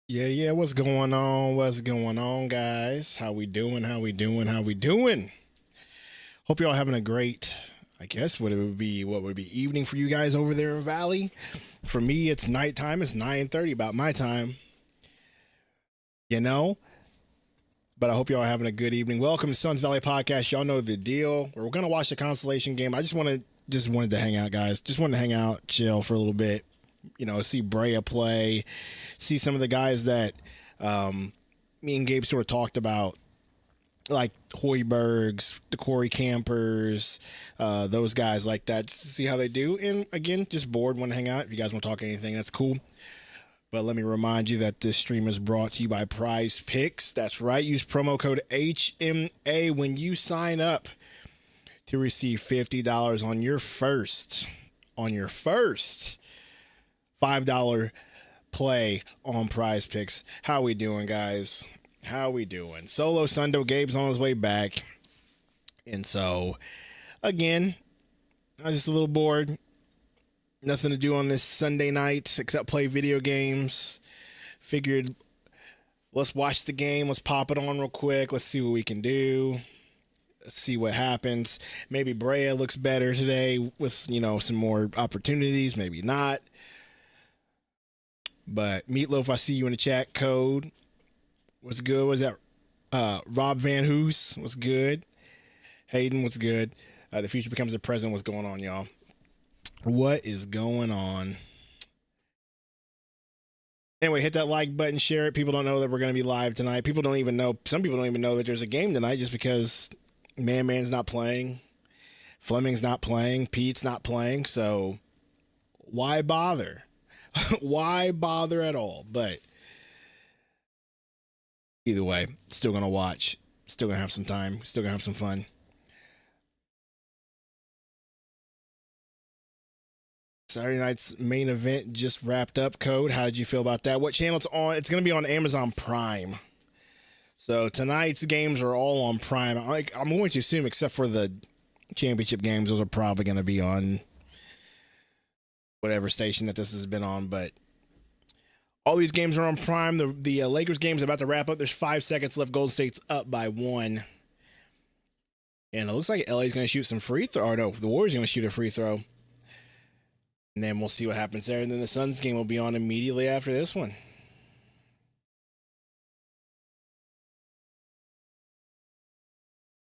Yeah, what's going on? What's going on, guys? How we doing? How we doing? How we doing? Hope y'all having a great, I guess what would be evening for you guys over there in Valley. For me, it's nighttime. It's 9:30 about my time, you know. But I hope y'all having a good evening. Welcome to Suns Valley Podcast. Y'all know the deal. We're gonna watch the consolation game. I just wanted to hang out, guys. Just wanted to hang out, chill for a little bit. See Brea play, see some of the guys that me and Gabe sort of talked about, like Hoibergs, the Corey Campers, those guys like that, just to see how they do. And again, just bored, want to hang out. If you guys want to talk anything, that's cool. But let me remind you that this stream is brought to you by Prize Picks. That's right. Use promo code HMA when you sign up to receive $50 on your first $5 play on Prize Picks. How we doing, guys? How we doing? Solo Sundo, Gabe's on his way back. And so, again, I was just a little bored. Nothing to do on this Sunday night except play video games. Figured, let's watch the game. Let's pop it on real quick. Let's see what we can do. Let's see what happens. Maybe Brea looks better today with, some more opportunities. Maybe not. But Meatloaf, I see you in the chat. Code, what's good? Was that Rob Van Hoos? What's good? Hayden, what's good? The future becomes the present. What's going on, y'all? What is going on? Anyway, hit that like button, share it. People don't know that we're going to be live tonight. Some people don't even know that there's a game tonight just because Man's not playing. Fleming's not playing. Pete's not playing. So why bother? Why bother at all? But either way, still going to watch. Still going to have some time. Still going to have some fun. Saturday night's main event just wrapped up. Code, how did you feel about that? What channel it's on? It's going to be on Amazon Prime. So tonight's games are all on Prime. I'm going to assume, except for the championship games, those are probably going to be on whatever station that this has been on. But all these games are on Prime. The Lakers game's about to wrap up. There's 5 seconds left. Golden State's up by 1. And it looks like LA's going to shoot some free throw. Or no, the Warriors are going to shoot a free throw. And then we'll see what happens there. And then the Suns game will be on immediately after this one.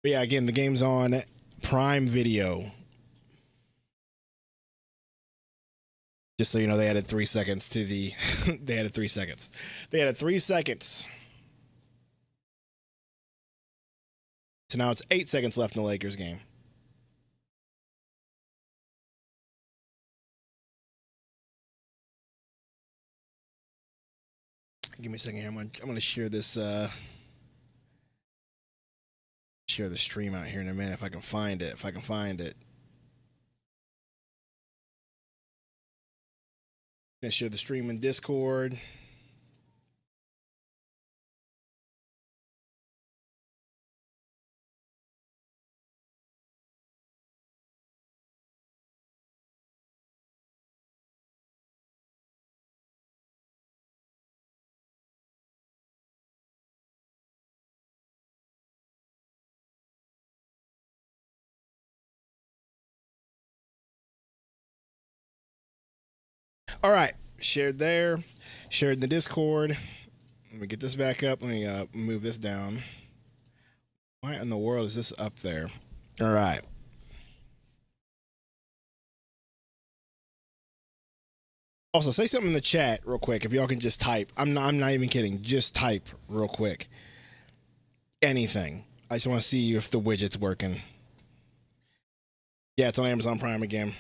But yeah, again, the game's on Prime Video. Just so you know, they added 3 seconds to the... They added 3 seconds. They added 3 seconds. So now it's 8 seconds left in the Lakers game. Give me a second here. I'm gonna share this share the stream out here in a minute if I can find it. Gonna share the stream in Discord. All right, shared there, shared in the Discord. Let me get this back up. Let me move this down. Why in the world is this up there? All right. Also, say something in the chat real quick if y'all can just type. I'm not even kidding. Just type real quick. Anything. I just want to see if the widget's working. Yeah, it's on Amazon Prime again.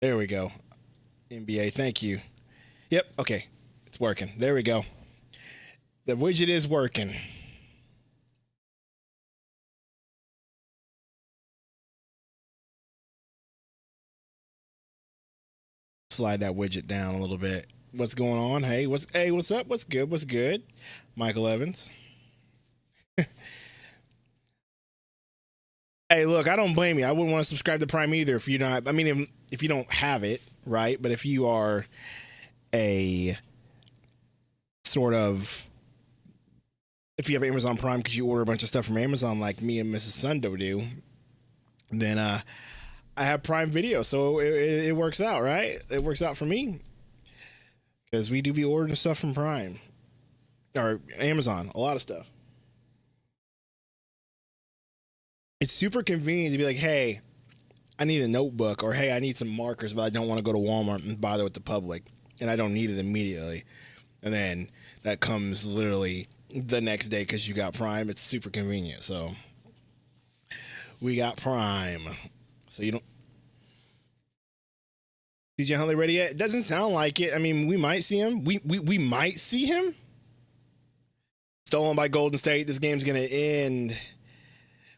There we go. NBA, thank you. Yep, okay. It's working. There we go. The widget is working. Slide that widget down a little bit. What's going on? Hey, what's up? What's good? What's good? Michael Evans. Hey, look, I don't blame you. I wouldn't want to subscribe to Prime either if you're not. I mean, if you don't have it, right? But if you are a sort of, if you have Amazon Prime because you order a bunch of stuff from Amazon like me and Mrs. Sundo do, then I have Prime Video, so it works out, right? It works out for me because we do be ordering stuff from Prime or Amazon, a lot of stuff. It's super convenient to be like, hey, I need a notebook, or hey, I need some markers, but I don't want to go to Walmart and bother with the public, and I don't need it immediately. And then that comes literally the next day because you got Prime. It's super convenient. So we got Prime. So you don't. DJ Huntley ready yet? It doesn't sound like it. I mean, we might see him. We might see him. Stolen by Golden State. This game's going to end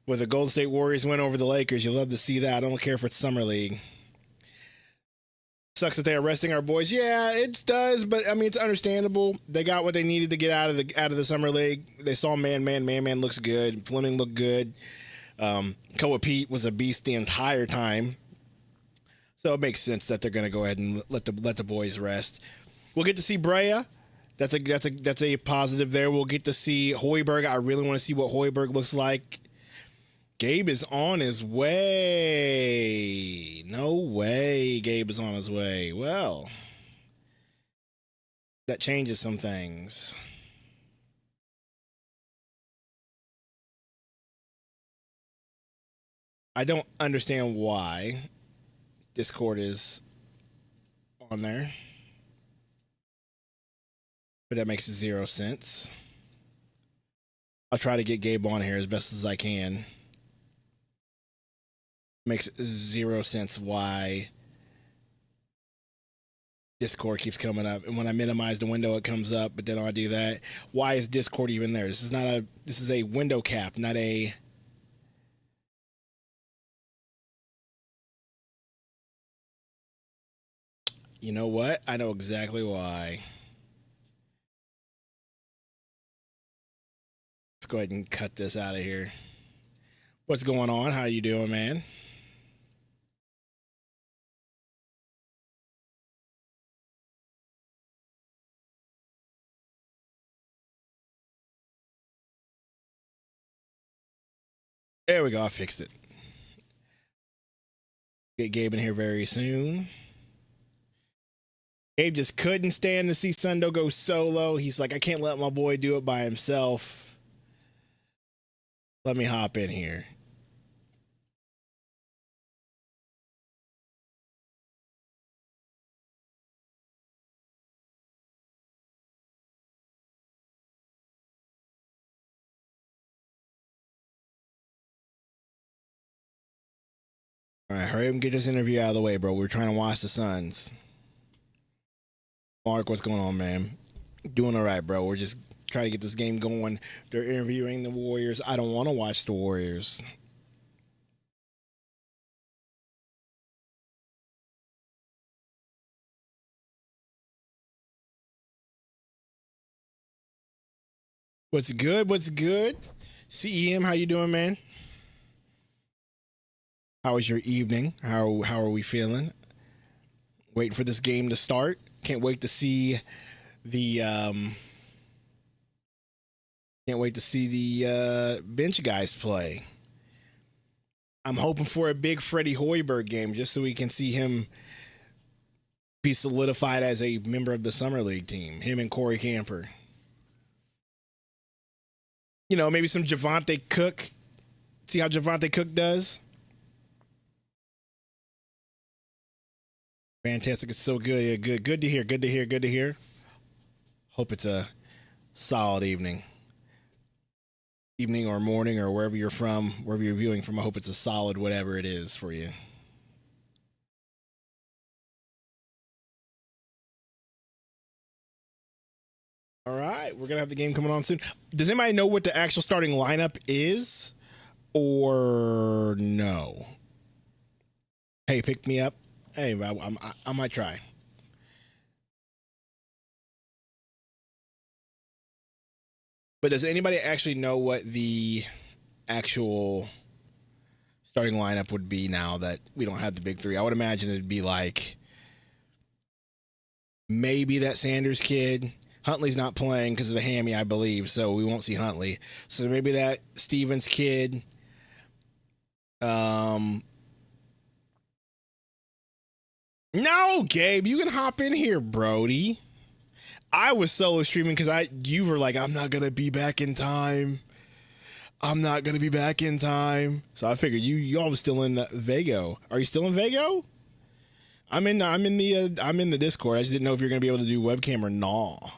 with the Golden State Warriors win over the Lakers. You love to see that. I don't care if it's Summer League. Sucks that they're arresting our boys. Yeah, it does, but I mean, it's understandable. They got what they needed to get out of the Summer League. They saw Man looks good. Fleming looked good. Koa Pete was a beast the entire time. So it makes sense that they're going to go ahead and let the boys rest. We'll get to see Brea. That's a positive there. We'll get to see Hoiberg. I really want to see what Hoiberg looks like. Gabe is on his way. No way Gabe is on his way. Well, that changes some things. I don't understand why Discord is on there, but that makes 0 sense. I'll try to get Gabe on here as best as I can. Makes 0 sense why Discord keeps coming up, and when I minimize the window it comes up, but then I do that. Why is Discord even there? This is a window cap, not a You know what? I know exactly why. Let's go ahead and cut this out of here. What's going on? How you doing, man? There we go. I fixed it. Get Gabe in here very soon. Gabe just couldn't stand to see Sundo go solo. He's like, I can't let my boy do it by himself. Let me hop in here. All right, hurry up and get this interview out of the way, bro. We're trying to watch the Suns. Mark, what's going on, man? Doing all right, bro. We're just trying to get this game going. They're interviewing the Warriors. I don't want to watch the Warriors. What's good? What's good? CEM, how you doing, man? How was your evening? How are we feeling? Waiting for this game to start. Can't wait to see the bench guys play. I'm hoping for a big Freddie Hoiberg game just so we can see him be solidified as a member of the Summer League team. Him and Corey Camper. You know, maybe some Javante Cook. See how Javante Cook does? Fantastic. It's so good. Yeah, good. Good to hear. Good to hear. Good to hear. Hope it's a solid evening. Evening or morning or wherever you're from, wherever you're viewing from. I hope it's a solid whatever it is for you. All right. We're going to have the game coming on soon. Does anybody know what the actual starting lineup is or no? Hey, pick me up. Hey, I might try. But does anybody actually know what the actual starting lineup would be now that we don't have the big three? I would imagine it'd be like maybe that Sanders kid. Huntley's not playing because of the hammy, I believe, so we won't see Huntley. So maybe that Stevens kid. No, Gabe, you can hop in here, Brody. I was solo streaming because you were like, I'm not gonna be back in time. I'm not gonna be back in time. So I figured you all was still in Vago. Are you still in Vago? I'm in the Discord. I just didn't know if you're gonna be able to do webcam or not.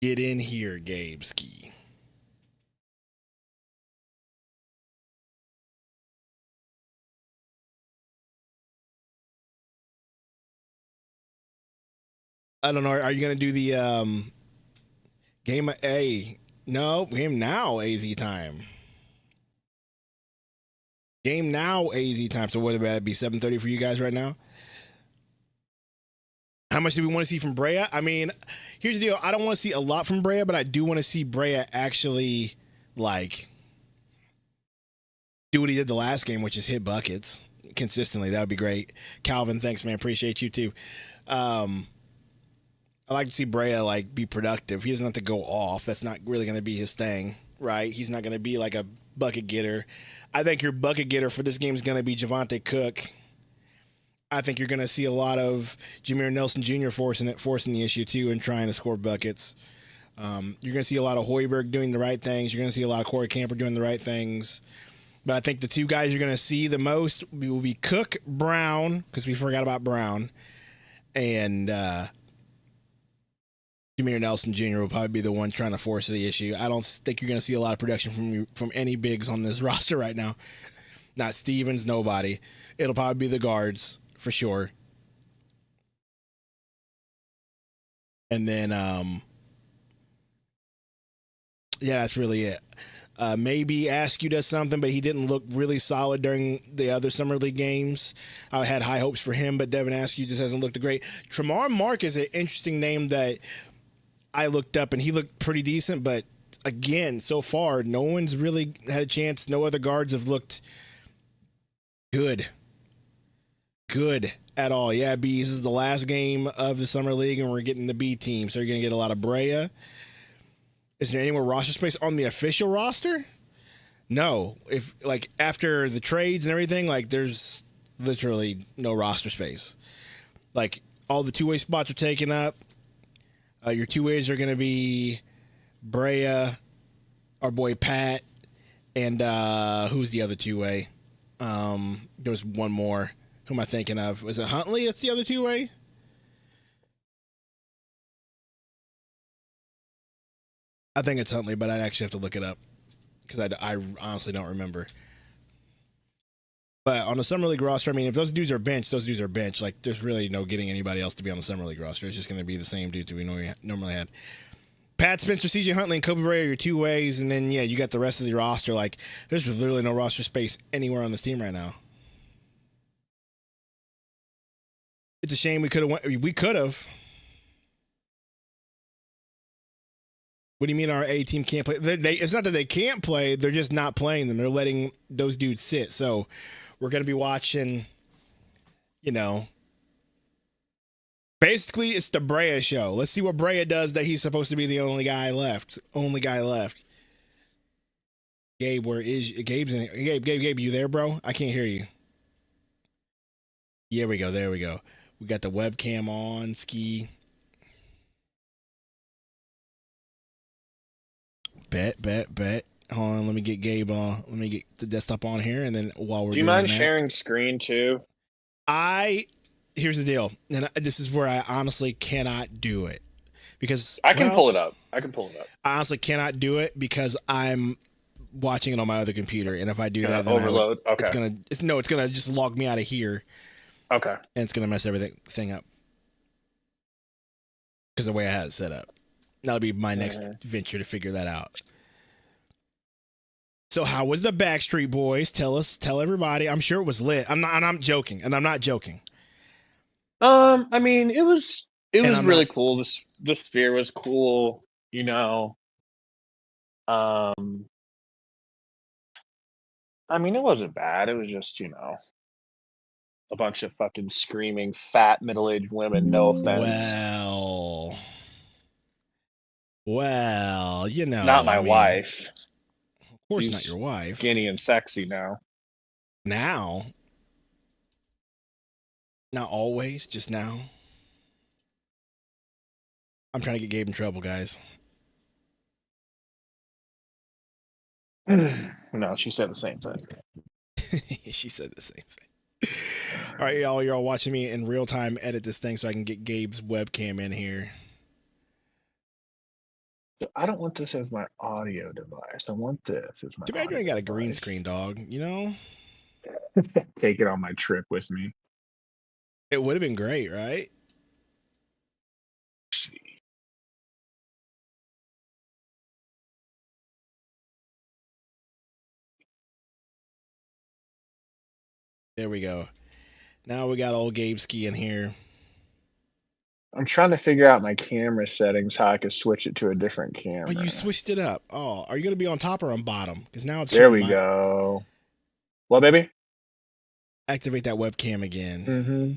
Get in here, Gabe Ski. I don't know. Are you gonna do the game A? No, game now AZ time. Game now AZ time. So what would that be? 7:30 for you guys right now? How much do we want to see from Brea? I mean, here's the deal. I don't want to see a lot from Brea, but I do want to see Brea actually like do what he did the last game, which is hit buckets consistently. That would be great. Calvin, thanks, man. Appreciate you too. I like to see Brea like be productive. He doesn't have to go off. That's not really going to be his thing, right? He's not going to be like a bucket getter. I think your bucket getter for this game is going to be Javante Cook. I think you're going to see a lot of Jameer Nelson Jr. forcing the issue too and trying to score buckets. You're going to see a lot of Hoiberg doing the right things. You're going to see a lot of Corey Camper doing the right things. But I think the two guys you're going to see the most will be Cook, Brown, because we forgot about Brown, and Jameer Nelson Jr. will probably be the one trying to force the issue. I don't think you're going to see a lot of production from any bigs on this roster right now. Not Stevens, nobody. It'll probably be the guards for sure. And then, yeah, that's really it. Maybe Askew does something, but he didn't look really solid during the other Summer League games. I had high hopes for him, but Devin Askew just hasn't looked great. Tremar Mark is an interesting name that I looked up, and he looked pretty decent, but again, so far, no one's really had a chance. No other guards have looked good at all. Yeah, Bees, this is the last game of the Summer League, and we're getting the B team, so you're going to get a lot of Brea. Is there any more roster space on the official roster? No. If like after the trades and everything, like there's literally no roster space. Like all the two-way spots are taken up. Your two-ways are going to be Brea, our boy Pat, and who's the other two-way? There was one more. Who am I thinking of? Was it Huntley? That's the other two-way? I think it's Huntley, but I'd actually have to look it up because I honestly don't remember. But on the Summer League roster, I mean, if those dudes are benched, those dudes are benched. Like, there's really no getting anybody else to be on the Summer League roster. It's just going to be the same dudes that we normally had. Pat Spencer, CJ Huntley, and Kobe Brea are your two ways, and then, yeah, you got the rest of the roster. Like, there's literally no roster space anywhere on this team right now. It's a shame we could have. We could have. What do you mean our A team can't play? It's not that they can't play. They're just not playing them. They're letting those dudes sit. So we're going to be watching, you know, basically it's the Brea show. Let's see what Brea does that he's supposed to be the only guy left. Gabe, where is Gabe's in? Gabe, you there, bro? I can't hear you. There we go. We got the webcam on, Ski. Bet. Hold on, let me get Gabe on. Let me get the desktop on here, and then while we're Do you mind sharing screen too? Here's the deal, and this is where I honestly cannot do it because I can pull it up. I I honestly cannot do it because I'm watching it on my other computer, and if I do that, then overload. Okay, it's gonna just log me out of here. Okay, and it's gonna mess everything up because the way I had it set up. That'll be my next venture to figure that out. So how was the Backstreet Boys? Tell everybody. I'm sure it was lit. I'm joking. I mean, it was really cool. The sphere was cool, you know. I mean, it wasn't bad. It was just, you know, a bunch of fucking screaming fat middle-aged women. No offense. Well, Not I my mean, wife. of course not She's your wife. skinny and sexy now. Now, not always, just now. I'm trying to get Gabe in trouble, guys. No, she said the same thing. She said the same thing. All right, y'all. You're all watching me in real time edit this thing so I can get Gabe's webcam in here. I don't want this as my audio device. I want this as my. Too bad you ain't got a green screen, dog. Take it on my trip with me. It would have been great, right? Let's see. There we go. Now we got old Gabe Ski in here. I'm trying to figure out my camera settings, how I could switch it to a different camera. Oh, you switched it up. Oh, are you going to be on top or on bottom? Because now it's there we go. What, baby? Activate that webcam again. Mm-hmm.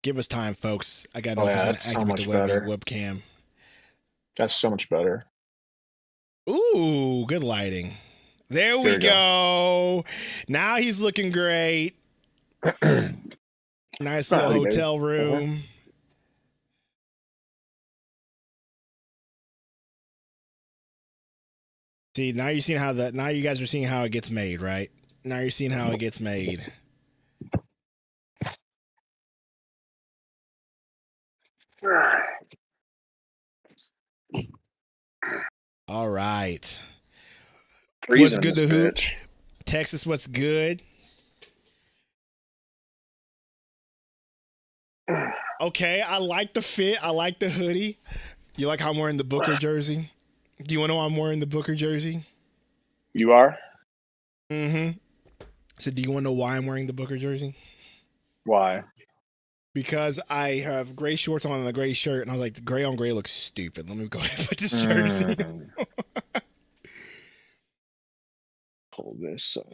Give us time, folks. I got to know if he's going to activate the webcam. That's so much better. Ooh, good lighting. There we go. Now he's looking great. Nice little hotel room. See, now you're seeing now you guys are seeing how it gets made, right? Now you're seeing how it gets made. All right. What's good to hoop? Texas, what's good? Okay, I like the fit. I like the hoodie. You like how I'm wearing the Booker jersey? Do you want to know I'm wearing the Booker jersey? You are? Mm-hmm. So do you want to know why I'm wearing the Booker jersey? Why? Because I have gray shorts on and a gray shirt, and I was like, the gray on gray looks stupid. Let me go ahead and put this jersey on. Pull this up.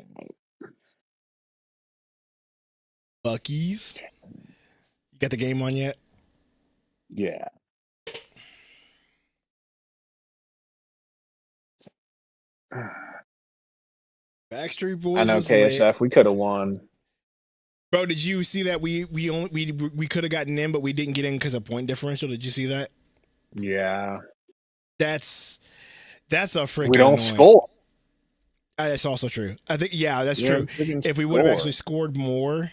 Bucky's. You got the game on yet? Yeah. Backstreet Boys. I know KSF. Lit. We could have won. Bro, did you see that we could have gotten in, but we didn't get in because of point differential? Did you see that? Yeah. That's a freaking. We don't score. That's also true. I think that's true. If we would have actually scored more,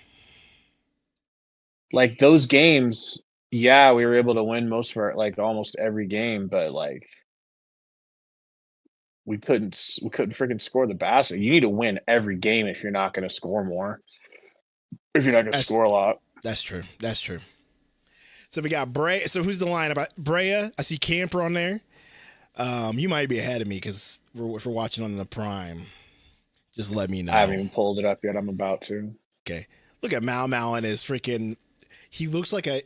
like those games, we were able to win most of our almost every game, but we couldn't freaking score the basket. You need to win every game if you're not going to score more. If you're not going to score a lot. That's true. That's true. So we got Brea. So who's the line about Brea? I see Camper on there. You might be ahead of me because if we're watching on the Prime. Just let me know. I haven't even pulled it up yet. I'm about to. Okay. Look at Mal and his freaking. He looks like a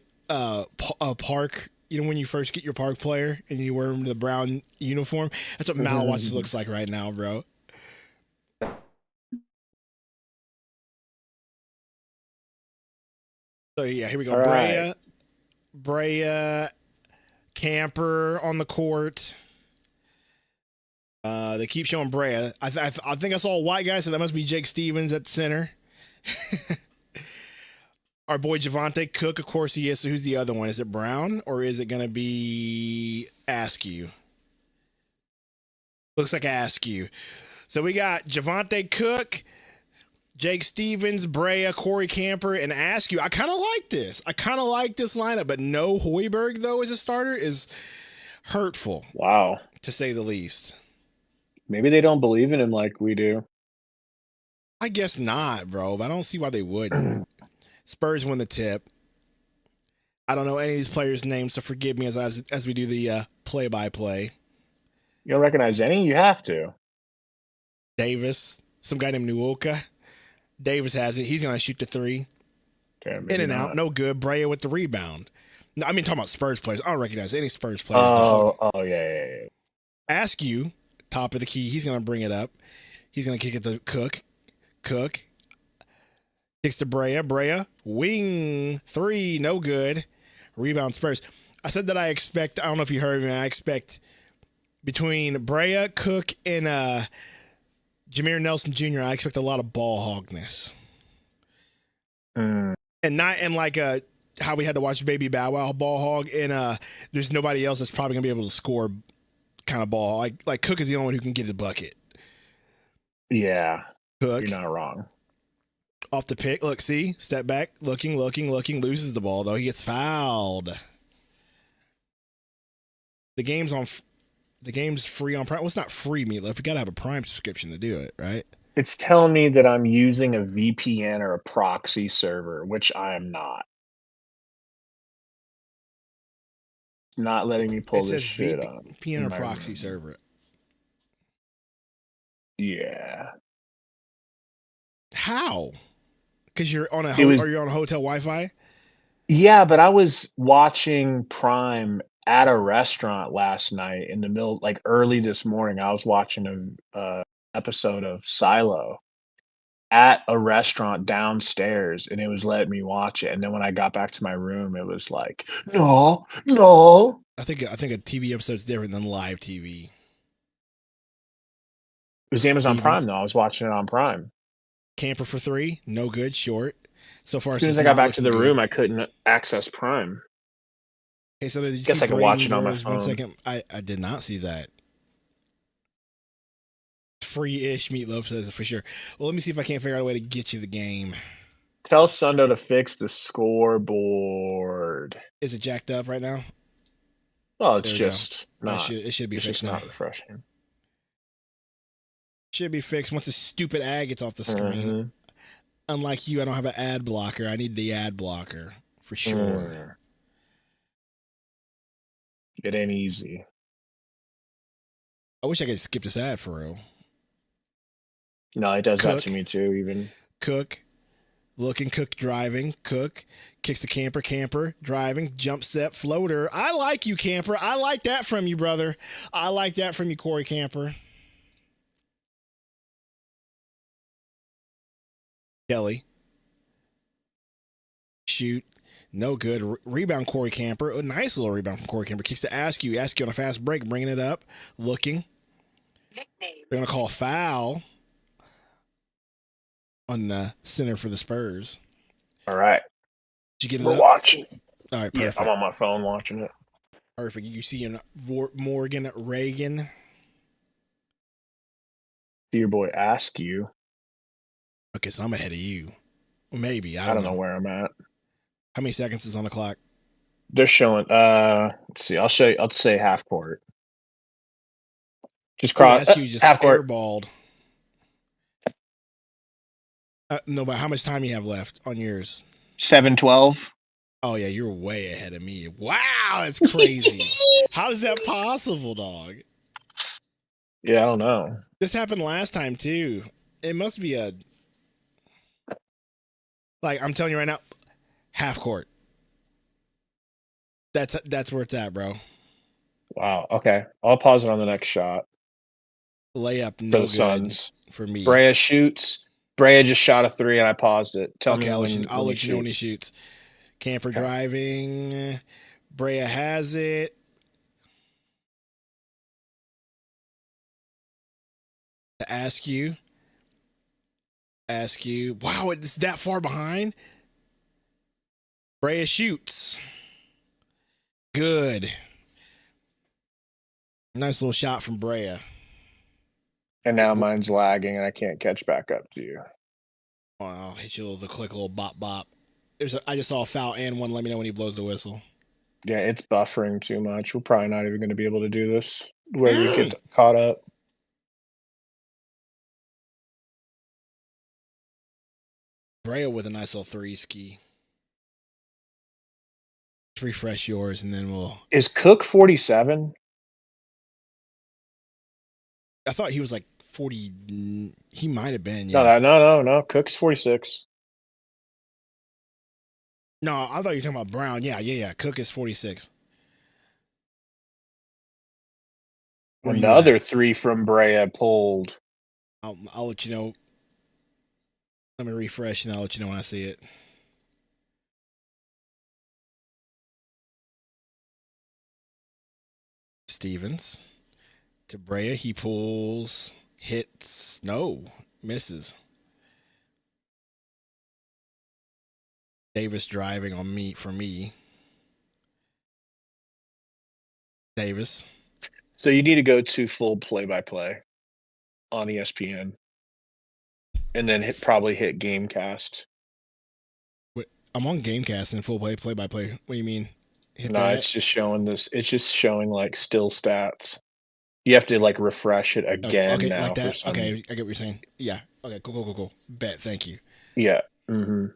park. You know when you first get your park player and you wear him the brown uniform. That's what Mal Watts looks like right now, bro. So yeah, here we go. All Brea, Camper on the court. They keep showing Brea. I think I saw a white guy, so that must be Jake Stevens at the center. Our boy Javante Cook, of course he is. So who's the other one? Is it Brown or is it going to be Askew? Looks like Askew. So we got Javante Cook, Jake Stevens, Brea, Corey Camper, and Askew. I kind of like this. I kind of like this lineup, but no Hoiberg, though, as a starter is hurtful. Wow. To say the least. Maybe they don't believe in him like we do. I guess not, bro. But I don't see why they wouldn't. Spurs win the tip. I don't know any of these players' names, so forgive me as we do the play-by-play. You don't recognize any? You have to. Davis. Some guy named Nuoka. Davis has it. He's going to shoot the three. In and out. No good. Brea with the rebound. No, I mean, talking about Spurs players. I don't recognize any Spurs players. Oh, yeah. Askew, top of the key. He's going to bring it up. He's going to kick it to Cook. Cook. Kicks to Brea. Brea. Wing. 3. No good. Rebound Spurs. I said that I don't know if you heard me, I expect between Brea, Cook, and Jameer Nelson Jr., I expect a lot of ball hogness. And not in like how we had to watch Baby Bow Wow ball hog, and there's nobody else that's probably going to be able to score kind of ball. Like Cook is the only one who can get the bucket. Yeah. Cook. You're not wrong. Off the pick. Look, see? Step back. Looking. Loses the ball, though. He gets fouled. The game's free on Prime. Well, it's not free, Meatloaf. You got to have a Prime subscription to do it, right? It's telling me that I'm using a VPN or a proxy server, which I am not. Not letting me pull this shit up. VPN or proxy server. Yeah. How? Because you're on you're on a hotel Wi-Fi? Yeah, but I was watching Prime at a restaurant last night in the middle, like early this morning. I was watching a episode of Silo at a restaurant downstairs, and it was letting me watch it. And then when I got back to my room, it was like, no. I think a TV episode's different than live TV. It was Amazon Prime, though. I was watching it on Prime. Camper for 3, no good, short. So far, as soon as I got back to the room, I couldn't access Prime. Hey, so did you guess I can watch it on my phone. 1 second. I did not see that. Free-ish, Meatloaf says it for sure. Well, let me see if I can't figure out a way to get you the game. Tell Sundo to fix the scoreboard. Is it jacked up right now? Oh, it's just not. It should be fixed now. Not refreshing. Should be fixed once a stupid ad gets off the screen. Unlike you, I don't have an ad blocker. I need the ad blocker for sure. It ain't easy. I wish I could skip this ad for real. No, it does that to me too, even. Cook. Looking, Cook driving. Cook kicks the camper, driving, jump set, floater. I like you, Camper. I like that from you, brother. I like that from you, Corey Camper. Kelly. Shoot. No good. Rebound, Corey Camper. A nice little rebound from Corey Camper. Kicks to Askew. Askew on a fast break, bringing it up. Looking. They're going to call a foul on the center for the Spurs. All right. Did you get it? We're watching. All right, perfect. Yeah, I'm on my phone watching it. Perfect. You see Morgan Reagan. See your boy Askew. Okay, so I'm ahead of you. Maybe. I don't know where I'm at. How many seconds is on the clock? They're showing. Let's see. I'll show you. I'll say half court. Just cross. Just half court. Airballed. No, but how much time you have left on yours? 7:12. Oh yeah, you're way ahead of me. Wow, that's crazy. How is that possible, dog? Yeah, I don't know. This happened last time too. It must be like I'm telling you right now, half court. That's where it's at, bro. Wow. Okay, I'll pause it on the next shot. Layup, no for the good Suns. For me. Brea shoots. Brea just shot a 3 and I paused it. Tell me I'll when let you know when he shoots. Camper driving. Brea has it. To ask you. Wow, it's that far behind. Brea shoots. Good. Nice little shot from Brea. And now mine's lagging and I can't catch back up to you. I'll hit you with a quick little bop. I just saw a foul and one. Let me know when he blows the whistle. Yeah, it's buffering too much. We're probably not even going to be able to do this where we get caught up. Brea with a nice little 3 ski. Let's refresh yours and then we'll. Is Cook 47? I thought he was like 40. He might have been. Yeah. No. Cook's 46. No, I thought you were talking about Brown. Yeah. Cook is 46. And the other 3 from Brea pulled. I'll let you know. Let me refresh and I'll let you know when I see it. Stevens to Brea. He pulls, hits, no, misses. Davis driving on me for me. Davis. So you need to go to full play-by-play on ESPN, and then probably hit Gamecast. Wait, I'm on Gamecast and full play by play. What do you mean? Hit No, that? it's just showing this. It's just showing like still stats. You have to like refresh it again Okay, now like for that. some. Okay, I get what you're saying. Yeah. Okay, cool. Bet. Thank you. Yeah. Mm-hmm.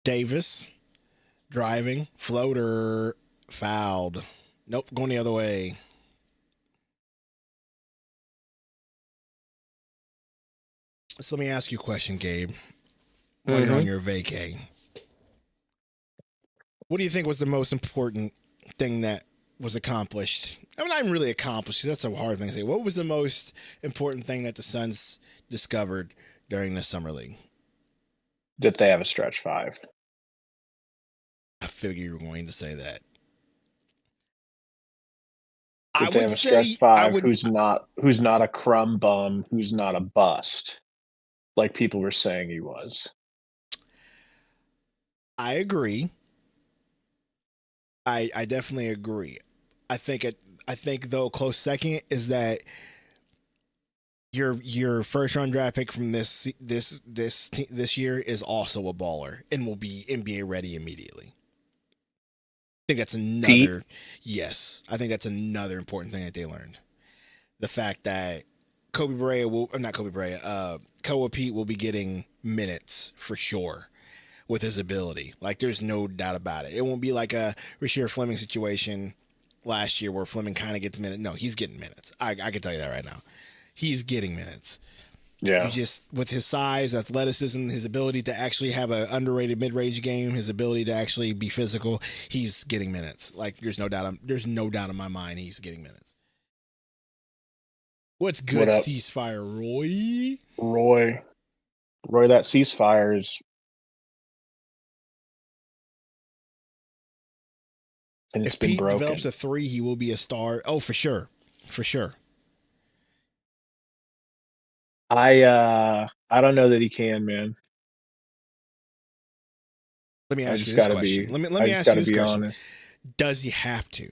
Davis driving floater fouled. Nope, going the other way. So let me ask you a question, Gabe. While you're on your vacay, what do you think was the most important thing that was accomplished? I mean, not even really accomplished. That's a hard thing to say. What was the most important thing that the Suns discovered during the summer league? That they have a stretch five. I figured you were going to say that. That I they would have a stretch say I five would. who's not a crumb bum, who's not a bust, like people were saying he was. I agree. I definitely agree. I think though close second is that your first round draft pick from this year is also a baller and will be NBA ready immediately. I think that's another Pete? yes. I think that's another important thing that they learned. The fact that Kobe Bryant will not Kobe Bryant, Koa Pete will be getting minutes for sure with his ability. Like there's no doubt about it. It won't be like a Rasheer Fleming situation last year where Fleming kind of gets minutes. No, he's getting minutes. I can tell you that right now. He's getting minutes. Yeah. You just with his size, athleticism, his ability to actually have an underrated mid-range game, his ability to actually be physical, he's getting minutes. Like there's no doubt in my mind he's getting minutes. What's good, What up, ceasefire, Roy? Roy? Roy, that ceasefire is, and it's If been Pete broken. develops a three, he will be a star. Oh, for sure. For sure. I don't know that he can, man. Let me I ask you just this gotta question. be Let I me just ask you gotta this be question. honest. Does he have to?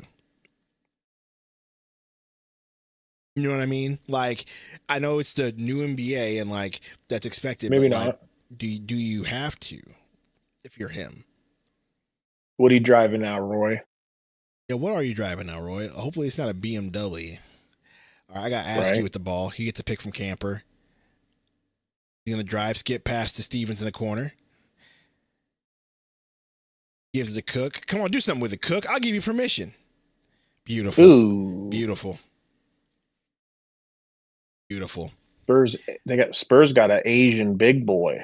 You know what I mean? Like, I know it's the new NBA and like that's expected, Maybe but like, not. do you have to if you're him? What are you driving now, Roy? Yeah, what are you driving now, Roy? Hopefully it's not a BMW. All right, I got Askew Right? with the ball. He gets a pick from Camper. He's gonna drive, skip past to Stevens in the corner. Gives the Cook. Come on, do something with the Cook. I'll give you permission. Beautiful. Ooh. Beautiful. Beautiful. Spurs got an Asian big boy.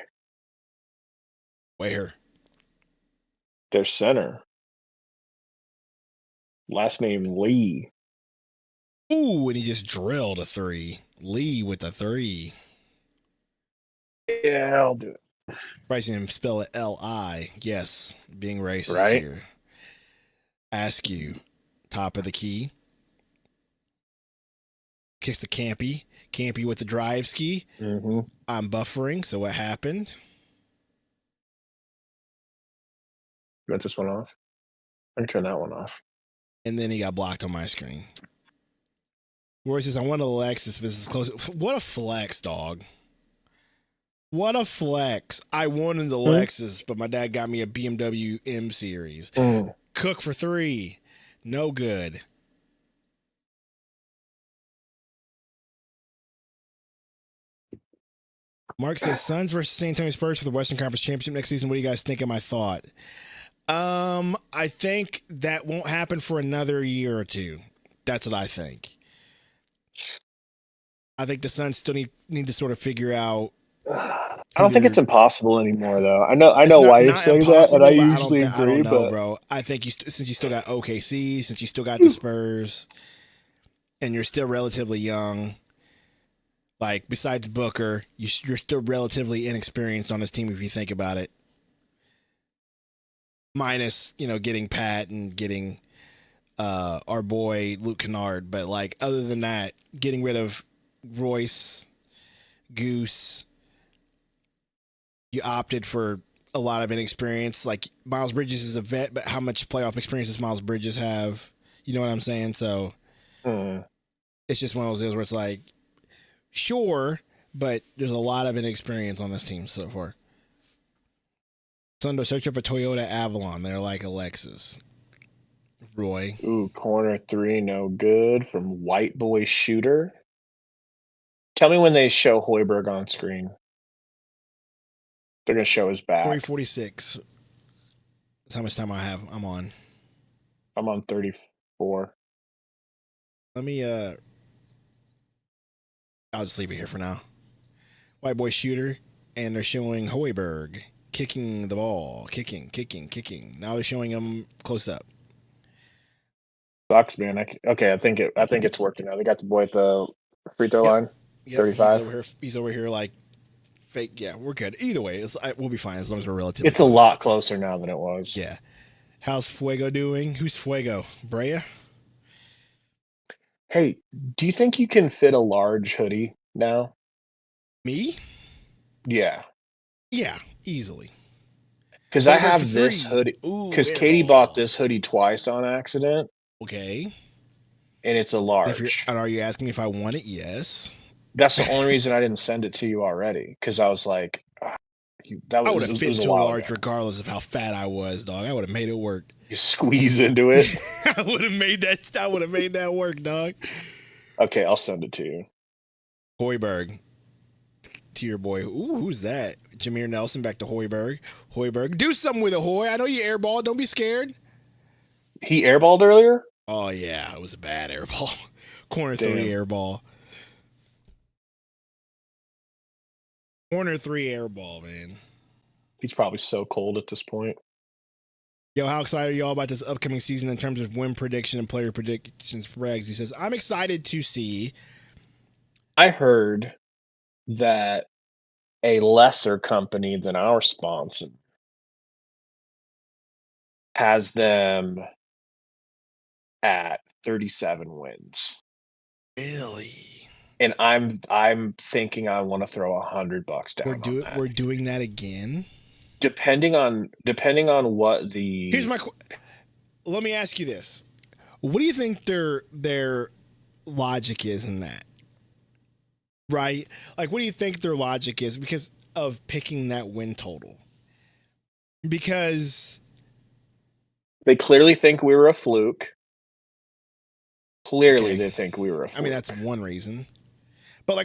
Where? Their center. Last name Lee. Ooh, and he just drilled a three. Lee with a three. Yeah, I'll do it. Pricing him spell it Li. Yes, being racist Right? here. Askew. Top of the key. Kicks the Campy. Campy with the drive ski. Mm-hmm. I'm buffering, so what happened? You want this one off? I can turn that one off. And then he got blocked on my screen. Roy says, I want a Lexus, but this is close. What a flex, dog. What a flex. I wanted the Lexus, but my dad got me a BMW M Series. Cook for three. No good. Mark says, Suns versus San Antonio Spurs for the Western Conference Championship next season. What do you guys think of my thought? I think that won't happen for another year or two. That's what I think. I think the Suns still need to sort of figure out. I don't think it's impossible anymore, though. I know It's why you not say that, and I impossible, but usually I agree. don't know, But bro. I think since you still got OKC, since you still got the Spurs, and you're still relatively young. Like, besides Booker, you're still relatively inexperienced on this team if you think about it. Minus, getting Pat and getting our boy Luke Kennard. But, like, other than that, getting rid of Royce, Goose, you opted for a lot of inexperience. Like, Miles Bridges is a vet, but how much playoff experience does Miles Bridges have? You know what I'm saying? So it's just one of those deals where it's like, sure, but there's a lot of inexperience on this team so far. Sundo, search up a Toyota Avalon. They're like a Lexus. Roy. Ooh, corner 3, no good from White Boy Shooter. Tell me when they show Hoiberg on screen. They're going to show his back. 346. That's how much time I have. I'm on. I'm on 34. Let me, I'll just leave it here for now. White Boy Shooter, and they're showing Hoiberg kicking the ball. Kicking. Now they're showing him close up. Sucks, man. I think it's working now. They got the boy at the free throw line. Yep, 35. He's over here like fake. Yeah, we're good. Either way, we'll be fine as long as we're relatively It's close. a lot closer now than it was. Yeah. How's Fuego doing? Who's Fuego? Brea? Hey, do you think you can fit a large hoodie now? Me? Yeah. Yeah, easily. Because I have this hoodie. Because Katie bought this hoodie twice on accident. Okay. And it's a large. And are you asking if I want it? Yes. That's the only reason I didn't send it to you already. Because I was like, I would have fit into a large regardless of how fat I was, dog. I would have made it work. You squeeze into it. I would have made that work, dog. Okay, I'll send it to you. Hoiberg. To your boy. Ooh, who's that? Jameer Nelson back to Hoiberg. Hoiberg. Do something with it, Hoy. I know you airball. Don't be scared. He airballed earlier? Oh, yeah. It was a bad airball. Corner 3 airball. Corner 3 airball, man. He's probably so cold at this point. Yo, how excited are y'all about this upcoming season in terms of win prediction and player predictions for Regs? He says, I'm excited to see. I heard that a lesser company than our sponsor has them at 37 wins. Really? And I'm thinking I want to throw $100 down. We're doing that again. Depending on what the. Here's my. Let me ask you this: what do you think their logic is in that? Right? Like, what do you think their logic is because of picking that win total? Because they clearly think we were a fluke. Clearly, they think we were a fluke. I mean, that's one reason. But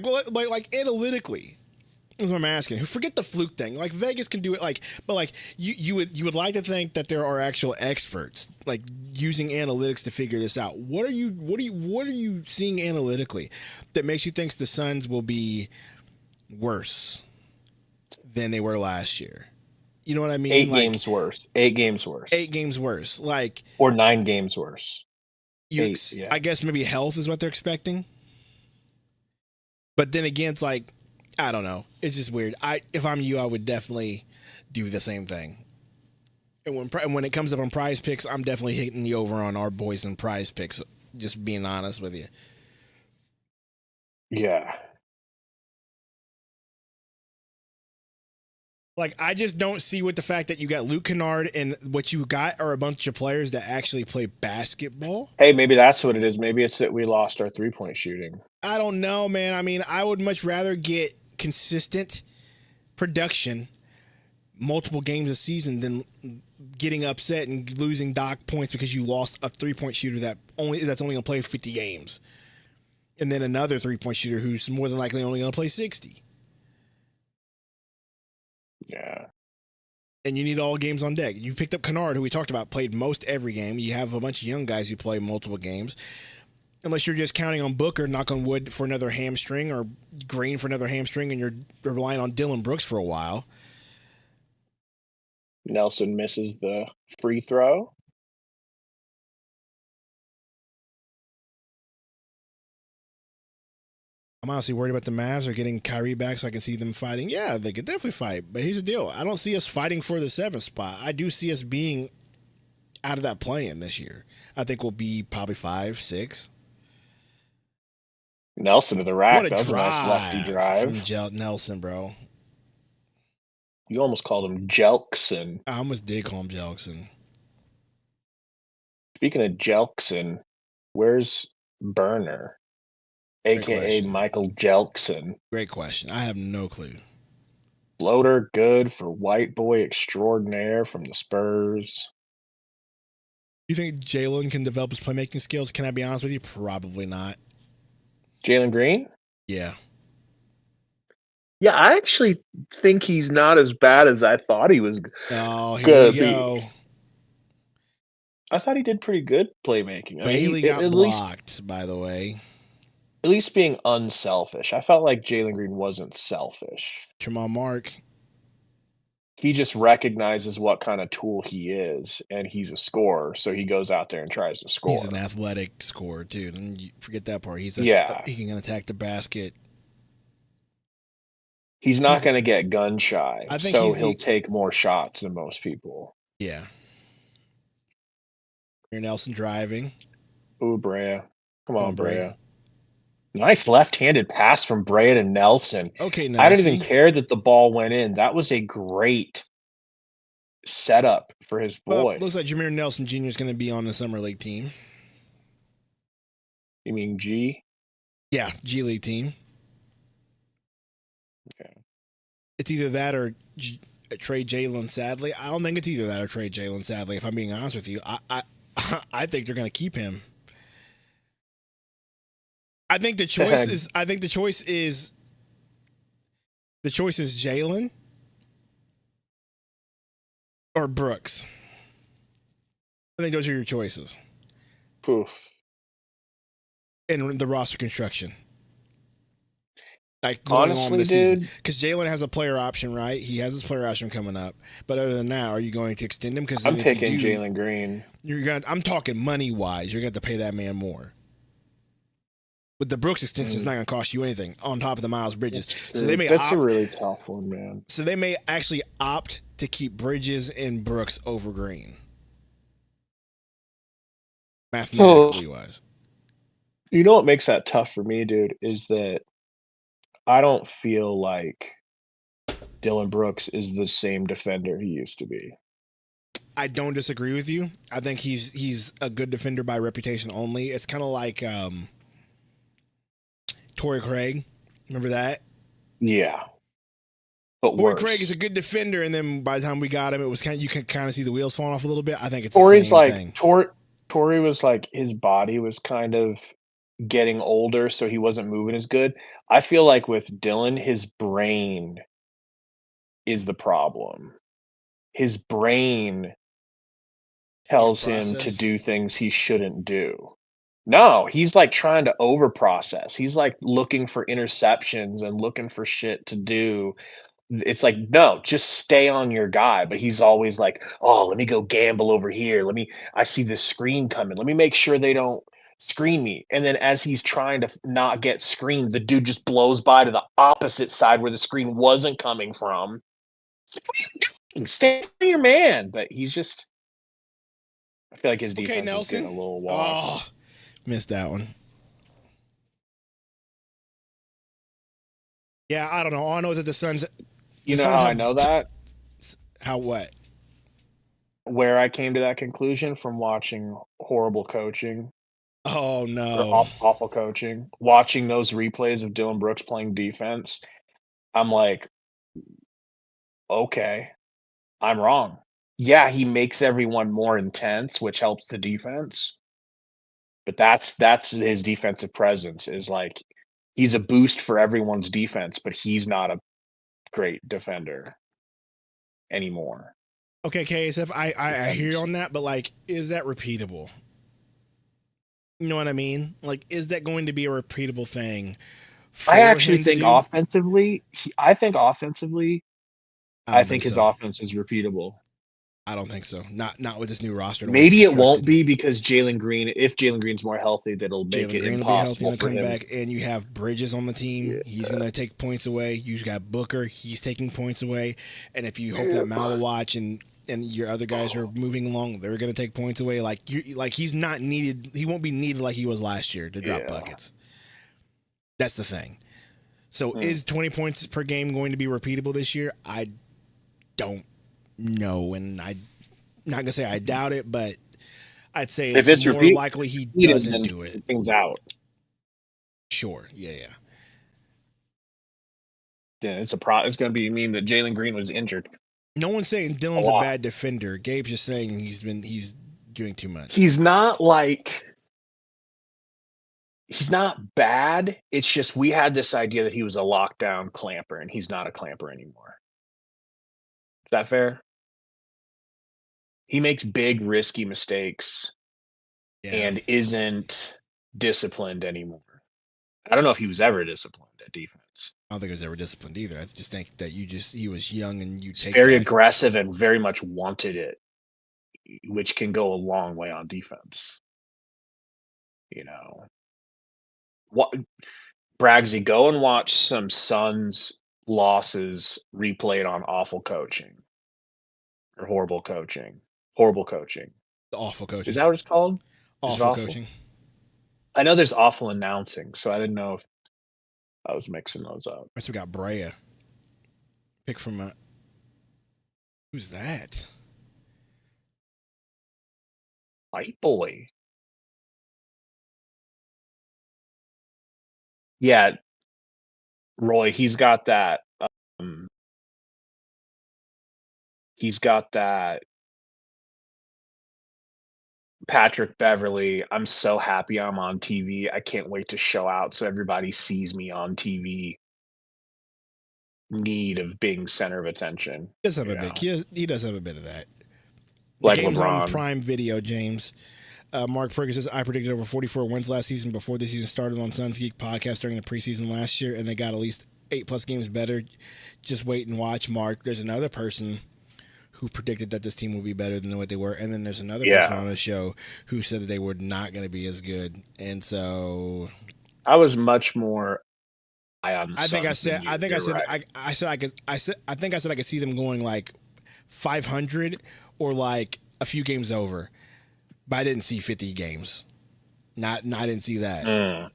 like analytically, that's what I'm asking. Forget the fluke thing. Like, Vegas can do it. But you would like to think that there are actual experts like using analytics to figure this out. What are you seeing analytically that makes you think the Suns will be worse than they were last year? You know what I mean? 8 games worse. 8 games worse. 8 games worse. Or 9 games worse. I guess maybe health is what they're expecting. But then again, it's like, I don't know. It's just weird. If I'm you, I would definitely do the same thing. And when it comes up on Prize Picks, I'm definitely hitting the over on our boys in Prize Picks. Just being honest with you. Yeah. Like, I just don't see what the fact that you got Luke Kennard and what you got are a bunch of players that actually play basketball. Hey, maybe that's what it is. Maybe it's that we lost our 3-point shooting. I don't know, man. I mean, I would much rather get consistent production multiple games a season than getting upset and losing Doc points because you lost a 3-point shooter that's only going to play 50 games. And then another 3-point shooter who's more than likely only going to play 60. Yeah. And you need all games on deck. You picked up Kennard, who we talked about, played most every game. You have a bunch of young guys who play multiple games. Unless you're just counting on Booker, knock on wood, for another hamstring, or Green for another hamstring, and you're relying on Dylan Brooks for a while. Nelson misses the free throw. I'm honestly worried about the Mavs or getting Kyrie back so I can see them fighting. Yeah, they could definitely fight. But here's the deal. I don't see us fighting for the 7th spot. I do see us being out of that play-in this year. I think we'll be probably 5, 6. Nelson to the What rack. a That was a nice lefty drive from drive. Nelson, bro. You almost called him Jelkson. I almost did call him Jelkson. Speaking of Jelkson, where's Burner, aka Michael Jelkson? Great question. I have no clue. Floater good for white boy extraordinaire from the Spurs. You think Jalen can develop his playmaking skills? Can I be honest with you? Probably not. Jalen Green? Yeah. Yeah, I actually think he's not as bad as I thought he was. Oh, here we go. I thought he did pretty good playmaking. Bailey got blocked, by the way. At least being unselfish. I felt like Jalen Green wasn't selfish. Jamal Mark. He just recognizes what kind of tool he is, and he's a scorer, so he goes out there and tries to score. He's an athletic scorer, dude, and you forget that part. He can attack the basket. He's not going to get gun shy, so he'll take more shots than most people. Yeah. Nelson driving. Ooh, Brea. Come on, Brea. Nice left-handed pass from Brea to Nelson. Okay, Nelson. I didn't even care that the ball went in. That was a great setup for his boy. Well, looks like Jameer Nelson Jr. is going to be on the Summer League team. You mean G? Yeah, G League team. Okay. It's either that or trade Jalen Sadly. I don't think it's either that or trade Jalen Sadly, if I'm being honest with you. I think they're going to keep him. I think the choice is Jalen or Brooks. I think those are your choices. Poof. In the roster construction. Like honestly, dude, because Jalen has a player option, right? He has his player option coming up. But other than that, are you going to extend him? Because I'm picking Jalen Green. I'm talking money wise. You're going to have to pay that man more. But the Brooks extension is not going to cost you anything on top of the Miles Bridges. So that's a really tough one, man. So they may actually opt to keep Bridges and Brooks over Green, mathematically wise. You know what makes that tough for me, dude, is that I don't feel like Dylan Brooks is the same defender he used to be. I don't disagree with you. I think he's a good defender by reputation only. It's kind of like Torrey Craig. Remember that? Yeah. But Torrey Craig is a good defender, and then by the time we got him, it was you can kind of see the wheels falling off a little bit. I think it's Torrey's the same thing. Torrey was like his body was kind of getting older, so he wasn't moving as good. I feel like with Dylan, his brain is the problem. His brain tells him to do things he shouldn't do. No, he's like trying to overprocess. He's like looking for interceptions and looking for shit to do. It's like, no, just stay on your guy. But he's always like, oh, let me go gamble over here. I see this screen coming. Let me make sure they don't screen me. And then as he's trying to not get screened, the dude just blows by to the opposite side where the screen wasn't coming from. It's like, what are you doing? Stay on your man. But he's just, I feel like his defense is getting a little washed. Oh, missed that one. Yeah, I don't know. All I know is that the Suns. You know how I know that? How what? Where I came to that conclusion from watching horrible coaching. Oh no! Awful coaching. Watching those replays of Dylan Brooks playing defense, I'm like, okay, I'm wrong. Yeah, he makes everyone more intense, which helps the defense. But that's his defensive presence is like he's a boost for everyone's defense, but he's not a great defender anymore. Okay, KSF, I hear you on that, but like, is that repeatable? You know what I mean? Like, is that going to be a repeatable thing? I actually think offensively, I think his offense is repeatable. I don't think so. Not with this new roster. The way it's Maybe it won't constructed. be because if Jalen Green's more healthy, that'll make Jalen it Green will be healthy impossible and for come him. back, and you have Bridges on the team. Yeah. He's going to take points away. You got Booker. He's taking points away. And if you hope that Malawatch and your other guys are moving along, they're going to take points away. Like he's not needed. He won't be needed like he was last year to drop buckets. That's the thing. So is 20 points per game going to be repeatable this year? I don't know, and I'm not going to say I doubt it, but I'd say it's more likely he doesn't do it. Things out. Sure. Yeah. Yeah, it's going to be mean that Jalen Green was injured. No one's saying Dylan's a bad defender. Gabe's just saying he's doing too much. He's not bad. It's just we had this idea that he was a lockdown clamper, and he's not a clamper anymore. Is that fair? He makes big, risky mistakes and isn't disciplined anymore. I don't know if he was ever disciplined at defense. I don't think he was ever disciplined either. I just think that he was young and He's very aggressive and very much wanted it, which can go a long way on defense. What, Bragsy, go and watch some Suns losses replayed on awful coaching or horrible coaching. Horrible coaching. Awful coaching. Is that what it's called? Awful coaching. I know there's awful announcing, so I didn't know if I was mixing those up. So we got Brea. Pick from who's that? White boy. Yeah, Roy, he's got that. Patrick Beverly, I'm so happy I'm on TV. I can't wait to show out so everybody sees me on TV. Need of being center of attention. He does have a bit. He does have a bit of that. Like the game's LeBron. On Prime Video, James. Mark Perkins says, I predicted over 44 wins last season before the season started on Suns Geek podcast during the preseason last year, and they got at least 8+ games better. Just wait and watch, Mark. There's another person who predicted that this team would be better than what they were, and then there's another person on the show who said that they were not going to be as good. And so I was much more I think I said I could see them going like 500 or like a few games over. But I didn't see 50 games. I didn't see that.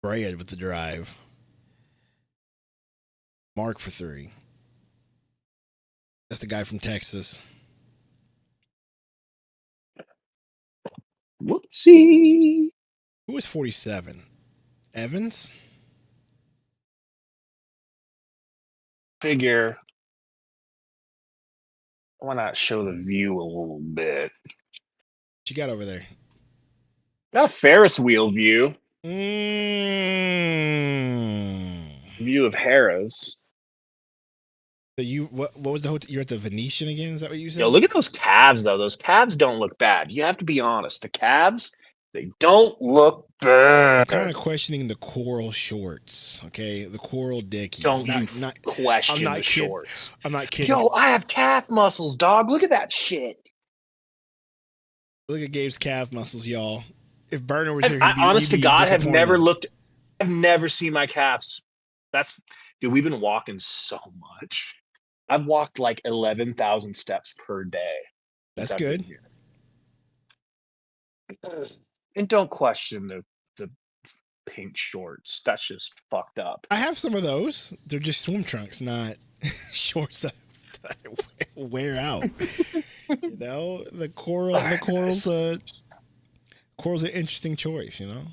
Brea with the drive. Mark for 3. That's the guy from Texas. Whoopsie. Who was 47? Evans? Figure. Why not show the view a little bit? What you got over there? Got a Ferris wheel view. View of Harrah's. So what was the hotel? You're at the Venetian again? Is that what you said? Yo, look at those calves, though. Those calves don't look bad. You have to be honest. The calves, they don't look bad. I'm kind of questioning the coral shorts, okay? The coral dickies. Don't question the shorts. I'm not kidding. Yo, I have calf muscles, dog. Look at that shit. Look at Gabe's calf muscles, y'all. If Burner was here, honest to God, I've never seen my calves. Dude, we've been walking so much. I've walked like 11,000 steps per day. That's good. And don't question the pink shorts. That's just fucked up. I have some of those. They're just swim trunks, not shorts that wear out. You know, the coral's an interesting choice. You know,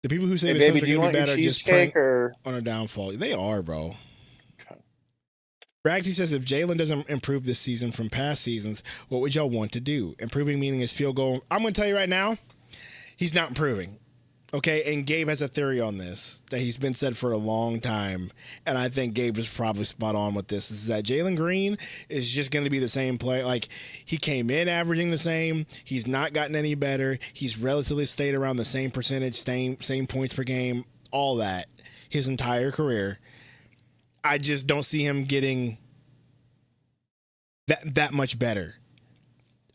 the people who say the Suns are going to be bad are just preying on a downfall. They are, bro. Bragsy says, if Jalen doesn't improve this season from past seasons, what would y'all want to do? Improving meaning his field goal. I'm going to tell you right now, he's not improving. Okay, and Gabe has a theory on this that he's been said for a long time, and I think Gabe was probably spot on with this. Is that Jalen Green is just going to be the same player. Like, he came in averaging the same. He's not gotten any better. He's relatively stayed around the same percentage, same points per game, all that his entire career. I just don't see him getting that much better.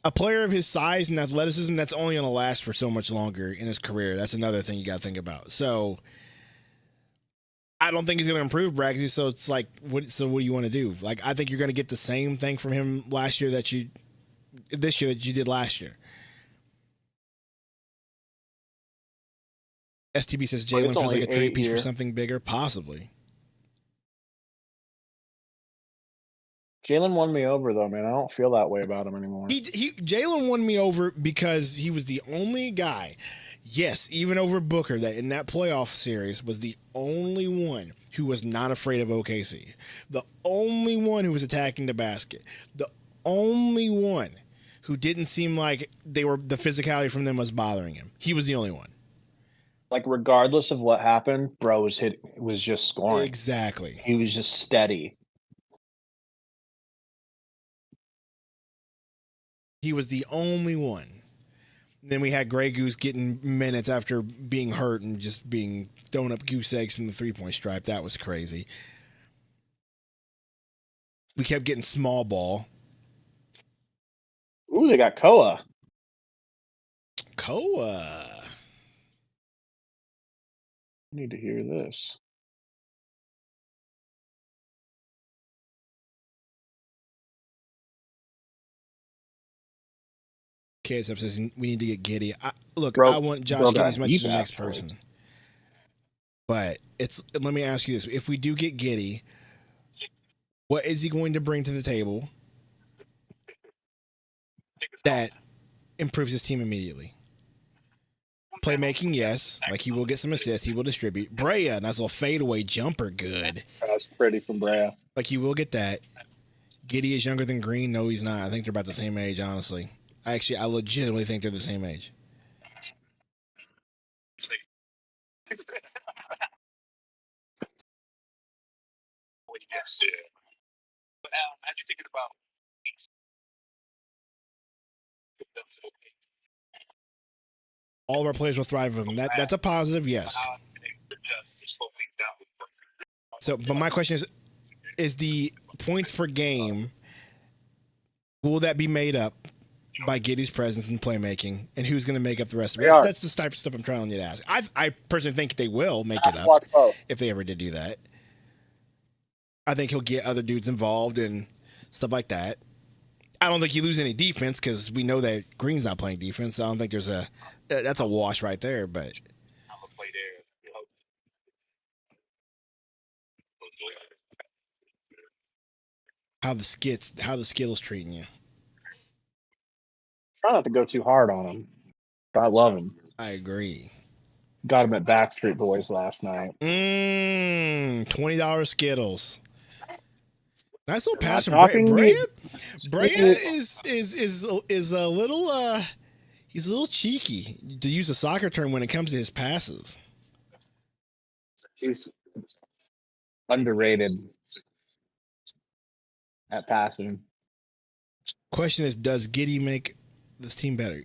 A player of his size and athleticism, that's only going to last for so much longer in his career. That's another thing you got to think about. So I don't think he's going to improve, Braggsy. So it's like, what do you want to do? Like, I think you're going to get the same thing from him this year that you did last year. STB says Jalen feels like a trade piece for something bigger, possibly. Jalen won me over, though, man. I don't feel that way about him anymore. Jalen won me over because he was the only guy, yes, even over Booker, that in that playoff series was the only one who was not afraid of OKC. The only one who was attacking the basket. The only one who didn't seem like the physicality from them was bothering him. He was the only one. Like, regardless of what happened, bro was just scoring. Exactly. He was just steady. He was the only one. Then we had Grey Goose getting minutes after being hurt and just being throwing up goose eggs from the three-point stripe. That was crazy. We kept getting small ball. Ooh, they got Koa. Koa. I need to hear this. KSF says we need to get Giddey. I want Josh Giddey as much as the next person. But let me ask you this. If we do get Giddey, what is he going to bring to the table that improves his team immediately? Playmaking, yes. Like, he will get some assists. He will distribute. Brea, nice little fadeaway jumper, good. That's pretty from Brea. Like, he will get that. Giddey is younger than Green. No, he's not. I think they're about the same age, honestly. I legitimately think they're the same age. How'd you thinking about all of our players will thrive with him. That's a positive, yes. So, but my question is the points per game, will that be made up by Giddey's presence and playmaking, and who's going to make up the rest of it? That's the type of stuff I'm trying to ask. I personally think they will make it up if they ever did do that. I think he'll get other dudes involved and stuff like that. I don't think you lose any defense because we know that Green's not playing defense. So I don't think that's a wash right there. But how the Skittles treating you? Try not to go too hard on him. But I love him. I agree. Got him at Backstreet Boys last night. $20 Skittles. Nice little pass from Brea. Brea is a little he's a little cheeky, to use a soccer term, when it comes to his passes. He's underrated at passing. Question is, does Giddey make this team better?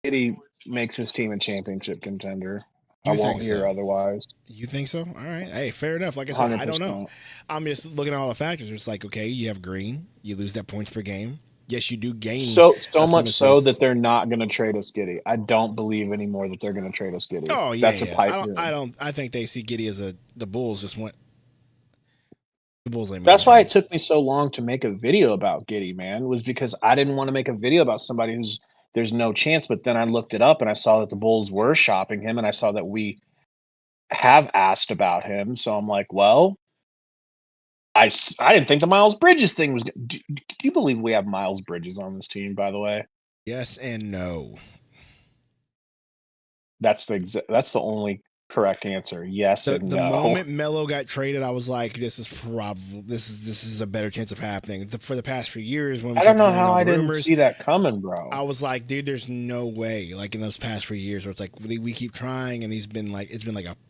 Giddey makes his team a championship contender. I won't hear otherwise. You think so? All right. Hey, fair enough. Like I said, 100%. I don't know. I'm just looking at all the factors. It's like, okay, you have Green. You lose that points per game. Yes, you do gain. So much so that they're not going to trade us Giddey. I don't believe anymore that they're going to trade us Giddey. Oh, yeah. That's a pipe dream. I think they see Giddey as the Bulls just went. The Bulls. That's why it took me so long to make a video about Giddey, man, was because I didn't want to make a video about somebody who's there's no chance. But then I looked it up and I saw that the Bulls were shopping him, and I saw that we have asked about him. So I'm like, well, I didn't think the Miles Bridges thing was. Do you believe we have Miles Bridges on this team, by the way? Yes and no. That's the only correct answer. Yes and no. The moment Melo got traded, I was like, this is a better chance of happening. For the past few years, when I don't know how I didn't see that coming, bro. I was like, dude, there's no way. Like, in those past few years, where it's like we keep trying, and it's been like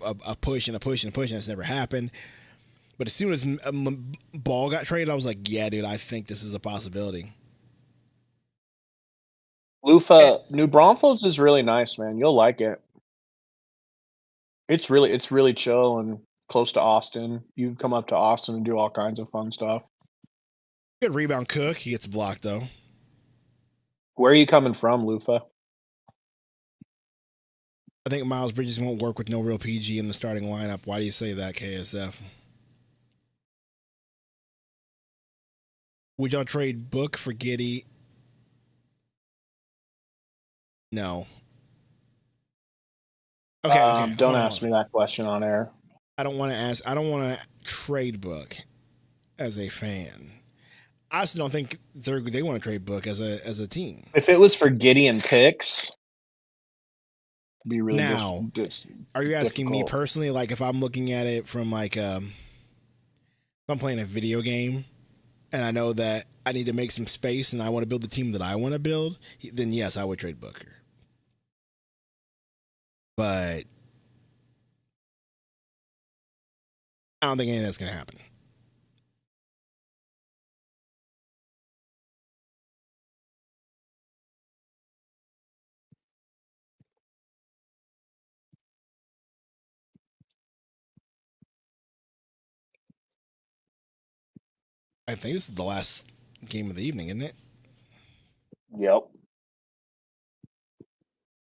a push and a push and a push, and it's never happened. But as soon as Ball got traded, I was like, yeah, dude, I think this is a possibility. Lufa, New Braunfels is really nice, man. You'll like it. It's really chill and close to Austin. You can come up to Austin and do all kinds of fun stuff. Good rebound Cook. He gets blocked though. Where are you coming from, Lufa? I think Miles Bridges won't work with no real PG in the starting lineup. Why do you say that, KSF? Would y'all trade Book for Giddey? No. Okay. Don't ask me that question on air. I don't want to ask. I don't want to trade Book as a fan. I also don't think they want to trade Book as a team. If it was for Gideon picks, it'd be really now. Are you asking me personally? Like if I'm looking at it from like if I'm playing a video game and I know that I need to make some space and I want to build the team that I want to build, then yes, I would trade Booker. But I don't think any of that's going to happen. I think this is the last game of the evening, isn't it? Yep.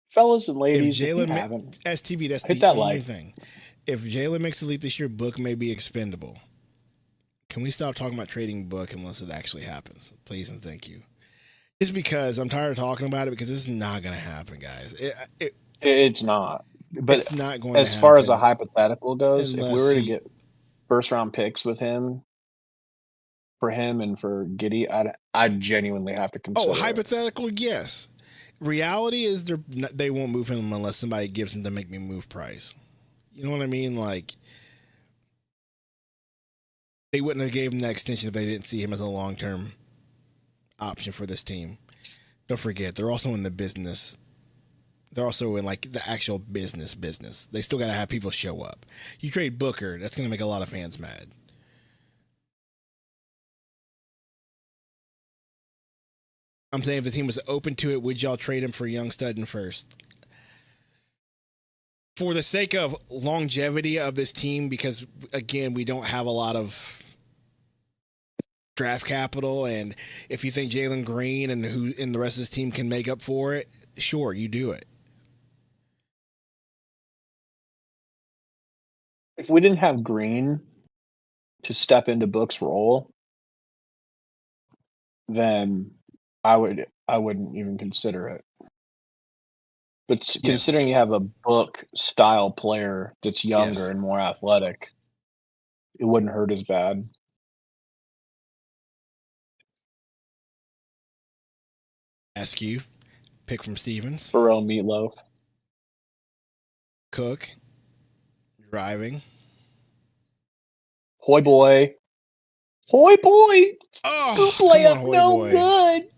Fellas and ladies, if Jalen STB, that's hit the that only thing. If Jalen makes the leap this year, Book may be expendable. Can we stop talking about trading Book unless it actually happens? Please and thank you. Just because I'm tired of talking about it because this is not going to happen, guys. It's not. But it's not going as to far as happen a hypothetical goes, if we were to he- get first round picks with him, for him and for Giddey, I'd genuinely have to consider. Oh, hypothetical, yes. Reality is they won't move him unless somebody gives him the make me move price. You know what I mean? Like they wouldn't have gave him that extension if they didn't see him as a long-term option for this team. Don't forget, they're also in the business. They're also in like the actual business. They still got to have people show up. You trade Booker, that's going to make a lot of fans mad. I'm saying if the team was open to it, would y'all trade him for young stud and first? For the sake of longevity of this team, because again, we don't have a lot of draft capital, and if you think Jalen Green and the rest of this team can make up for it, sure, you do it. If we didn't have Green to step into Book's role, then I wouldn't even consider it. But considering you have a Book style player that's younger and more athletic, it wouldn't hurt as bad. Ask you, pick from Stevens. Pharrell Meatloaf. Cook. Driving. Hoy boy. Hoy boy. Oh, scoop layup, no boy. Good.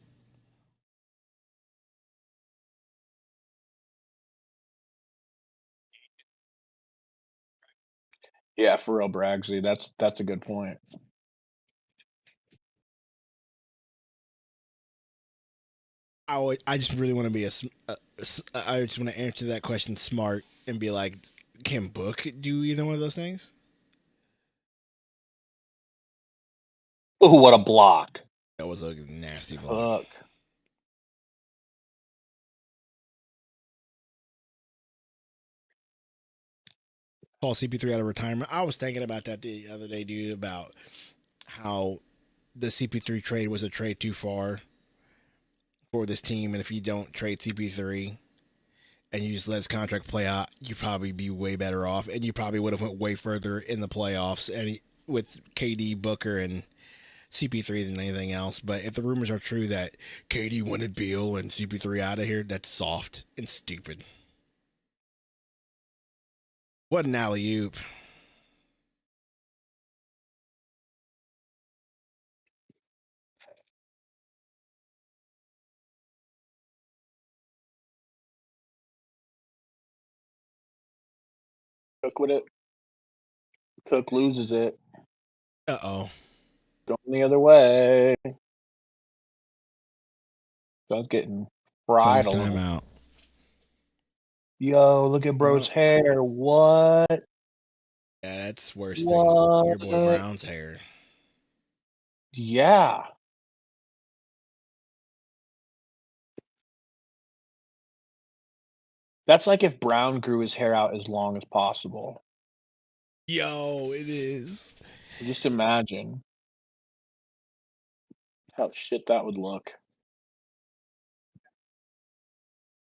Yeah, Pharrell Braggsy. That's a good point. I just really want to be I just want to answer that question smart and be like, can Book do either one of those things? Oh, what a block. That was a nasty block. Call CP3 out of retirement. I was thinking about that the other day, dude, about how the CP3 trade was a trade too far for this team. And if you don't trade CP3 and you just let his contract play out, you'd probably be way better off. And you probably would have went way further in the playoffs with KD, Booker, and CP3 than anything else. But if the rumors are true that KD wanted Beal and CP3 out of here, that's soft and stupid. What an alley-oop. Cook with it. Cook loses it. Uh-oh. Going the other way. So I was getting fried a little. Timeout. Yo, look at bro's hair. What? Yeah, that's worse than your boy What? Brown's hair. Yeah. That's like if Brown grew his hair out as long as possible. Yo, it is. Just imagine how shit that would look.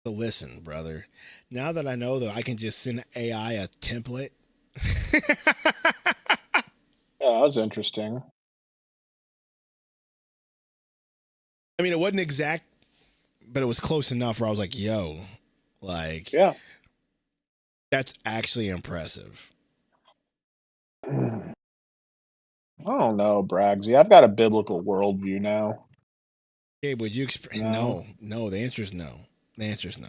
So listen, brother. Now that I know that I can just send AI a template. Yeah, that was interesting. I mean, it wasn't exact, but it was close enough where I was like, yo, like, Yeah. that's actually impressive. I don't know, Braggsy. I've got a biblical worldview now. Hey, would you explain? No. No, the answer is no. The answer is no.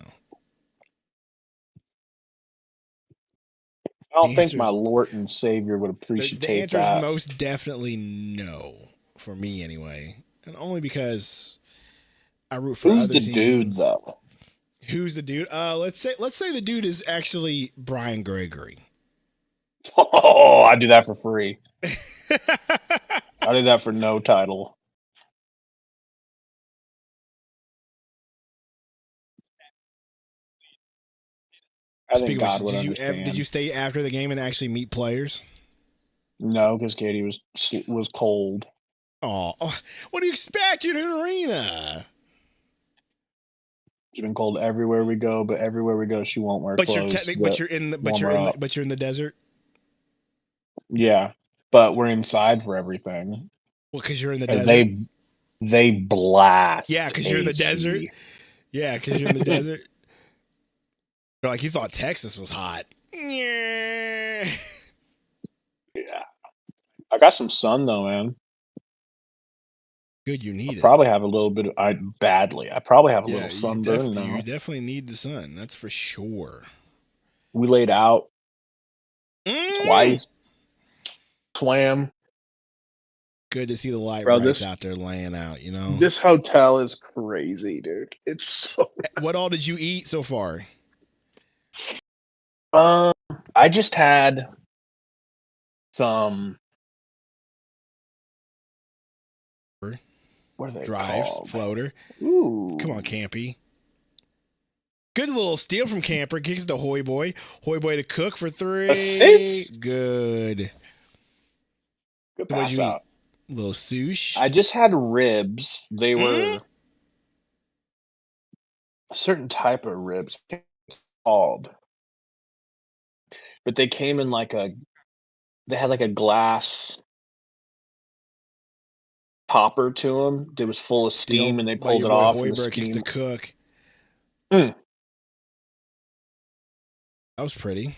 I don't The think answer my is, Lord and Savior would the appreciate answer is that. most definitely no for me anyway. And only because I root for Who's other the teams. dude, though? Who's the dude? Let's say the dude is actually Brian Gregory. Oh, I do that for free. I did that for no title. I think Speaking of which, God would understand. did you stay after the game and actually meet players? No, because Katie was cold. Oh, what do you expect? You're in an arena. She's been cold everywhere we go, but everywhere we go, she won't wear But clothes. you're in the desert. Yeah, but we're inside for everything. Well, because you're in the And desert. they blast. Yeah, because you're in the desert. Yeah, because you're in the desert. They're like, you thought Texas was hot. Yeah. Yeah, I got some sun though, man. Good, you need it. Probably have a little bit of I probably have a little You sunburn now. you definitely need the sun. That's for sure. We laid out twice. Swam. Good to see the light Bro, brights out there laying out, you know? This hotel is crazy, dude. It's so What all did you eat so far? I just had some what are they drives, called? floater. Ooh. Come on, Campy. Good little steal from Camper. Kicks to Hoy Boy. Hoy Boy to Cook for 3. Assist. Good. Good So what'd pass you out. eat? A little sushi. I just had ribs. They were a certain type of ribs called. But they came in they had like a glass popper to them that was full of steam, and they by pulled your it boy off, and the Hoiberg kicks steam. to Cook. Mm. That was pretty.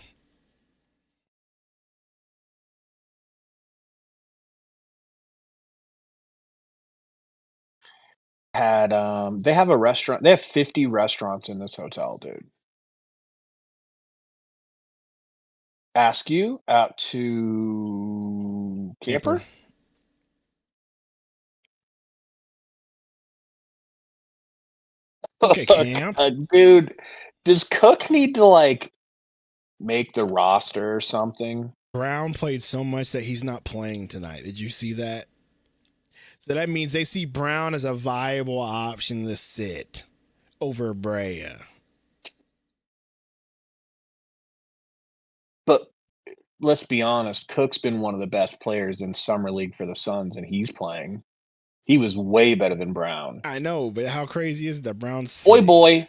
Had they have a restaurant. They have 50 restaurants in this hotel, dude. Ask you out to Camper? Okay, Camp. Dude, does Cook need to like make the roster or something? Brown played so much that he's not playing tonight. Did you see that? So that means they see Brown as a viable option to sit over Brea. But let's be honest, Cook's been one of the best players in summer league for the Suns, and he's playing. He was way better than Brown. I know, but how crazy is that Brown's Boy.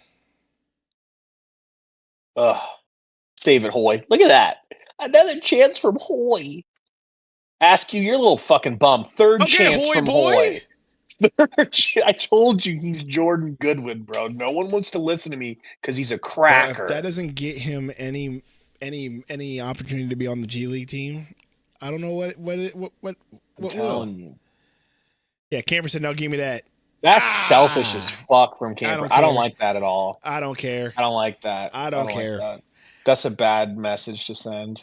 Ugh. Save it, Hoy. Look at that. Another chance from Hoy. Ask you, your little fucking bum. Third chance Hoy from boy. Hoy. I told you he's Jordan Goodwin, bro. No one wants to listen to me because he's a Bro, cracker. if that doesn't get him any opportunity to be on the G League team, I don't know what I'm telling you. Yeah, Camper said, "No, give me that." That's selfish as fuck from Camper. I don't like that at all. I don't care. I don't like that. I don't care. Like that. That's a bad message to send.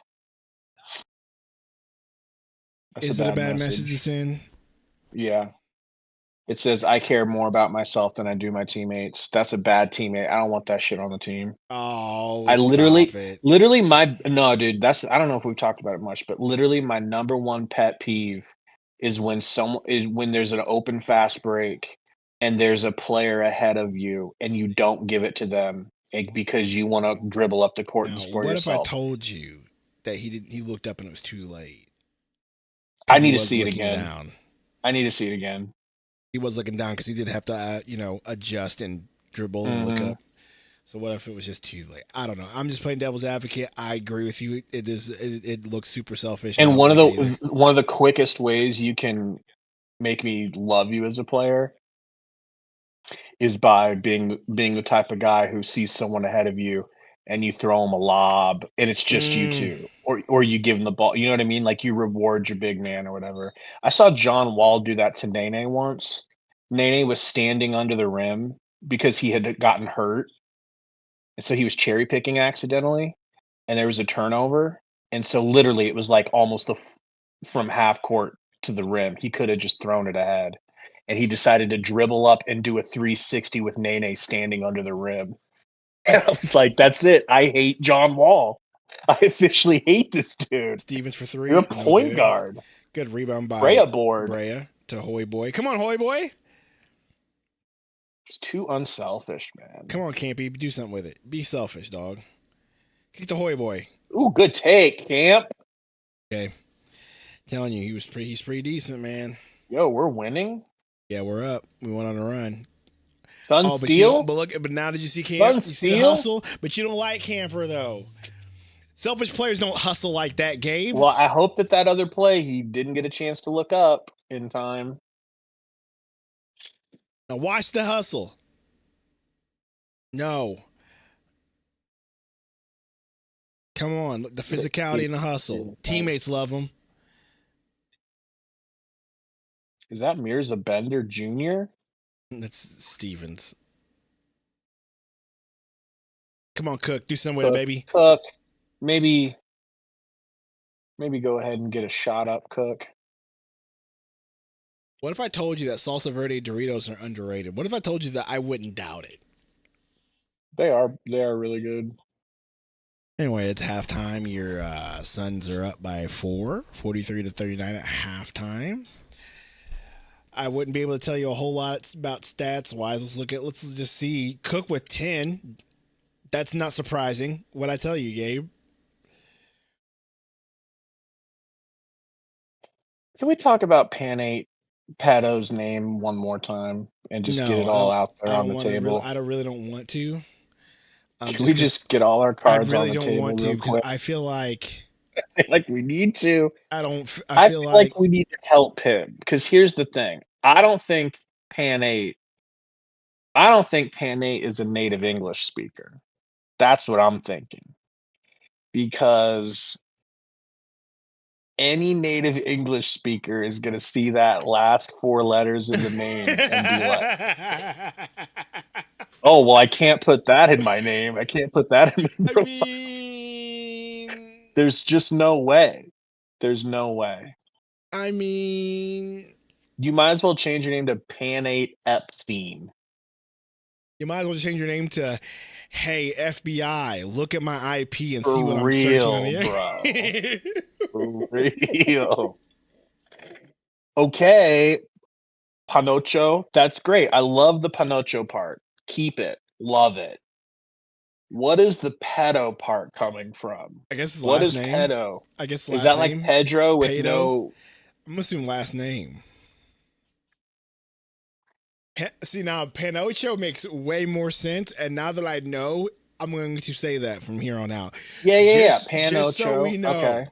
Is it a bad message to send? Yeah. It says, "I care more about myself than I do my teammates." That's a bad teammate. I don't want that shit on the team. Oh, I stop it. literally my no, dude, that's I don't know if we've talked about it much, but literally my number one pet peeve is when there's an open fast break and there's a player ahead of you and you don't give it to them because you want to dribble up the court and Now, score what if I yourself. told you that he looked up and it was too late? I Because he need to was see it looking again. down. I need to see it again. He was looking down because he did have to, adjust and dribble and look up. So what if it was just too late? I don't know. I'm just playing devil's advocate. I agree with you. It looks super selfish. And I don't one of like it either. the quickest ways you can make me love you as a player is by being the type of guy who sees someone ahead of you and you throw them a lob and it's just you two, or you give them the ball. You know what I mean? Like you reward your big man or whatever. I saw John Wall do that to Nene once. Nene was standing under the rim because he had gotten hurt, and so he was cherry picking accidentally, and there was a turnover, and so literally it was like almost from half court to the rim. He could have just thrown it ahead, and he decided to dribble up and do a 360 with Nene standing under the rim. And I was like, "That's it. I hate John Wall. I officially hate this dude. Stevens for You're three. a No point good. guard." Good rebound by Brea board. Brea to Hoy Boy. Come on, Hoy Boy. It's too unselfish, man. Come on, Campy. Do something with it. Be selfish, dog. Kick the Hoy Boy. Ooh, good take, Camp. Okay. Telling you, he's pretty decent, man. Yo, we're winning. Yeah, we're up. We went on a run. Sun But steal. but now did you see Camp? Sun You see the steal? hustle, but you don't like Camper though. Selfish players don't hustle like that, Gabe. Well, I hope that other play he didn't get a chance to look up in time. Now watch the hustle. No. Come on, look, the physicality and the hustle. Teammates love him. Is that Mirza Bender Jr.? That's Stevens. Come on, Cook. Do something with it, baby. Cook. Maybe go ahead and get a shot up, Cook. What if I told you that salsa verde Doritos are underrated? What if I told you that I wouldn't doubt it? They are really good. Anyway, it's halftime. Your Suns are up by 4, 43-39 at halftime. I wouldn't be able to tell you a whole lot about stats wise. Let's just see. Cook with 10. That's not surprising. What I tell you, Gabe. Can we talk about Pato's name one more time and just get it all out there on the table? I really don't want to. Can we just get all our cards on the table? I really don't want to because quick? I feel like we need to. I feel like we need to help him because here's the thing. I don't think Panate is a native English speaker. That's what I'm thinking. Because any native English speaker is going to see that last 4 letters in the name and be like, "Oh, well, I can't put that in my name. I can't put that in my profile." There's just no way. There's no way. I mean, you might as well change your name to Panate Epstein. You might as well change your name to, "Hey, FBI, look at my IP and see what I'm searching on the bro. For real. Okay. Panocho. That's great. I love the Panocho part. Keep it. Love it. What is the pedo part coming from? I guess his what last is name. Pedo? I guess is that name? Like Pedro with Pedo? no? I'm assuming last name. See, now Panocho makes way more sense, and now that I know, I'm going to say that from here on out. Yeah. Panocho. Just so we know. Okay.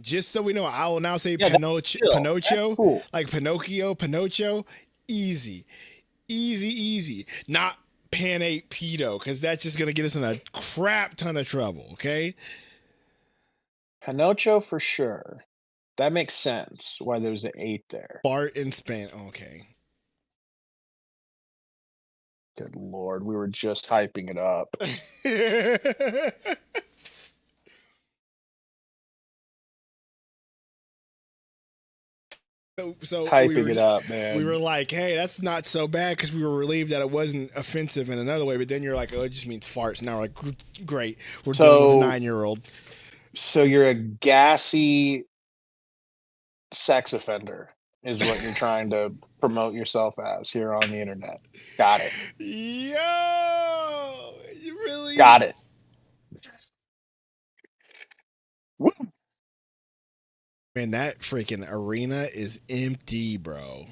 Just so we know, I will now say Panocho, cool. Like Pinocchio, Panocho. Easy. Not Panate Pedo, because that's just going to get us in a crap ton of trouble, okay? Panocho for sure. That makes sense why there's an 8 there. Bart and Span. Okay. Good Lord. We were just hyping it up. So Hyping it up, man. we were like, hey, that's not so bad because we were relieved that it wasn't offensive in another way. But then you're like, oh, it just means farts. Now we're like, great, we're dealing with a So 9-year-old. so you're a gassy sex offender is what you're trying to promote yourself as here on the internet. Got it. Yo, you really? Got it. Woo. Man, that freaking arena is empty, bro.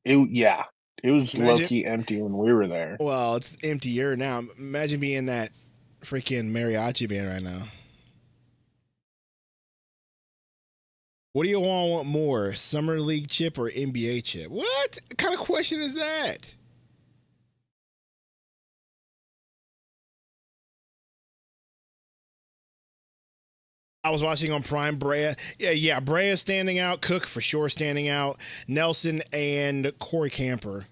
Yeah. It was Imagine. low-key empty when we were there. Well, it's emptier now. Imagine being that freaking mariachi band right now. What do you want more, Summer League chip or NBA chip? What kind of question is that? I was watching on Prime Brea. Yeah, Brea standing out. Cook for sure standing out. Nelson and Corey Camper.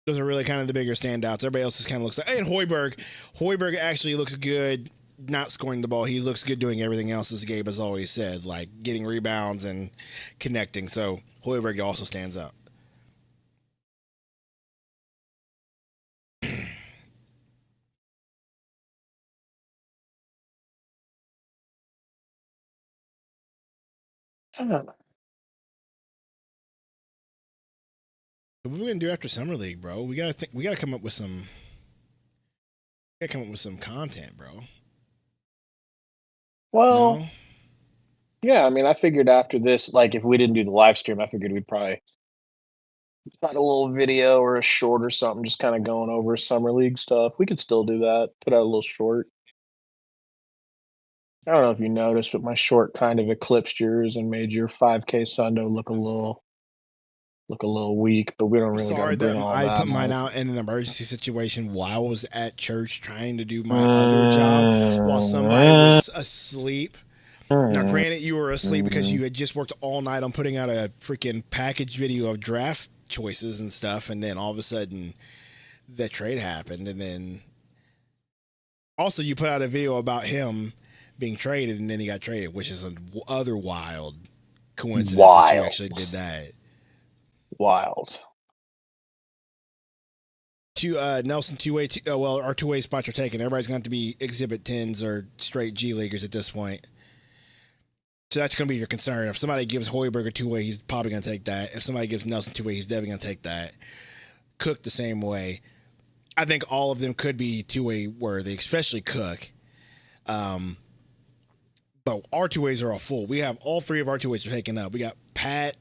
Those are really kind of the bigger standouts. Everybody else just kind of looks like. And Hoiberg. Hoiberg actually looks good not scoring the ball. He looks good doing everything else, as Gabe has always said, like getting rebounds and connecting. So Hoiberg also stands out. What are we gonna do after Summer League, bro? We gotta come up with some. We gotta come up with some content, bro. Well, No? yeah, I mean, I figured after this, like if we didn't do the live stream, I figured we'd probably find a little video or a short or something, just kind of going over summer league stuff. We could still do that. Put out a little short. I don't know if you noticed, but my short kind of eclipsed yours and made your 5K Sundo look a little weak. But we don't really got Sorry to bring that all I that. put mine out in an emergency situation while I was at church trying to do my other job while somebody was asleep. Now, granted, you were asleep because you had just worked all night on putting out a freaking package video of draft choices and stuff, and then all of a sudden, the trade happened, and then also you put out a video about him being traded, and then he got traded, which is another wild coincidence that you actually did that. Wild. Nelson two-way. Well, our two-way spots are taken. Everybody's going to have to be Exhibit 10s or straight G Leaguers at this point. So that's going to be your concern. If somebody gives Hoiberg a two-way, he's probably going to take that. If somebody gives Nelson two-way, he's definitely going to take that. Cook the same way. I think all of them could be two-way worthy, especially Cook. But our two-ways are all full. We have all three of our two-ways are taken up. We got Pat,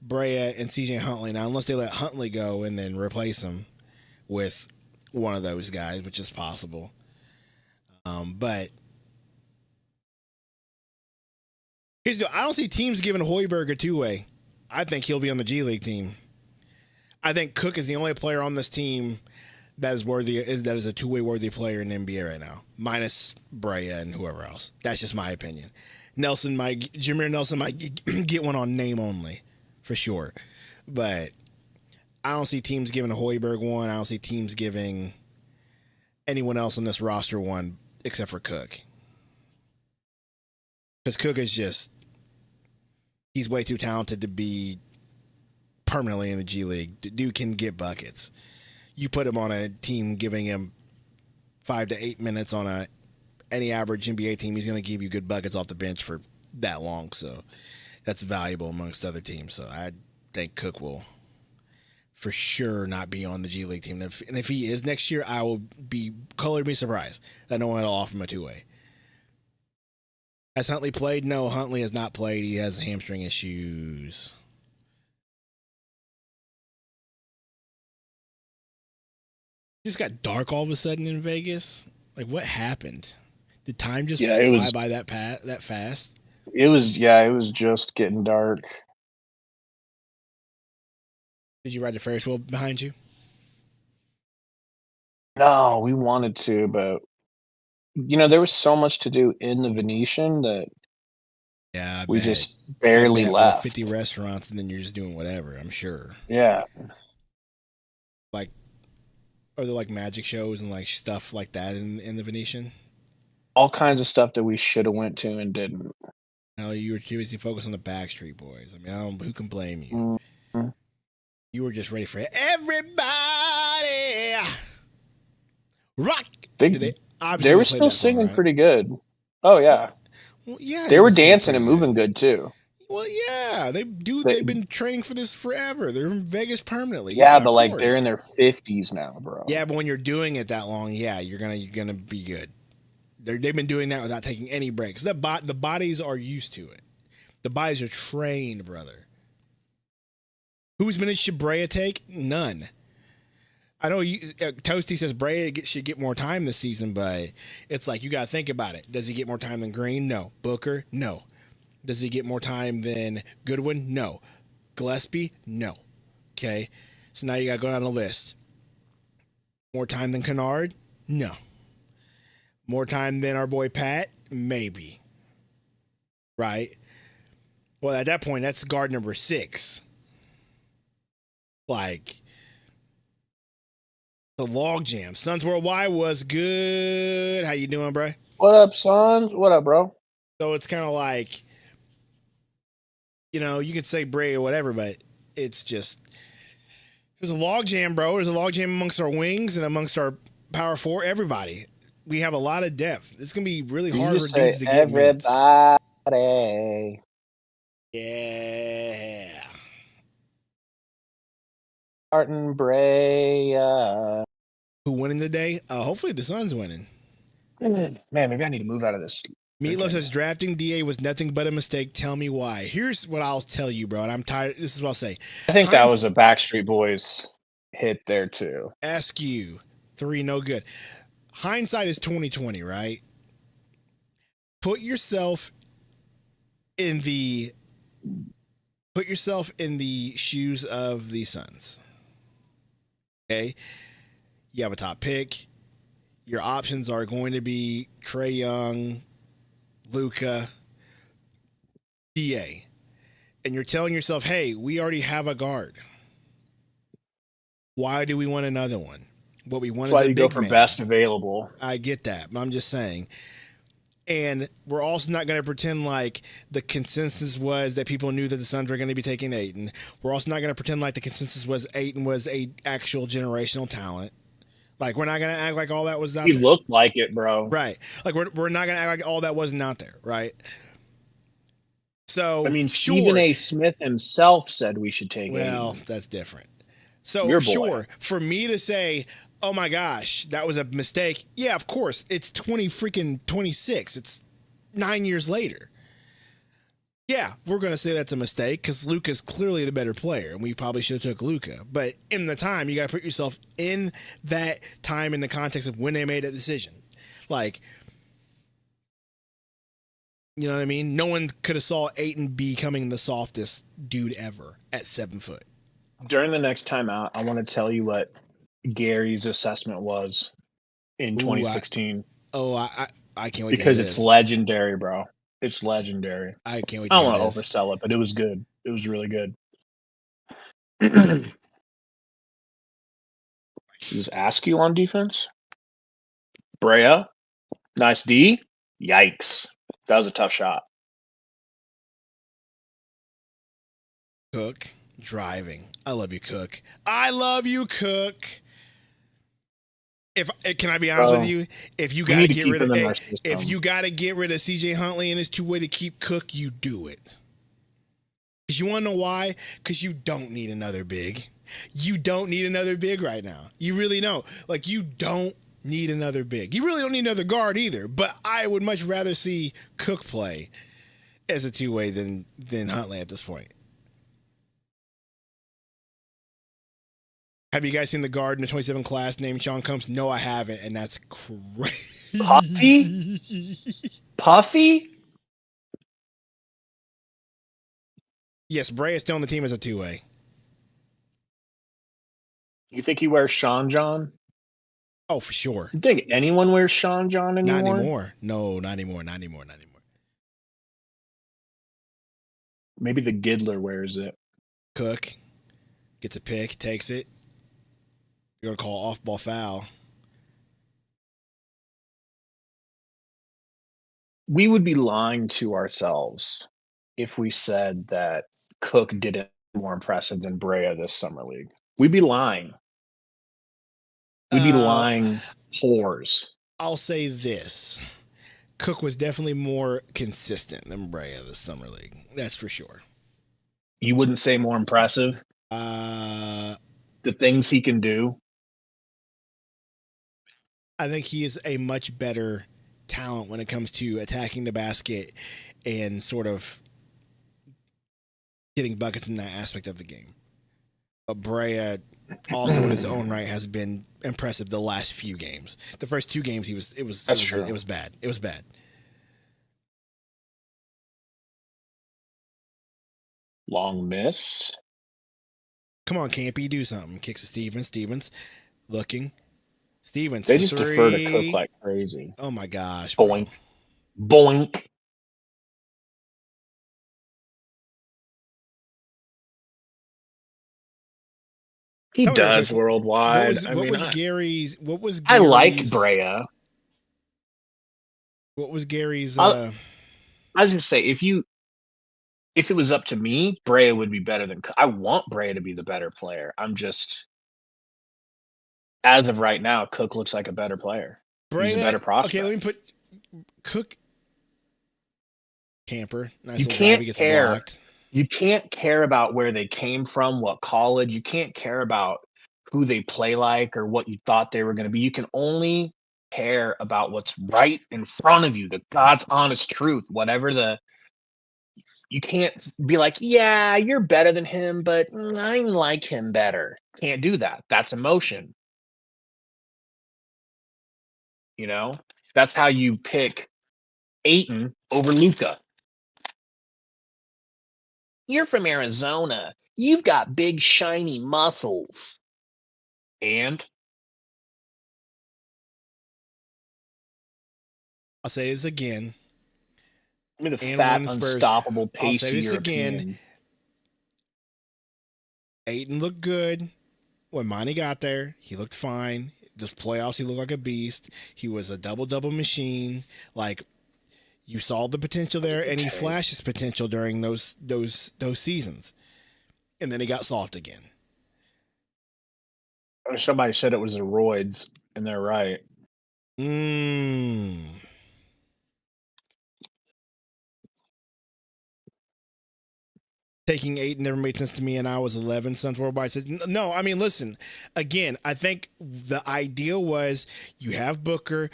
Brea, and CJ Huntley. Now, unless they let Huntley go and then replace him with one of those guys, which is possible. But here's the deal. I don't see teams giving Hoiberg a two-way. I think he'll be on the G League team. I think Cook is the only player on this team that is a two-way worthy player in the NBA right now, minus Brea and whoever else. That's just my opinion. Jameer Nelson might get one on name only, for sure. But I don't see teams giving Hoiberg one. I don't see teams giving anyone else on this roster one except for Cook. Because Cook is he's way too talented to be permanently in the G League. The dude can get buckets. You put him on a team giving him 5 to 8 minutes on any average NBA team, he's going to give you good buckets off the bench for that long. So that's valuable amongst other teams. So I think Cook will for sure not be on the G League team. And if he is next year, I will be colorably surprised that no one will offer him a two-way. Has Huntley played? No, Huntley has not played. He has hamstring issues. It just got dark all of a sudden in Vegas. Like, what happened? Did time just fly by that fast? It was just getting dark. Did you ride the Ferris wheel behind you? No, we wanted to, but there was so much to do in the Venetian that we just barely left. 50 restaurants, and then you're just doing whatever, I'm sure. Yeah. Like, are there like magic shows and like stuff like that in the Venetian? All kinds of stuff that we should have went to and didn't. No, you were too busy focused on the Backstreet Boys. I mean, who can blame you? Mm-hmm. You were just ready for everybody rock. They were Played still that song, singing right? pretty good. Oh yeah, Well, yeah, they you were can sing dancing pretty and good. moving good too. Well, yeah, they do. They, They've been training for this forever. They're in Vegas permanently. yeah, Yeah, but of like they're course. in their 50s now, bro. Yeah, but when you're doing it that long, yeah, you're gonna be good. They've been doing that without taking any breaks. The bodies are used to it. The bodies are trained, brother. Whose minutes should Brea take? None. I know Toasty says Brea should get more time this season, but it's like you got to think about it. Does he get more time than Green? No. Booker? No. Does he get more time than Goodwin? No. Gillespie? No. Okay. So now you got to go down the list. More time than Kennard? No. More time than our boy Pat? Maybe. Right? Well, at that point, that's guard number 6. Like, the log jam. Suns Worldwide was good. How you doing, bro? What up, Sons? What up, bro? So it's kind of like, you could say Bray or whatever, but it's just, there's a log jam, bro. There's a log jam amongst our wings and amongst our power 4, everybody. We have a lot of depth. It's going to be really hard for dudes to get minutes. Everybody. Yeah. Martin Bray. Who winning today? Hopefully the Suns winning. Man, maybe I need to move out of this. Meatloaf says drafting DA was nothing but a mistake. Tell me why. Here's what I'll tell you, bro, and I'm tired. This is what I'll say. I think that was a Backstreet Boys hit there too. Ask you 3, no good. Hindsight is 2020, right? Put yourself in the shoes of the Suns. Okay, you have a top pick. Your options are going to be Trae Young, Luka, DA. And you're telling yourself, hey, we already have a guard. Why do we want another one? What we want is a big man. That's why you go for best available. I get that, but I'm just saying. And we're also not going to pretend like the consensus was that people knew that the Suns were going to be taking Ayton. We're also not going to pretend like the consensus was Ayton was a actual generational talent. Like, we're not going to act like all that was out there. He looked like it, bro. Right. Like, we're not going to act like all that wasn't out there, right? So, I mean, Stephen A. Smith himself said we should take Well, Ayton. That's different. So, sure, for me to say, oh my gosh, that was a mistake. Yeah, of course. It's 26. It's 9 years later. Yeah, we're going to say that's a mistake because Luka's clearly the better player, and we probably should have took Luka. But in the time, you got to put yourself in that time in the context of when they made that decision. Like, you know what I mean? No one could have saw Ayton becoming the softest dude ever at 7 foot. During the next timeout, I want to tell you what Gary's assessment was in 2016. I can't wait because it's legendary, bro. It's legendary. I can't wait. I don't want to oversell it, but it was good. It was really good. Just ask you on defense. Brea, nice D. Yikes, that was a tough shot. Cook driving. I love you, Cook. I love you, Cook. Can I be honest with you? If you got to get rid of CJ Huntley and his two-way to keep Cook, you do it. Because you want to know why? Because you don't need another big. You don't need another big right now. You really don't. Like, you don't need another big. You really don't need another guard either. But I would much rather see Cook play as a two-way than Huntley at this point. Have you guys seen the guard in the 27 class named Sean Combs? No, I haven't, and that's crazy. Puffy? Yes, Bray is still on the team as a two-way. You think he wears Sean John? Oh, for sure. You think anyone wears Sean John anymore? Not anymore. No, not anymore. Maybe the Giddler wears it. Cook gets a pick, takes it. You're going to call off-ball foul. we would be lying to ourselves if we said that Cook didn't more impressive than Brea this summer league. We'd be lying. We'd be lying whores. I'll say this. Cook was definitely more consistent than Brea this summer league. That's for sure. You wouldn't say more impressive? The things he can do? I think he is a much better talent when it comes to attacking the basket and sort of getting buckets in that aspect of the game. But Brea also in his own right has been impressive the last few games. The first 2 games it was bad. It was bad. Long miss. Come on, Campy, do something. Kicks to Stevens. Stevens looking. Stevens. They just 3. defer to Cook like crazy. Oh my gosh. Boink. Bro. Boink. He does worldwide. What was Gary's? I like Brea. What was Gary's? I was gonna say if it was up to me, Brea would be better than. I want Brea to be the better player. I'm just, as of right now, Cook looks like a better player. He's a better prospect. Okay, let me put Cook. Camper. Nice you little can't drive. He gets care. blocked. You can't care about where they came from, what college. You can't care about who they play like or what you thought they were going to be. You can only care about what's right in front of you, the God's honest truth, you can't be like, yeah, you're better than him, but I like him better. Can't do that. That's emotion. You know, that's how you pick Ayton over Luka. You're from Arizona. You've got big, shiny muscles. And I'll say this again. I mean, the fat, unstoppable, pacey I'll say this European. again. Ayton looked good when Monty got there. He looked fine. Those playoffs, he looked like a beast. He was a double-double machine. Like, you saw the potential there, and he flashed his potential during those seasons. And then he got soft again. Somebody said it was the roids, and they're right. Taking 8 never made sense to me, and I was 11. Sons Worldwide said, no, I mean, listen, again, I think the idea was you have Booker.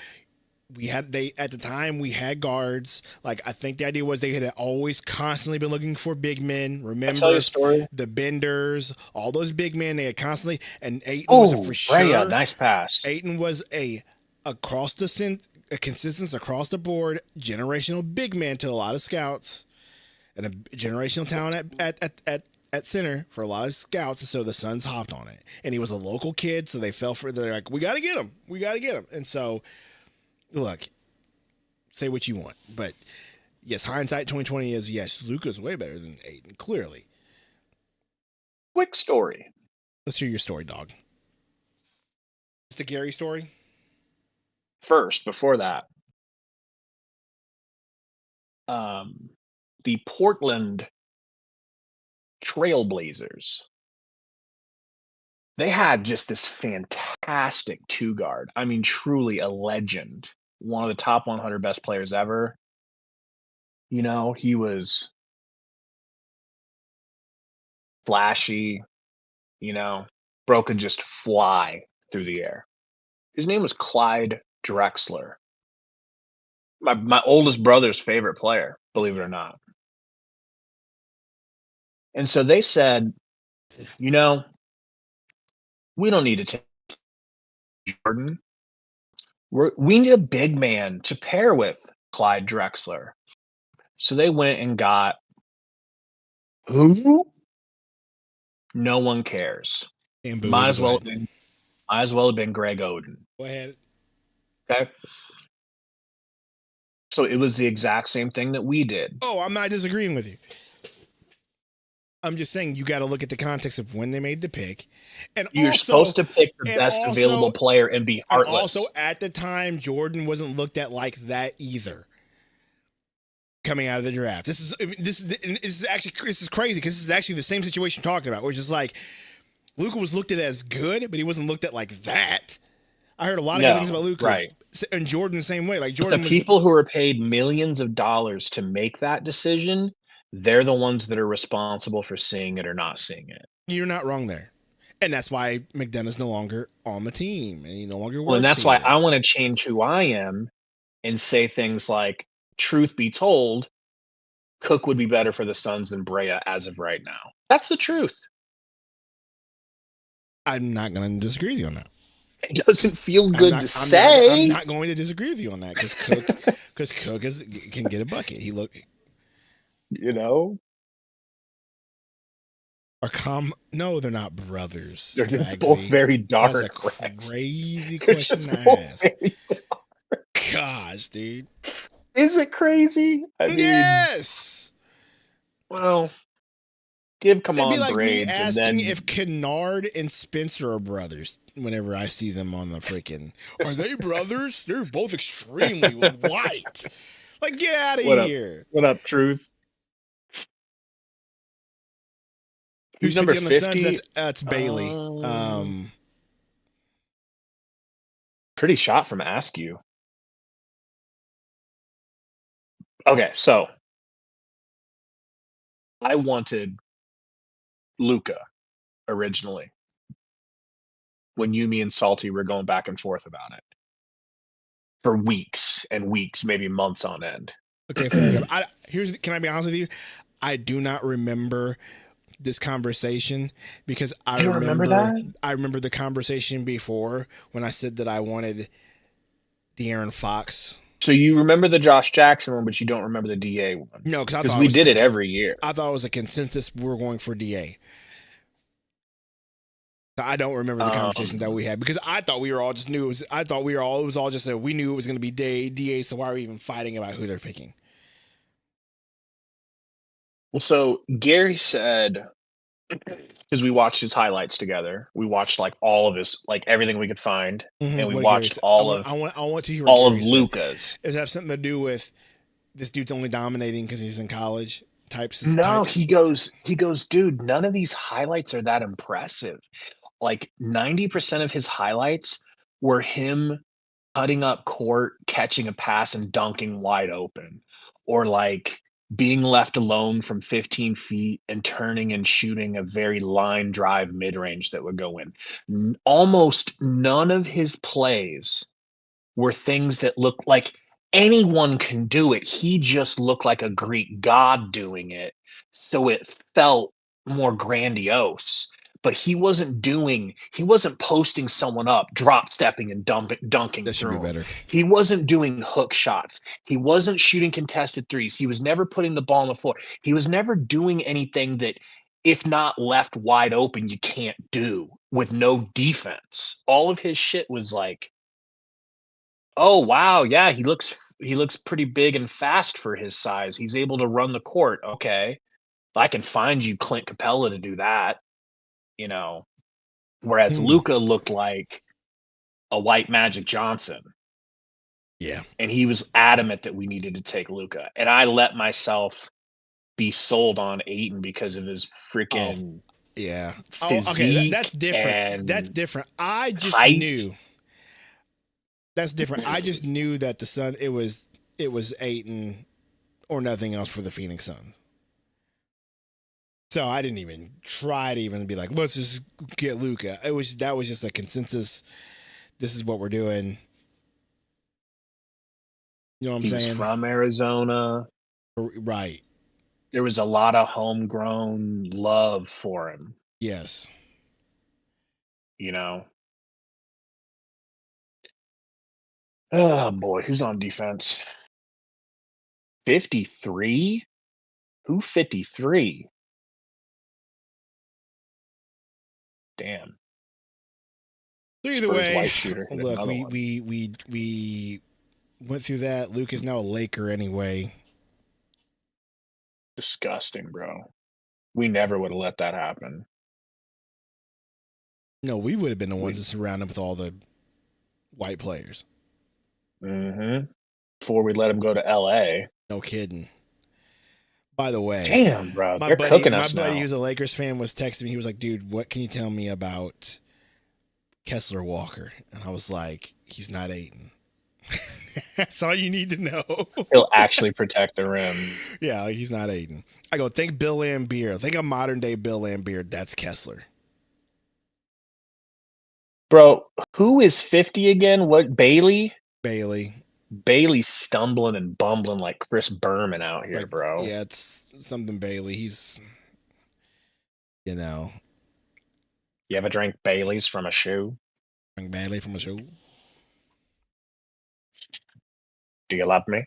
At the time we had guards. Like, I think the idea was they had always constantly been looking for big men. Remember, I'll tell you a story. The Benders, all those big men, they had constantly, and Ayton was for sure. Brea, nice pass. Ayton was a consistency across the board, generational big man to a lot of scouts, and a generational talent at center for a lot of scouts. And so the Suns hopped on it, and he was a local kid, so they're like, we got to get him, and so. Look, say what you want, but yes, hindsight 2020 is yes, Luka's way better than Ayton, clearly. Quick story. Let's hear your story, dog. It's the Gary story? First, before that, the Portland Trailblazers, they had just this fantastic 2-guard. I mean, truly a legend. One of the top 100 best players ever. You know, he was flashy, bro could just fly through the air. His name was Clyde Drexler. My oldest brother's favorite player, believe it or not. And so they said, we don't need to take Jordan. We need a big man to pair with Clyde Drexler. So they went and got who? No one cares. Might as well have been Greg Oden. Go ahead. Okay. So it was the exact same thing that we did. Oh, I'm not disagreeing with you. I'm just saying you got to look at the context of when they made the pick, and you're supposed to pick the best available player and be heartless. And also, at the time, Jordan wasn't looked at like that either. coming out of the draft. This is crazy because this is actually the same situation you're talking about, which is like Luka was looked at as good, but he wasn't looked at like that. I heard a lot of good things about Luka, right? And Jordan the same way. Like But Jordan, the people who are paid millions of dollars to make that decision, they're the ones that are responsible for seeing it or not seeing it. You're not wrong there. And that's why McDonough's no longer on the team and he no longer works. Well, and that's here. why I want to change who I am and say things like, truth be told, Cook would be better for the Suns than Brea as of right now. That's the truth. I'm not going to disagree with you on that. It doesn't feel good to say. I'm not going to disagree with you on that because Cook can get a bucket. You know? No, they're not brothers. They're just both very dark. That's a crazy question to ask. Gosh, dude. Is it crazy? I mean, yes. Well, come on, it'd be like brains, me asking then... if Kennard and Spencer are brothers. Whenever I see them on the freaking, are they brothers? They're both extremely white. Like, get out of here. What up, Truth? Who's number 50 on the Suns? That's Bailey. Pretty shot from Askew. Okay, so I wanted Luka originally when you, me, and Salty were going back and forth about it for weeks and weeks, maybe months on end. Okay, fair enough. Can I be honest with you? I do not remember this conversation because I remember that. I remember the conversation before when I said that I wanted De'Aaron Fox. So you remember the Josh Jackson one, but you don't remember the DA one. No, because we did it every year. I thought it was a consensus. We were going for DA. I don't remember the conversation that we had because I thought we were all just knew it was. I thought it was all just that we knew it was going to be DA. So why are we even fighting about who they're picking? Well, so Gary said, because we watched his highlights together, we watched like all of his, like everything we could find, and we watched all of. I want to hear all of Luka's. Does it have something to do with this dude's only dominating because he's in college? No, he goes, dude. None of these highlights are that impressive. Like 90% of his highlights were him cutting up court, catching a pass, and dunking wide open, or like being left alone from 15 feet and turning and shooting a very line drive mid-range that would go in. Almost none of his plays were things that looked like anyone can do it. He just looked like a Greek god doing it. So it felt more grandiose. But he wasn't posting someone up, drop stepping and dunking that should through. Be better. He wasn't doing hook shots. He wasn't shooting contested threes. He was never putting the ball on the floor. He was never doing anything that, if not left wide open, you can't do with no defense. All of his shit was like, oh wow, yeah, he looks pretty big and fast for his size. He's able to run the court. Okay, I can find you Clint Capella to do that. You know, whereas Luka looked like a white Magic Johnson. Yeah. And he was adamant that we needed to take Luka. And I let myself be sold on Ayton because of his freaking okay, that's different. That's different. I just knew. That's different. I just knew that the Sun it was Ayton or nothing else for the Phoenix Suns. So I didn't even try to even be like, let's just get Luka. That was just a consensus. This is what we're doing. You know what I'm saying? He's from Arizona. Right. There was a lot of homegrown love for him. Yes. You know? Oh boy, who's on defense? 53? Who 53? Damn. Either Spurs way, white shooter. Look, we went through that. Luke is now a Laker anyway. Disgusting, bro. We never would have let that happen. No, we would have been the ones that surround him with all the white players. Mm-hmm. Before we let him go to LA. No kidding. By the way, Damn, bro, my they're buddy, cooking us now. who's a Lakers fan, was texting me. He was like, "Dude, what can you tell me about Kessler Walker?" And I was like, "He's not Aiden." That's all you need to know. He'll actually protect the rim. Yeah, he's not Aiden. I go, think Bill Laimbeer. Think a modern day Bill Laimbeer. That's Kessler. Bro, who is 50 again? What, Bailey? Bailey. Bailey's stumbling and bumbling like Chris Berman out here, Like, bro. yeah, it's something Bailey. He's, you know, You ever drank Bailey's from a shoe? drink Bailey from a show. Do you love me?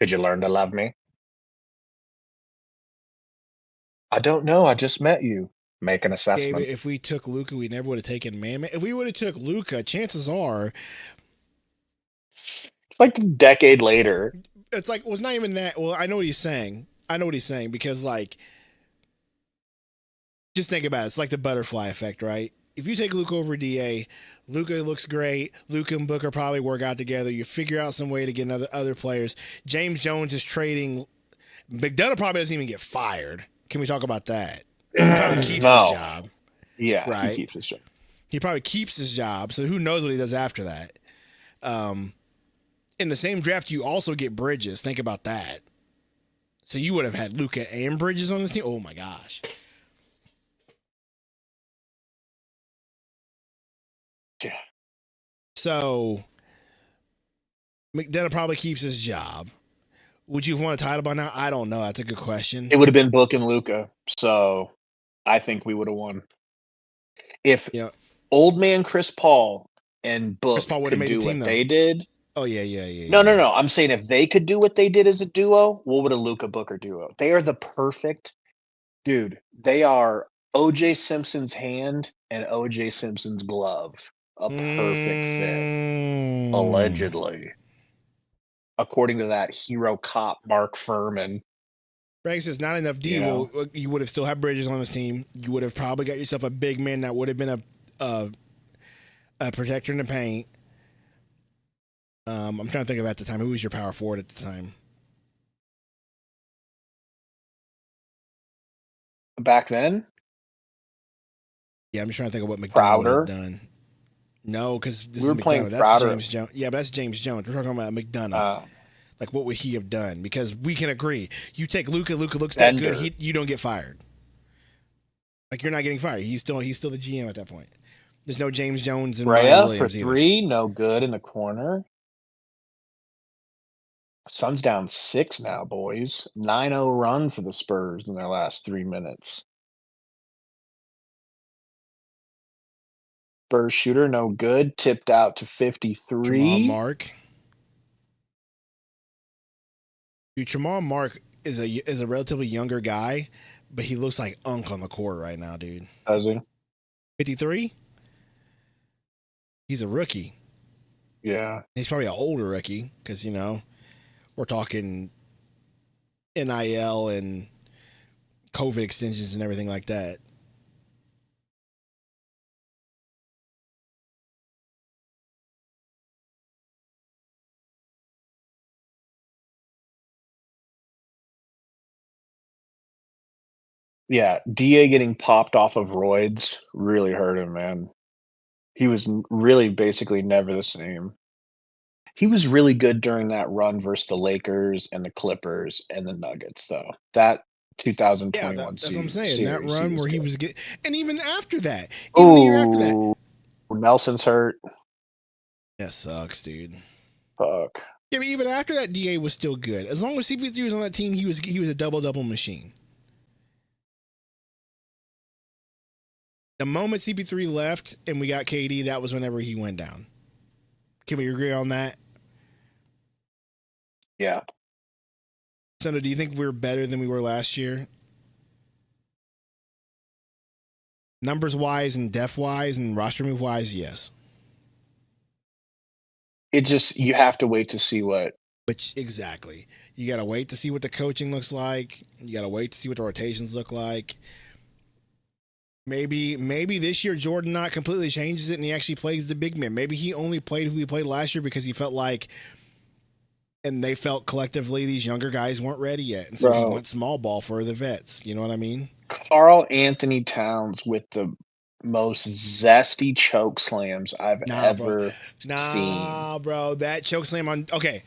Could you learn to love me? I don't know. I just met you. Make an Gabe, assessment. if we took Luca, we never would have taken Man. If we would have took Luca, chances are It's like a decade later. it's like, well, it's not even that. Well, I know what he's saying. Because, like, just think about it. It's like the butterfly effect, right? If you take Luca over DA, Luca looks great. Luca and Booker probably work out together. You figure out some way to get other players. James Jones is trading. McDonough probably doesn't even get fired. Can we talk about that? He probably keeps his job. Yeah, right? he keeps his job. He probably keeps his job. So who knows what he does after that? In the same draft, you also get Bridges. Think about that. So you would have had Luca and Bridges on this team. Oh my gosh. Yeah. So McDonough probably keeps his job. Would you have won a title by now? I don't know. That's a good question. It would have been Book and Luca. So I think we would have won. If old man Chris Paul and Book could do what they did. Oh, yeah. No. I'm saying if they could do what they did as a duo, what would a Luca Booker duo? They are the perfect dude. They are OJ Simpson's hand and OJ Simpson's glove. A perfect fit. Allegedly. According to that hero cop, Mark Furman. Greg says not enough D. Well, you would have still had Bridges on this team. You would have probably got yourself a big man that would have been a protector in the paint. I'm trying to think of at the time. Who was your power forward at the time? Back then? Yeah, I'm just trying to think of what McDonough would have done. No, because this is McDonough. That's James Jones. Yeah, but that's James Jones. We're talking about McDonough. Like, what would he have done? Because we can agree. You take Luca looks that good, you don't get fired. Like, you're not getting fired. He's still the GM at that point. There's no James Jones and Ryan Williams for three, either. No good in the corner. Suns down 6 now, boys. 9-0 run for the Spurs in their last 3 minutes. Spurs shooter, no good. Tipped out to 53. Jamal Mark. Dude, Jamal Mark is a relatively younger guy, but he looks like Unk on the court right now, dude. Does he? 53? He's a rookie. Yeah. He's probably an older rookie because, we're talking NIL and COVID extensions and everything like that. Yeah, DA getting popped off of roids really hurt him, man. He was really basically never the same. He was really good during that run versus the Lakers and the Clippers and the Nuggets, though. That 2021 that's what I'm saying. That run where he was getting, and even after that, even the year after that, Nelson's hurt. That sucks, dude. Fuck. Yeah, but even after that, DA was still good. As long as CP3 was on that team, he was a double machine. The moment CP3 left and we got KD, that was whenever he went down. Can we agree on that? Yeah. Sundo, do you think we're better than we were last year? Numbers wise and depth wise and roster move wise, yes. You have to wait to see what. But exactly. You got to wait to see what the coaching looks like. You got to wait to see what the rotations look like. Maybe this year Jordan not completely changes it and he actually plays the big man. Maybe he only played who he played last year because he felt like And they felt collectively these younger guys weren't ready yet. And so he Bro, went small ball for the vets. You know what I mean? Carl Anthony Towns with the most zesty choke slams I've Nah, bro. ever seen. Nah, bro. That choke slam on. Okay.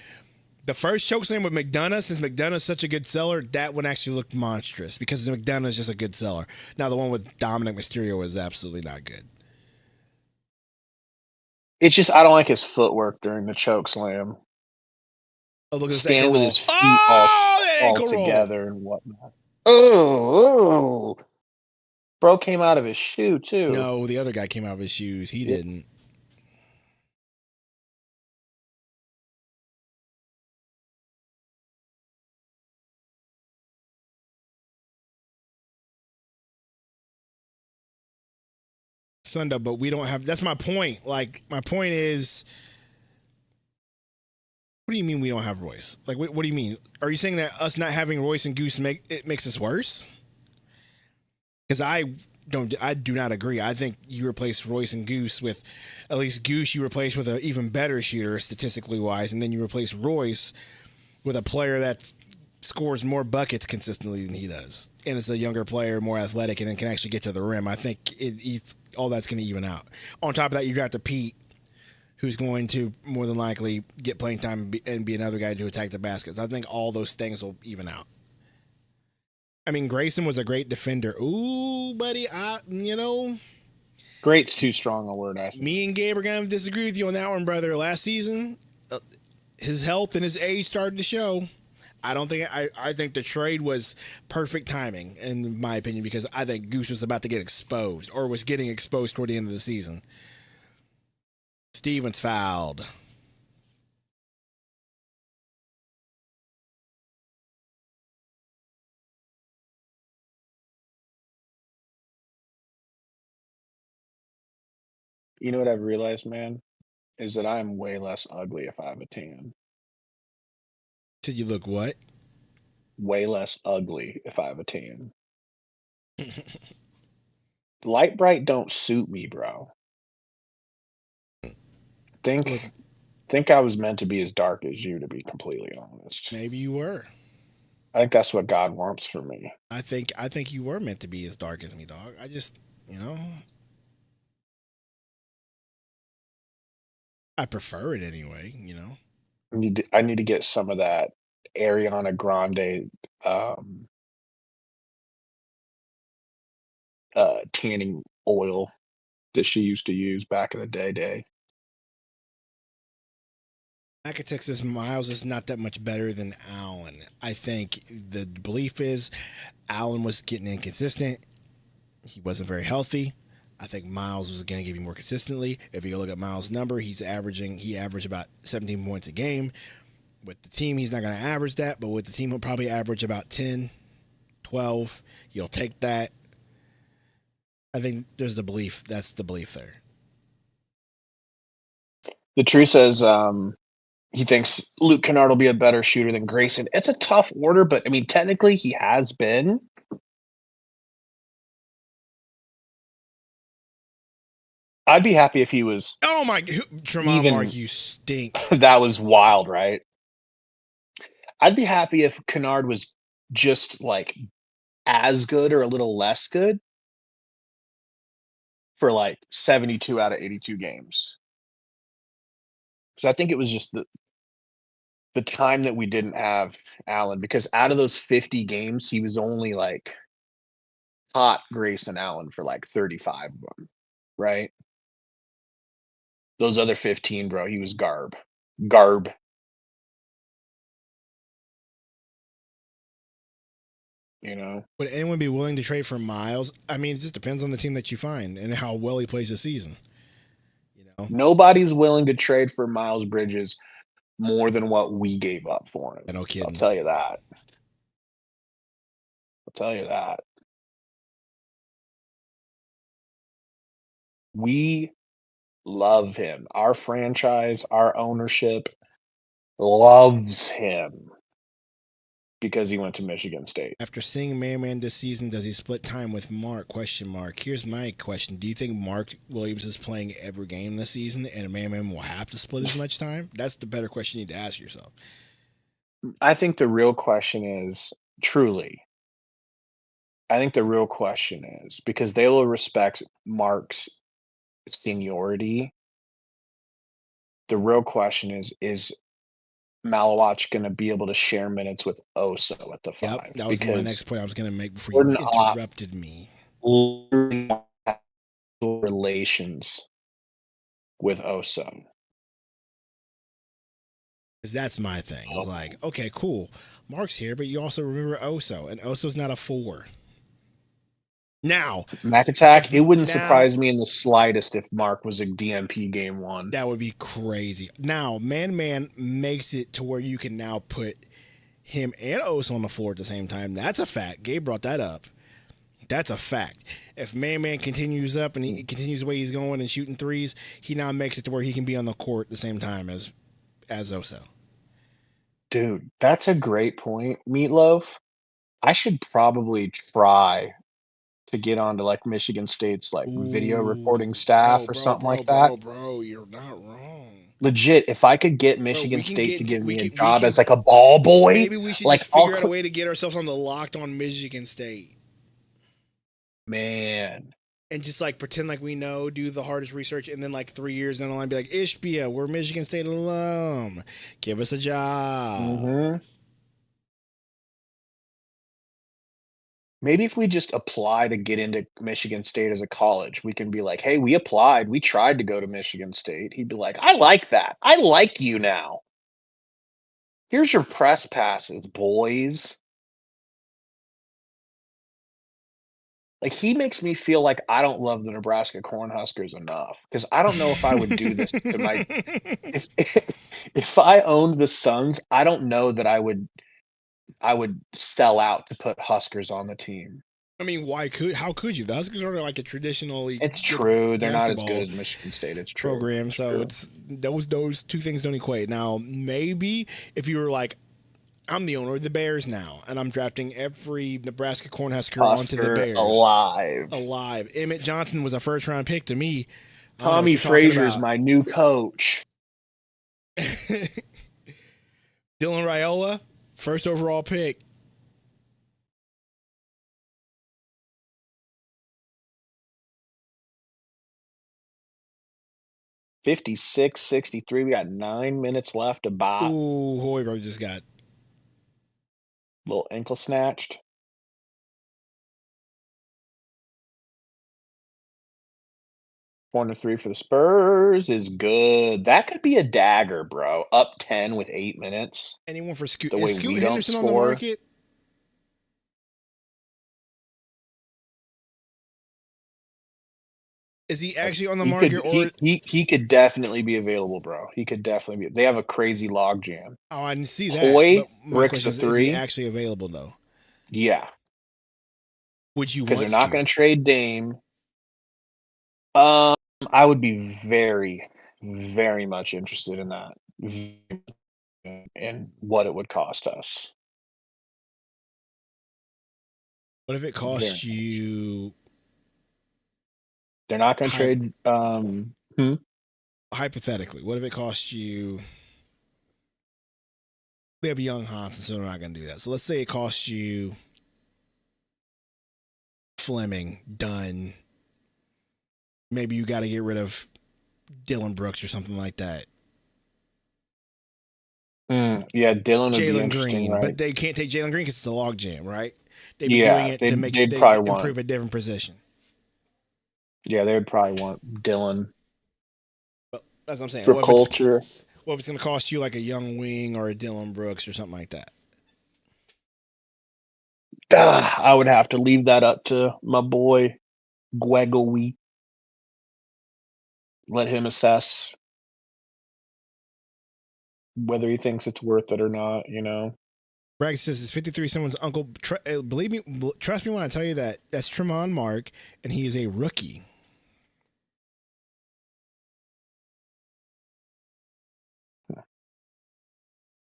The first choke slam with McDonough, since McDonough's such a good seller, that one actually looked monstrous because McDonough's just a good seller. Now, the one with Dominic Mysterio is absolutely not good. It's just I don't like his footwork during the choke slam. Oh, look at this ankle Standing with roll. his feet Oh, the all ankle roll. together and whatnot. Oh, bro came out of his shoe too. No, the other guy came out of his shoes. He Yeah. didn't. Sundo, but we don't have. That's my point. Like, my point is, what do you mean we don't have Royce? Like, what do you mean? Are you saying that us not having Royce and Goose makes us worse? Because I do not agree. I think you replace Royce and Goose with, at least Goose you replace with an even better shooter statistically wise, and then you replace Royce with a player that scores more buckets consistently than he does, and it's a younger player, more athletic, and can actually get to the rim. I think all that's going to even out. On top of that, you got the Pete, who's going to more than likely get playing time and be another guy to attack the baskets. I think all those things will even out. I mean, Grayson was a great defender. Ooh, buddy, Great's too strong a word, I think. me and Gabe are going to disagree with you on that one, brother. Last season, his health and his age started to show. I think the trade was perfect timing, in my opinion, because I think Goose was about to get exposed, or was getting exposed toward the end of the season. Stevens fouled. You know what I've realized, man, is that I'm way less ugly if I have a tan. Said you look what? Way less ugly if I have a tan. Light bright don't suit me, bro. Look, Think I was meant to be as dark as you, to be completely honest. maybe you were. I think that's what God wants for me. I think you were meant to be as dark as me, dog. I just, I prefer it anyway, I need to get some of that Ariana Grande tanning oil that she used to use back in the day. Back at Texas, Miles is not that much better than Allen. I think the belief is Allen was getting inconsistent. He wasn't very healthy. I think Miles was going to give you more consistently. If you look at Miles' number, he averaged about 17 points a game. With the team, he's not going to average that, but with the team, he'll probably average about 10, 12. You'll take that. I think there's that's the belief there. The truth says he thinks Luke Kennard will be a better shooter than Grayson. It's a tough order, but I mean, technically he has been. I'd be happy if he was. Oh my, Tremont Mark, you stink. That was wild, right? I'd be happy if Kennard was just like as good or a little less good for like 72 out of 82 games. So I think it was just the time that we didn't have Allen, because out of those 50 games, he was only like hot Grayson Allen for like 35 of them, right? Those other 15, bro, he was garb. Would anyone be willing to trade for Miles? I mean, it just depends on the team that you find and how well he plays this season. Nobody's willing to trade for Miles Bridges more than what we gave up for him. No kidding. I'll tell you that. We love him. Our franchise, our ownership loves him because he went to Michigan State. After seeing Man this season, does he split time with Mark? ? Here's my question. Do you think Mark Williams is playing every game this season and Man will have to split as much time? That's the better question you need to ask yourself. I think the real question is truly. I think the real question is because they will respect Mark's seniority. The real question is Malawach going to be able to share minutes with Oso at the Yep, 5? that was my next Because point I was going to make before you Jordan interrupted me. literally has relations with Oso. Because that's my thing. It's like, okay, cool. Mark's here, but you also remember Oso, and Oso's not a 4. Now, Mac Attack, if it wouldn't now surprise me in the slightest if Mark was a DMP game 1. that would be crazy. Now, Man makes it to where you can now put him and Oso on the floor at the same time. That's a fact. Gabe brought that up. That's a fact. If Man continues up and he continues the way he's going and shooting threes, he now makes it to where he can be on the court at the same time as Oso. Dude, that's a great point, Meatloaf. I should probably try to get onto like Michigan State's like video reporting staff or something like that. Bro, you're not wrong. Legit, if I could get Bro, Michigan we can State get to give we me a can job as like a ball boy, maybe we should like just figure out a way to get ourselves on the Locked On Michigan State. Man. And just like pretend like we know, do the hardest research, and then like 3 years down the line be like, Ishbia, we're Michigan State alum. Give us a job. Mm-hmm. Maybe if we just apply to get into Michigan State as a college, we can be like, hey, we applied. We tried to go to Michigan State. He'd be like, I like that. I like you now. Here's your press passes, boys. Like, he makes me feel like I don't love the Nebraska Cornhuskers enough because I don't know if I would do this to my if I owned the Suns, I don't know that I would sell out to put Huskers on the team. I mean, how could you? The Huskers are like a traditionally It's true. They're not as basketball good as Michigan State. It's true. program, so it's those two things don't equate. Now, maybe if you were like, I'm the owner of the Bears now, and I'm drafting every Nebraska Cornhusker onto the Bears. Alive. Emmett Johnson was a first-round pick to me. Tommy Frazier is my new coach. Dylan Raiola, first overall pick. $56-63. We got 9 minutes left to buy. Ooh, Hoiberg just got little ankle snatched. Corner 3 for the Spurs is good. That could be a dagger, bro. Up 10 with 8 minutes. Anyone for Scoot? The way Is Scoot we don't Henderson on the score. market? Is he actually on the market? He could definitely be available, bro. He could definitely be. They have a crazy log jam. Oh, I didn't see that. Hoy, but my Rick's question a 3. Is he actually available though? Yeah. Would you? Because they're not going to trade Dame. I would be very, very much interested in that and what it would cost us. What if it costs you? They're not going to trade. Hypothetically, what if it costs you? They have young Hansen, so they're not going to do that. So let's say it costs you Fleming, Dunn. Maybe you got to get rid of Dylan Brooks or something like that. Yeah, Dylan would be interesting, Green, right? but they can't take Jalen Green because it's a log jam, right? They'd be doing it to make they'd it probably improve a different position. Yeah, they would probably want Dylan. But that's what I'm saying. For culture. What if it's going to cost you like a young wing or a Dylan Brooks or something like that? I would have to leave that up to my boy Gwegowi. Let him assess whether he thinks it's worth it or not, you know. Bragg says it's 53 someone's uncle. Believe me, trust me when I tell you that that's Tremont Mark, and he is a rookie.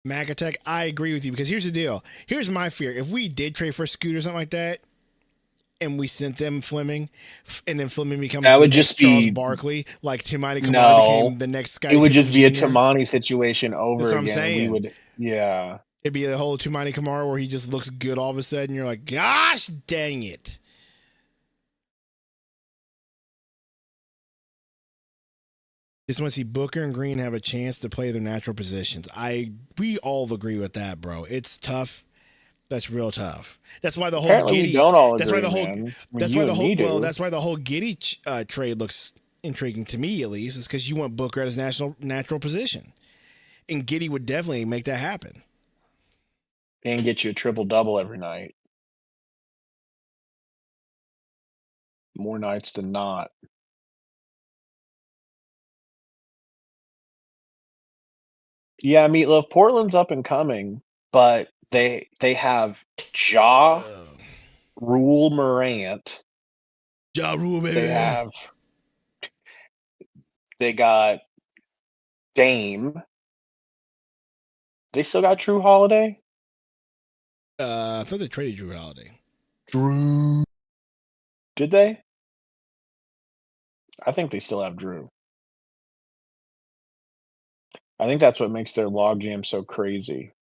Magatech, I agree with you because here's the deal. Here's my fear. If we did trade for Scoot or something like that, and we sent them Fleming, and then Fleming becomes that would just Charles be Barkley, like Timani Kamara became the next guy. It would just be a Tamani situation over That's what again. I'm saying. We would, yeah. It'd be a whole Tumani Kamara where he just looks good all of a sudden. You're like, gosh, dang it. Just want to see Booker and Green have a chance to play their natural positions. We all agree with that, bro. It's tough. That's real tough. That's why the whole Apparently Giddy. we don't all That's agree, why the whole. man. I mean, That's you why the and whole. me Well, do. that's why the whole Giddy trade looks intriguing to me, at least, is because you want Booker at his natural position, and Giddy would definitely make that happen. And get you a triple-double every night. More nights than not. Yeah, Meatloaf, Portland's up and coming, but they have Ja Rule Morant. Ja Rule, baby. They got Dame. They still got Drew Holiday? I thought they traded Drew Holiday. Drew. Did they? I think they still have Drew. I think that's what makes their logjam so crazy.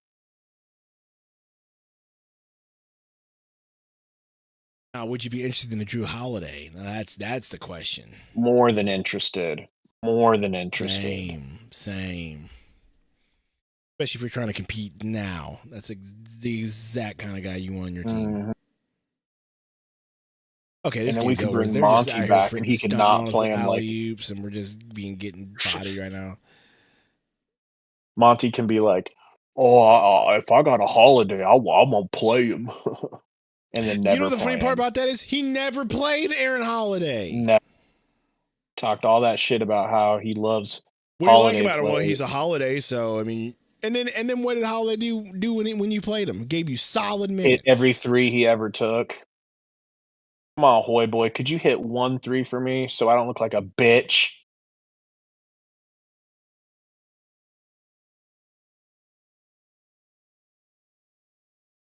Now, would you be interested in a Drew Holiday? Now, that's the question. More than interested. Same. Especially if you're trying to compete now. That's the exact kind of guy you want on your team. Mm-hmm. Okay, this and then we game's could over. bring They're just Monty out back, here and he could stunting not on play him like alley-oops, and we're just getting bodied right now. Monty can be like, "Oh, if I got a holiday, I'm gonna play him," and then never. You know the funny play part him. about that is he never played Aaron Holiday. Talked all that shit about how he loves. What do you like holiday about him? Well, plays. he's a Holiday, so I mean, and then what did Holiday do when you played him? Gave you solid minutes. Hit every three he ever took. Come on, Hoy boy, could you hit 1 3 for me so I don't look like a bitch?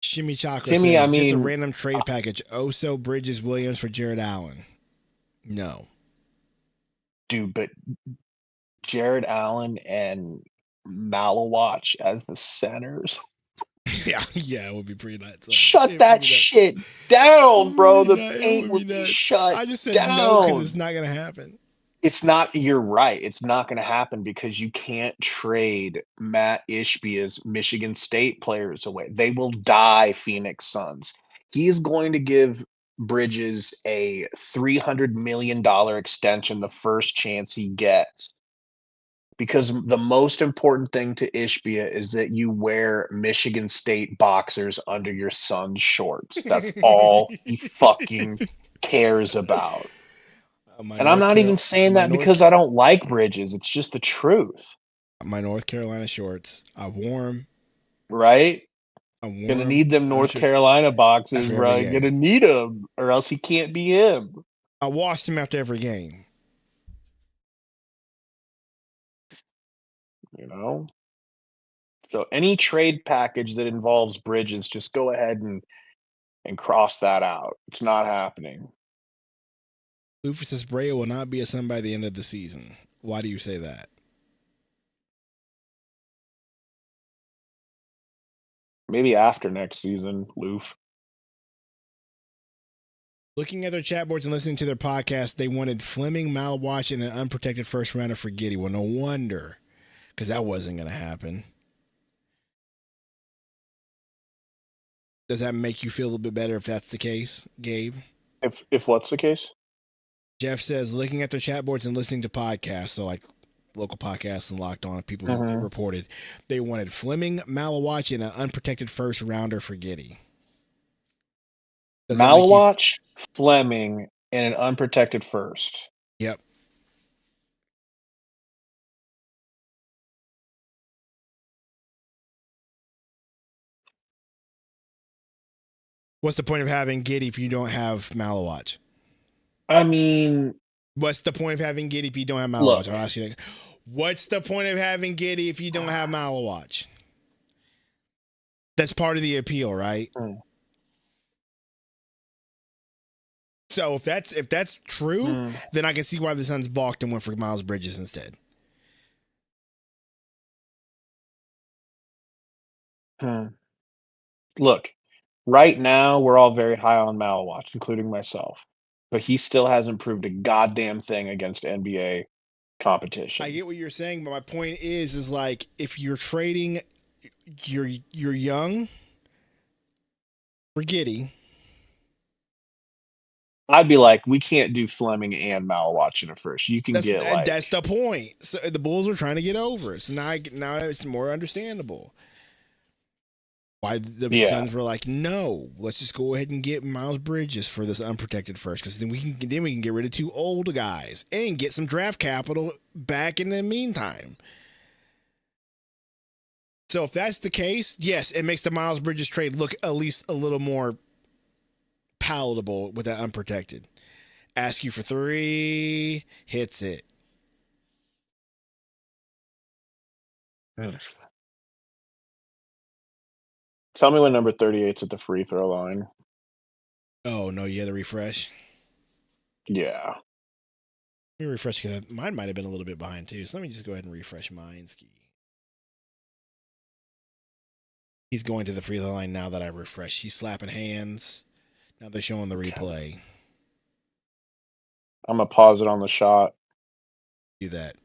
Shimmy Chakra Timmy, says I just a mean, random trade package. Oso, Bridges, Williams for Jared Allen. No. dude, but Jared Allen and Malawatch as the centers. yeah, it would be pretty nuts. Shut that shit down, bro. The paint would be nuts. shut I just said down. no because it's not going to happen. It's not. You're right. It's not going to happen because you can't trade Matt Ishbia's Michigan State players away. They will die, Phoenix Suns. He is going to give Bridges a $300 million extension the first chance he gets. Because the most important thing to Ishbia is that you wear Michigan State boxers under your son's shorts. That's all he fucking cares about. And I'm not even saying that because I don't like Bridges. It's just the truth. My North Carolina shorts. I wore them. Right? I'm gonna need them North Carolina boxers, bro. Gonna need them, or else he can't be him. I washed him after every game. You know? So any trade package that involves Bridges, just go ahead and cross that out. It's not happening. Rufus Brea will not be a Sun by the end of the season. Why do you say that? Maybe after next season, Loof. Looking at their chat boards and listening to their podcast, they wanted Fleming, Malawatch, and an unprotected first rounder for Giddey. Well, no wonder, because that wasn't going to happen. Does that make you feel a little bit better if that's the case, Gabe? If what's the case? Jeff says, looking at their chat boards and listening to podcasts, so like local podcasts and Locked On, people who reported, they wanted Fleming, Malawatch, and an unprotected first rounder for Giddey. Malawatch, Fleming, and an unprotected first. Yep. What's the point of having Giddey if you don't have Malawatch? I mean, what's the point of having Giddey if you don't have Malawatch? I'll ask you that. What's the point of having Giddey if you don't have Malawatch? That's part of the appeal, right? So if that's true, then I can see why the Suns balked and went for Miles Bridges instead. Look, right now we're all very high on Malawatch, including myself, but he still hasn't proved a goddamn thing against NBA competition. I get what you're saying, but my point is like if you're trading, you're young for Giddey. I'd be like, we can't do Fleming and Malawatch in a first. You can That's get like that's the point. So the Bulls are trying to get over it. So now it's more understandable why the Suns were like, no, let's just go ahead and get Miles Bridges for this unprotected first, because then we can get rid of 2 old guys and get some draft capital back in the meantime. So if that's the case, yes, it makes the Miles Bridges trade look at least a little more palatable with that unprotected. Ask you for 3, hits it. Tell me when number 38's at the free throw line. Oh, no, you had to refresh? Yeah. Let me refresh, because mine might have been a little bit behind too. So let me just go ahead and refresh mine. He's going to the free throw line now that I refresh. He's slapping hands. Now they're showing the replay. I'm going to pause it on the shot. Do that.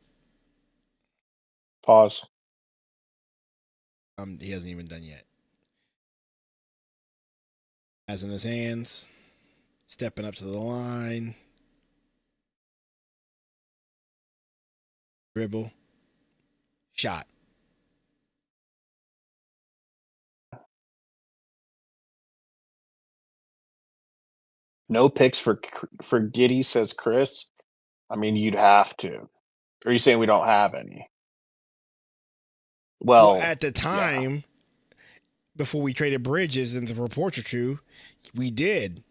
Pause. He hasn't even done yet. Has in his hands. Stepping up to the line. Dribble. Shot. No picks for Giddey, says Chris. I mean, you'd have to. Or are you saying we don't have any? Well, at the time, before we traded Bridges and the reports are true, we did.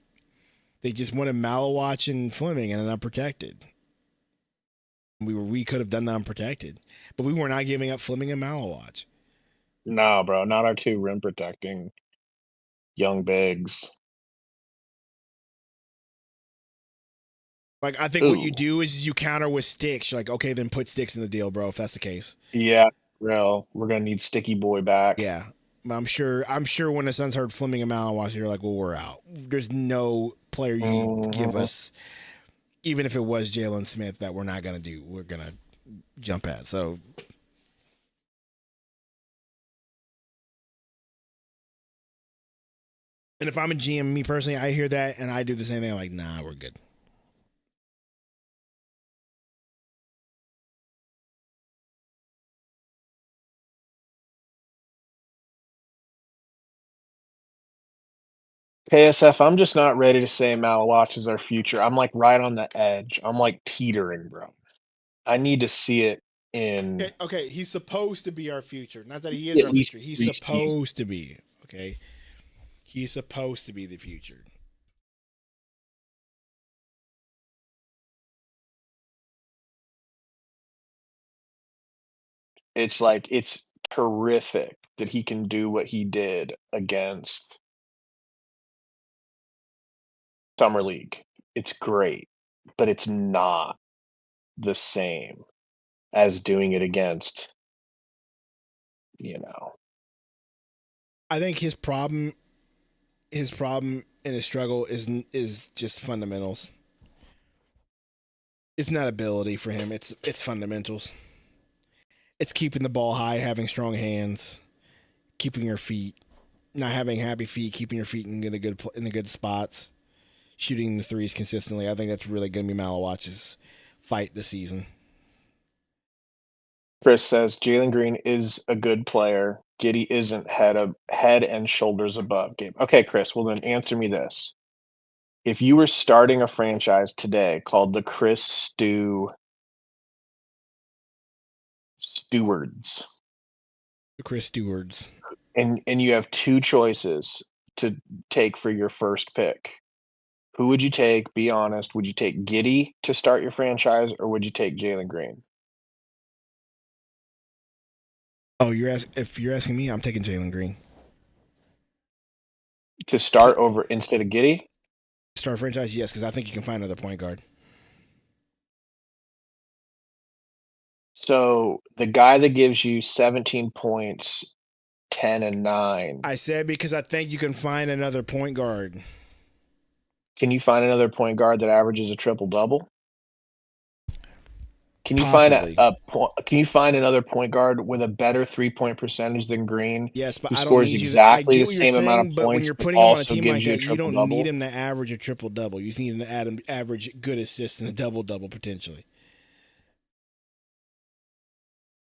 They just wanted Malawatch and Fleming and an unprotected. We could have done the unprotected, but we were not giving up Fleming and Malawatch. No, bro, not our 2 rim protecting young bigs. Like, I think what you do is you counter with sticks. You're like, okay, then put sticks in the deal, bro, if that's the case. Yeah, real. We're gonna need Sticky Boy back. Yeah. I'm sure when the Suns heard Fleming and Malawatch, you're like, well, we're out. There's no player you give us, even if it was Jalen Smith, that we're not gonna do. We're gonna jump at. So and if I'm a GM, me personally, I hear that and I do the same thing. I'm like, nah, we're good. KSF, I'm just not ready to say Malawatch is our future. I'm like right on the edge. I'm like teetering, bro. I need to see it in. Okay, he's supposed to be our future. Not that he is our future. He's supposed to be. Okay, he's supposed to be the future. It's like it's terrific that he can do what he did against Summer League. It's great, but it's not the same as doing it against, I think his problem and his struggle is just fundamentals. It's not ability for him. It's fundamentals. It's keeping the ball high, having strong hands, keeping your feet, not having happy feet, keeping your feet in the good spots, shooting the threes consistently. I think that's really going to be Malawatch's fight this season. Chris says Jalen Green is a good player. Giddey isn't head and shoulders above Gabe. Okay, Chris, well then answer me this. If you were starting a franchise today called the Chris Stewards, and you have 2 choices to take for your first pick, who would you take? Be honest. Would you take Giddey to start your franchise, or would you take Jalen Green? Oh, if you're asking me, I'm taking Jalen Green to start over instead of Giddey. Start franchise, yes, because I think you can find another point guard. So the guy that gives you 17 points 10 and 9. I said because I think you can find another point guard. Can you find another point guard that averages a triple-double? Can you Possibly. can you find another point guard with a better 3-point percentage than Green? Yes, but who I don't scores need you to. I exactly get the what you're same amount saying, of but when points, you're but putting him on a also team gives like you a that, you don't need triple-double? him to average a triple double. You just need him to average good assists and a double double potentially.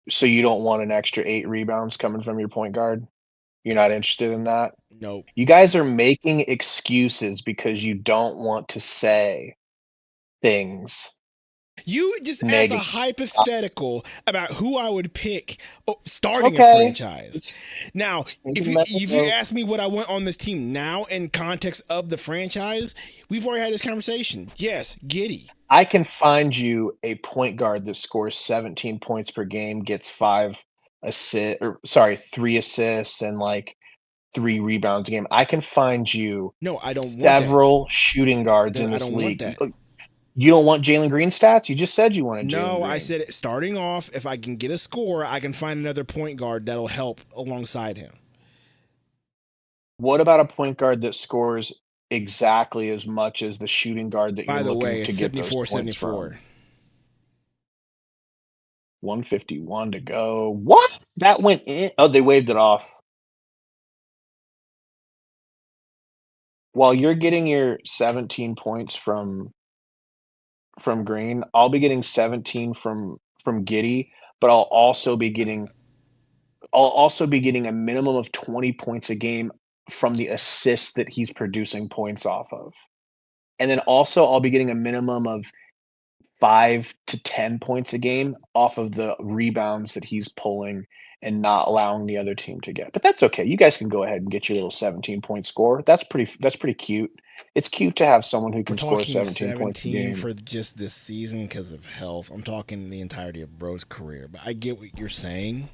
So you don't want an extra 8 rebounds coming from your point guard? You're not interested in that? Nope. You guys are making excuses because you don't want to say things You just asked a negative. hypothetical about who I would pick starting a Okay. franchise. Now, if you mental ask me what I want on this team now in context of the franchise, we've already had this conversation. Yes, Giddey. I can find you a point guard that scores 17 points per game, gets 3 assists and like 3 rebounds a game. I can find you No, I don't want that. several shooting guards in I this don't want league. that. You don't want Jalen Green stats? You just said you wanted Jalen No, Green. I said starting off, if I can get a score, I can find another point guard that'll help alongside him. What about a point guard that scores exactly as much as the shooting guard that By you're the looking way, to it's get those points 74-74. from? 151 to go. What? That went in? Oh, they waved it off. While you're getting your 17 points from Green, I'll be getting 17 from Giddey, but I'll also be getting a minimum of 20 points a game from the assists that he's producing points off of. And then also I'll be getting a minimum of 5 to 10 points a game off of the rebounds that he's pulling and not allowing the other team to get. But that's okay. You guys can go ahead and get your little 17-point score. That's pretty cute. It's cute to have someone who We're can score talking 17 points a game. for just this season because of health. I'm talking the entirety of Bro's career. But I get what you're saying.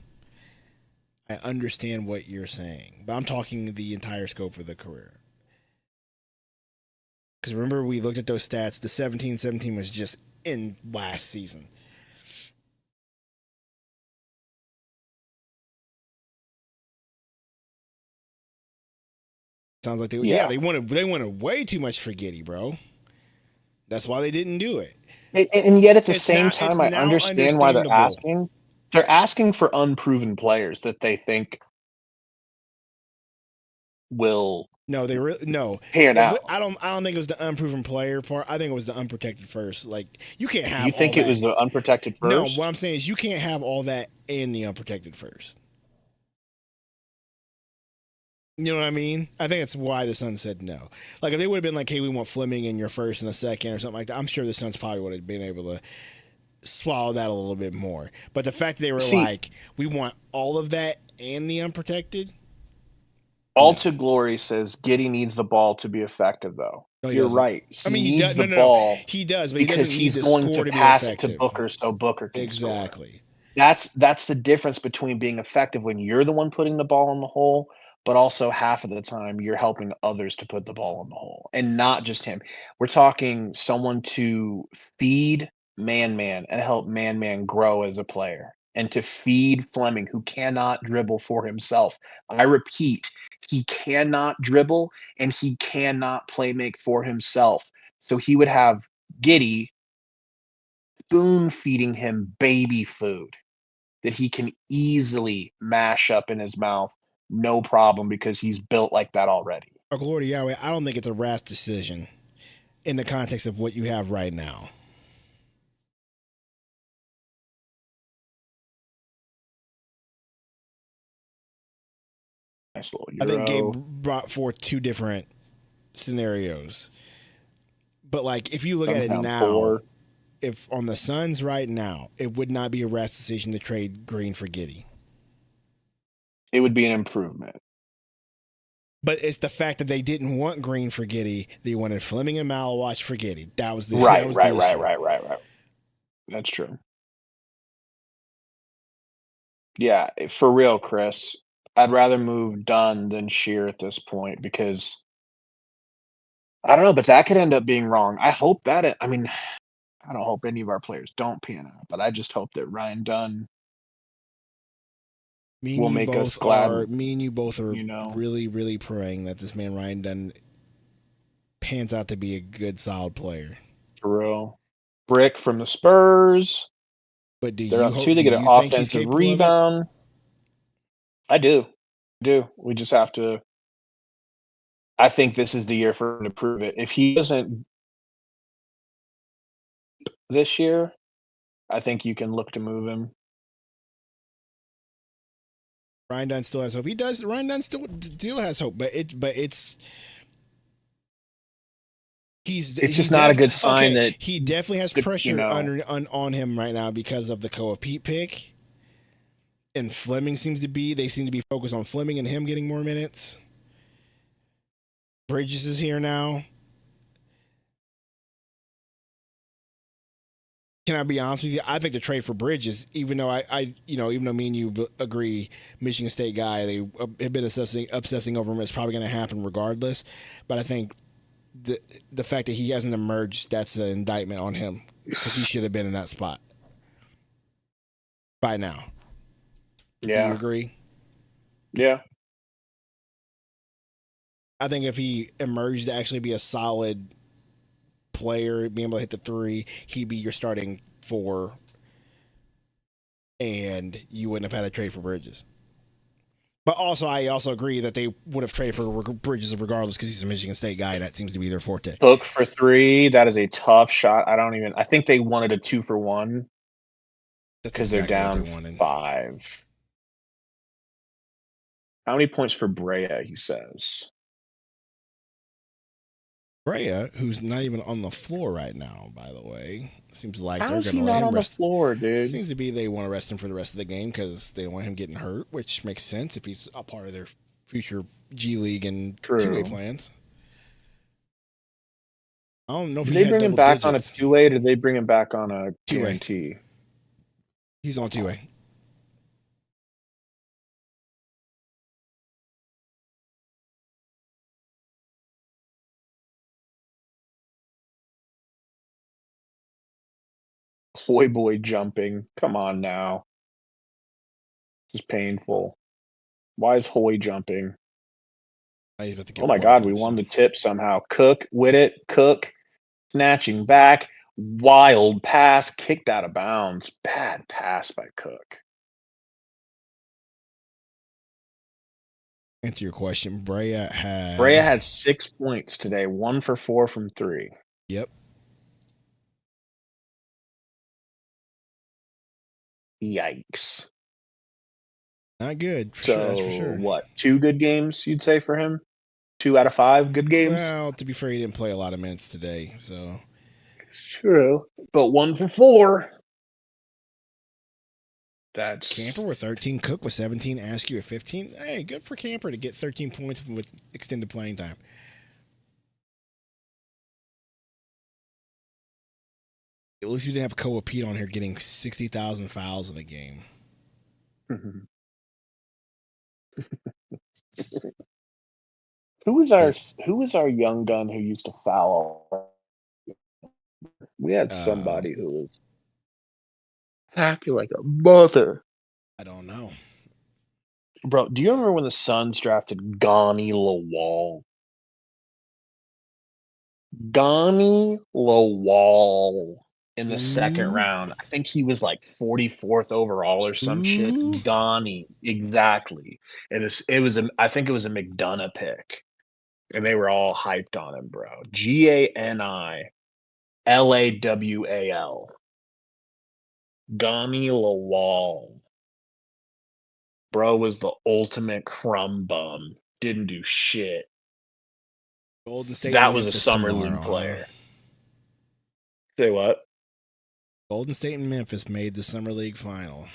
I understand what you're saying. But I'm talking the entire scope of the career. Because remember, we looked at those stats. The 17-17 was just in last season. Sounds like they wanted way too much for Giddey, bro. That's why they didn't do it. And yet at the same time, I understand why they're understandable. asking. They're asking for unproven players that they think will No, pan out. I don't think it was the unproven player part. I think it was the unprotected first. Like you can't have. You think all it was the unprotected first? No, what I'm saying is you can't have all that and the unprotected first. You know what I mean? I think that's why the Suns said no. Like if they would have been like, "Hey, we want Fleming in your first and a second or something like that," I'm sure the Suns probably would have been able to swallow that a little bit more. But the fact that they were like, "We want all of that and the unprotected." All to Glory says Giddey needs the ball to be effective, though. No, You're doesn't. right. I mean, he needs the ball. He does, but because he doesn't he's need going score to be pass it effective. to Booker so Booker can score. Exactly. That's the difference between being effective when you're the one putting the ball in the hole, but also half of the time you're helping others to put the ball in the hole, and not just him. We're talking someone to feed Man and help Man grow as a player, and to feed Fleming, who cannot dribble for himself. I repeat, he cannot dribble and he cannot play make for himself. So he would have Giddey spoon feeding him baby food that he can easily mash up in his mouth, no problem, because he's built like that already. Our glory to Yahweh, I don't think it's a rash decision in the context of what you have right now. Nice little I think Euro. Gabe brought forth two different scenarios. But like if you look at it now, if on the Suns right now, it would not be a rash decision to trade Green for Giddey. It would be an improvement. But it's the fact that they didn't want Green for Giddey. They wanted Fleming and Malawatch for Giddey. That was the right. issue. That's true. Yeah, for real, Chris. I'd rather move Dunn than Shear at this point because I don't know, but that could end up being wrong. I hope that I don't hope any of our players don't pan out, but I just hope that Ryan Dunn Me and will you make us both glad. are. Me and you both are You know. really, really praying that this man Ryan Dunn pans out to be a good, solid player. For real. Brick from the Spurs. But do They're you up 2. They do get an you think he's offensive capable of it? rebound. I do. We just have to. I think this is the year for him to prove it. If he doesn't this year, I think you can look to move him. Ryan Dunn still has hope. He does. Ryan Dunn still has hope, but it's It's just not a good sign that he definitely has pressure on him right now because of the Koa Pete pick. And Fleming seems to be focused on Fleming and him getting more minutes. Bridges is here now. Can I be honest with you? I think the trade for Bridges, even though even though me and you agree, Michigan State guy, they have been obsessing over him. It's probably going to happen regardless. But I think the fact that he hasn't emerged, that's an indictment on him because he should have been in that spot by now. Yeah. Do you agree? Yeah. I think if he emerged to actually be a solid player, being able to hit the 3, he'd be your starting 4, and you wouldn't have had to trade for Bridges. But also, I also agree that they would have traded for Bridges regardless because he's a Michigan State guy, and that seems to be their forte. Hook for 3. That is a tough shot. I think they wanted a 2-for-1 because they're down 5. How many points for Brea, he says? Brea, who's not even on the floor right now, by the way. Seems like How they're is going he to let not him on rest. the floor, dude? Seems to be they want to rest him for the rest of the game because they don't want him getting hurt, which makes sense if he's a part of their future G League and two-way plans. I don't know if did he they bring him back on a 2-way, or did they bring him back on a guarantee? He's on 2-way. Hoy boy jumping. Come on now. This is painful. Why is Hoy jumping? Oh my God, we won the tip somehow. Cook with it. Cook snatching back. Wild pass. Kicked out of bounds. Bad pass by Cook. Answer your question. Brea had 6 points today. 1 for 4 from 3. Yep. Yikes. Not good. That's for sure. What? 2 good games, you'd say, for him? 2 out of 5 good games? Well, to be fair, he didn't play a lot of minutes today, so. True. But 1 for 4. That's Camper with 13, Cook with 17, Askew with 15. Hey, good for Camper to get 13 points with extended playing time. At least we didn't have Koa Pete on here getting 60,000 fouls in the game. Who was our young gun who used to foul? We had somebody who was happy like a mother. I don't know. Bro, do you remember when the Suns drafted Gani Lawal? Gani Lawal in the second round. I think he was like 44th overall or some shit. Gani, exactly. I think it was a McDonough pick. And they were all hyped on him, bro. GANI LAWAL. Gani Lawal. Bro was the ultimate crumb bum. Didn't do shit. Golden State. That was a summer league player. Say what? Golden State and Memphis made the summer league final.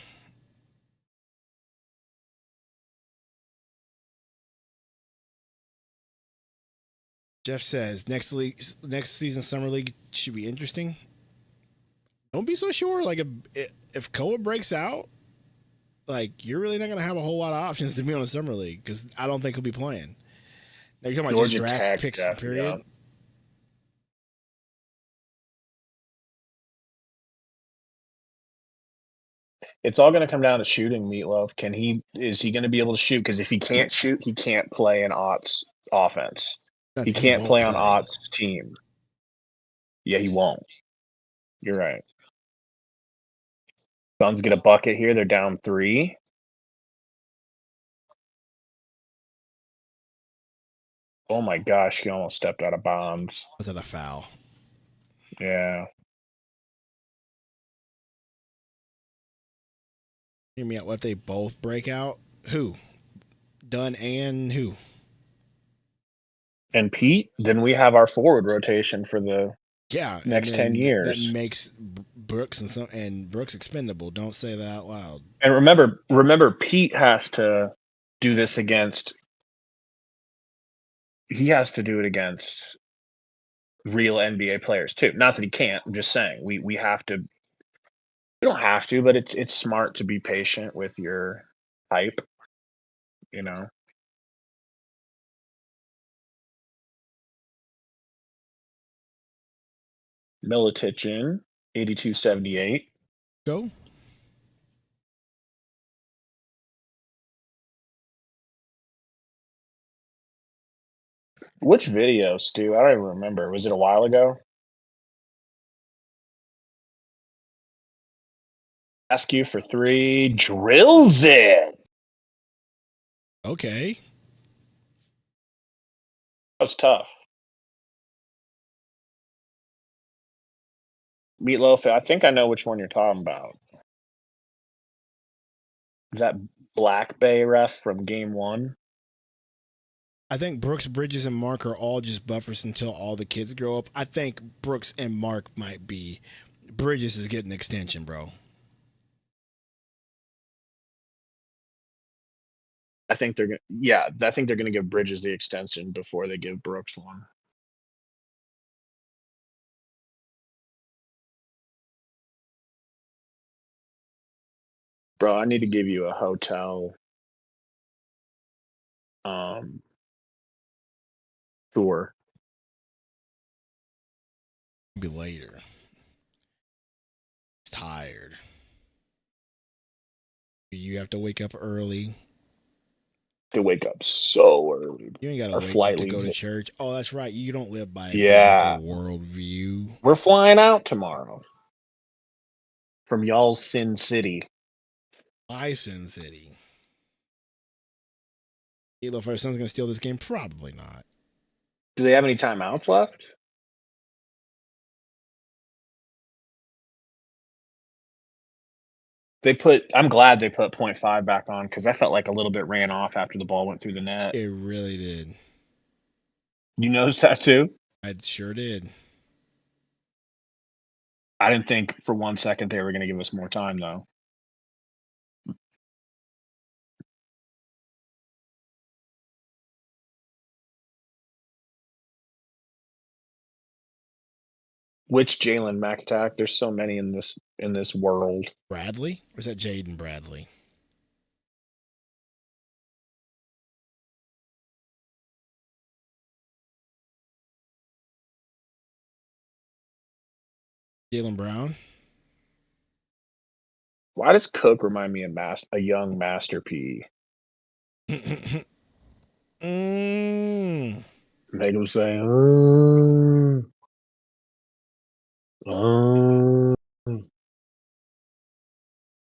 Jeff says next season summer league should be interesting. Don't be so sure. Like if Koa breaks out, like you're really not going to have a whole lot of options to be on a summer league because I don't think he'll be playing. Now you're talking about just draft picks, period. It's all going to come down to shooting, Meatloaf. Is he going to be able to shoot? Because if he can't shoot, he can't play an Ott's offense. He He can't won't play on play. Ott's team. Yeah, he won't. You're right. Suns get a bucket here. They're down 3. Oh my gosh, he almost stepped out of bounds. Was that a foul? Yeah. Hear me out. What if they both break out? Who? Dunn and who? And Pete, then we have our forward rotation for the Yeah, next and 10 then years. That makes Brooks and Brooks expendable. Don't say that out loud. And remember, Pete has to do this against. He has to do it against real NBA players too. Not that he can't. I'm just saying we have to. We don't have to, but it's smart to be patient with your hype. You know. Milicic in 82-78. Go. Which video, Stu? I don't even remember. Was it a while ago? Ask you for 3, drills it. Okay. That was tough. Meatloaf, I think I know which one you're talking about. Is that Black Bay ref from game 1? I think Brooks, Bridges, and Mark are all just buffers until all the kids grow up. I think Brooks and Mark might be. Bridges is getting an extension, bro. I think they're gonna give Bridges the extension before they give Brooks one. Bro, I need to give you a hotel tour. Be later. It's tired. You have to wake up early. To wake up so early. You ain't got Our to wake flight up to go leaves to at- church. Oh, that's right. You don't live by a Yeah. biblical worldview. We're flying out tomorrow from y'all's Sin City. My Sin City. Elo, if our son's going to steal this game, probably not. Do they have any timeouts left? I'm glad they put 0.5 back on because I felt like a little bit ran off after the ball went through the net. It really did. You noticed that too? I sure did. I didn't think for 1 second they were going to give us more time though. Which Jalen McAttack? There's so many in this world. Bradley? Or is that Jaden Bradley? Jalen Brown? Why does Cook remind me of a young Master P? Mm. Make him say,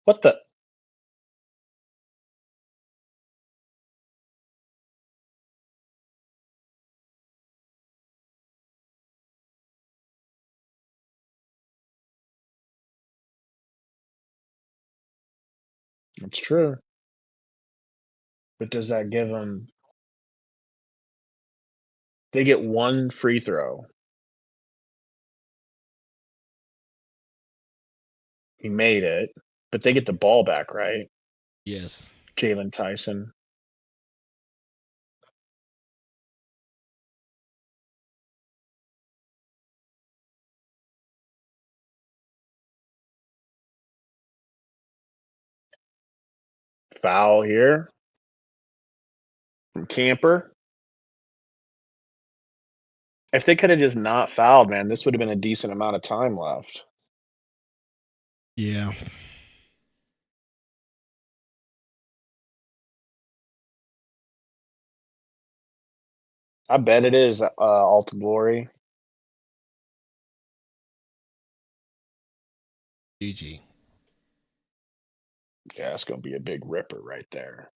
what the? That's true. But does that give them? They get 1 free throw. He made it, but they get the ball back, right? Yes. Jalen Tyson. Foul here from Camper. If they could have just not fouled, man, this would have been a decent amount of time left. Yeah. I bet it is. All to Glory. GG. Yeah, it's gonna be a big ripper right there.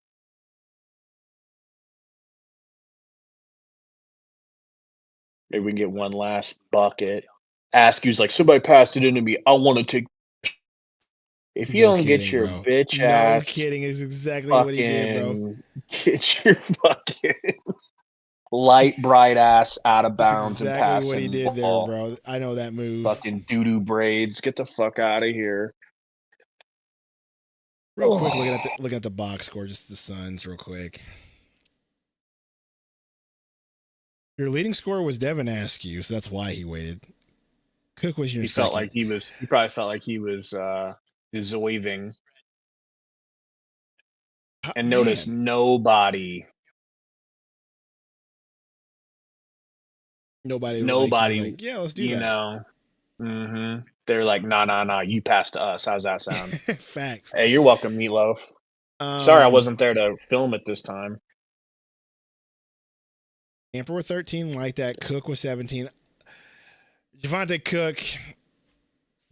Maybe we can get one last bucket. Askew's like, somebody passed it into me. I want to take. If you No don't get kidding, your bro. bitch No ass kidding is exactly what he did, bro. fucking get your fucking light bright ass out of That's bounds and exactly what he passing did there, ball. bro. I know that move. Fucking doo doo braids. Get the fuck out of here. Real quick, looking at the box score, just the Suns, real quick. Your leading scorer was Devin Askew, so that's why he waited. Cook was your He second. felt like he was. He probably felt like he was zoiving. And notice nobody was like, yeah, let's do you that. know. They're like, nah. You passed to us. How's that sound? Facts. Hey, you're welcome, Meatloaf. Sorry, I wasn't there to film it this time. Tampa with 13, like that. Cook with 17. Javonte Cook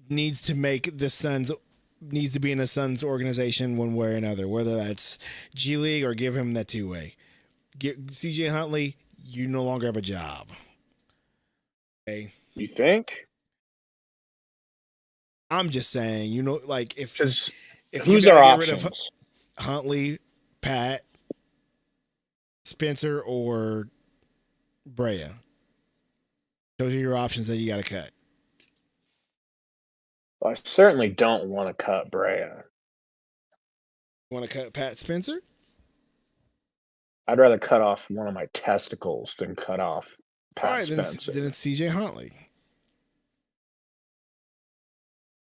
needs to make the Suns. Needs to be in the Suns organization one way or another, whether that's G League or give him that two-way. CJ Huntley, you no longer have a job. Okay. You think? I'm just saying, like if who's you our gotta get options? rid of Huntley, Pat, Spencer, or Brea, those are your options that you got to cut. I certainly don't want to cut Brea. Want to cut Pat Spencer? I'd rather cut off one of my testicles than cut off Pat Spencer. Then it's CJ Huntley.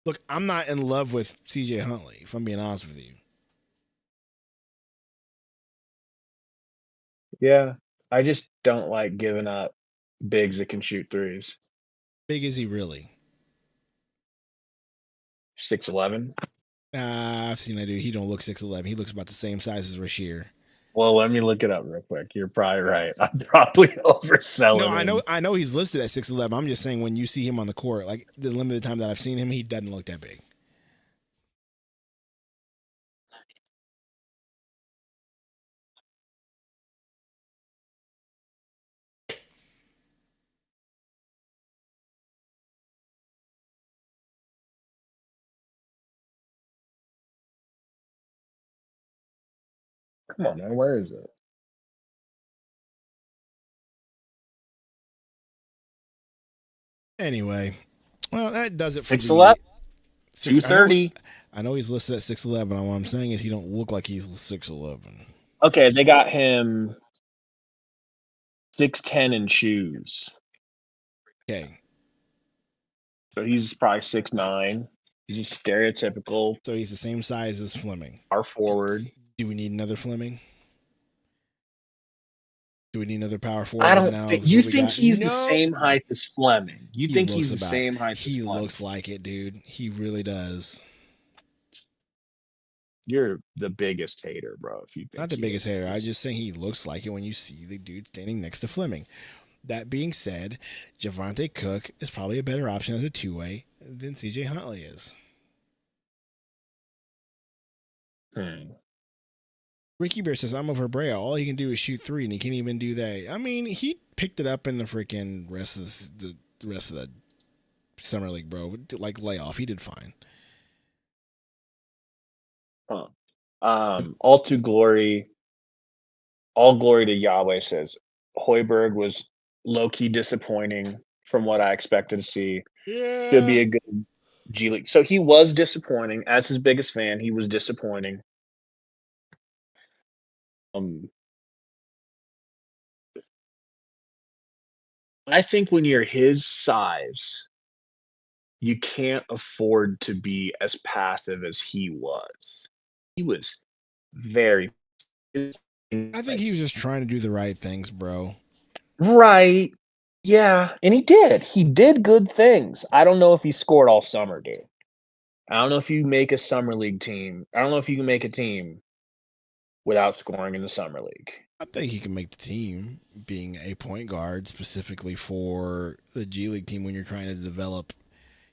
Look, I'm not in love with CJ Huntley, if I'm being honest with you. Yeah, I just don't like giving up bigs that can shoot threes. Big is he really? 6'11". I've seen that dude. He don't look 6'11". He looks about the same size as Rasheer. Well, let me look it up real quick. You're probably right. I'm probably overselling. No, I know he's listed at 6'11". I'm just saying when you see him on the court, like the limited time that I've seen him, he doesn't look that big. Come on, man. Where is it? Anyway, well, that does it for 6'11". 230. I know he's listed at 6'11". What I'm saying is he don't look like he's 6'11". Okay, they got him 6'10" in shoes. Okay. So he's probably 6'9". He's just stereotypical. So he's the same size as Fleming. Our forward. Do we need another Fleming? Do we need another power forward? I don't think. You think he's the same height as Fleming? You think he's the same height as Fleming? He looks like it, dude. He really does. You're the biggest hater, bro. If you think not the biggest hater, I just say he looks like it when you see the dude standing next to Fleming. That being said, Javonte Cook is probably a better option as a two-way than CJ Huntley is. Ricky Bear says, I'm over Brea. All he can do is shoot three, and he can't even do that. I mean, he picked it up in the freaking rest of the summer league, bro. Like layoff, he did fine. All to glory. All glory to Yahweh says Hoiberg was low-key disappointing from what I expected to see. Yeah. Should be a good G League. So he was disappointing. As his biggest fan, he was disappointing. I think when you're his size, you can't afford to be as passive as he was. He was very. I think he was just trying to do the right things, bro. Right. Yeah. And he did. He did good things. I don't know if he scored all summer, dude. I don't know if you make a summer league team. I don't know if you can make a team without scoring in the summer league. I think he can make the team, being a point guard specifically for the G League team when you're trying to develop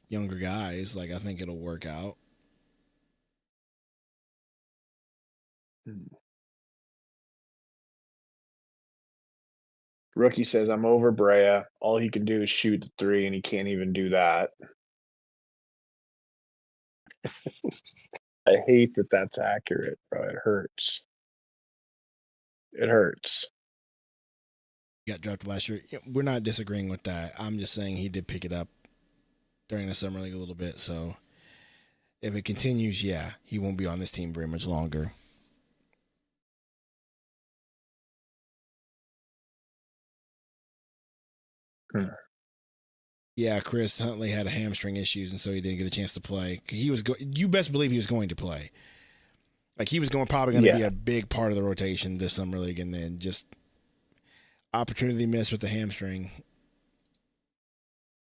younger guys. Like, I think it'll work out. Rookie says, I'm over Brea. All he can do is shoot the three, and he can't even do that. I hate that that's accurate, bro. It hurts. It hurts. Got drafted last year. We're not disagreeing with that. I'm just saying he did pick it up during the summer league a little bit. So if it continues, yeah, he won't be on this team very much longer. Yeah, Chris Huntley had hamstring issues, and so he didn't get a chance to play. He was you best believe he was going to play. Like, he was probably going to be a big part of the rotation this summer league, and then just opportunity missed with the hamstring.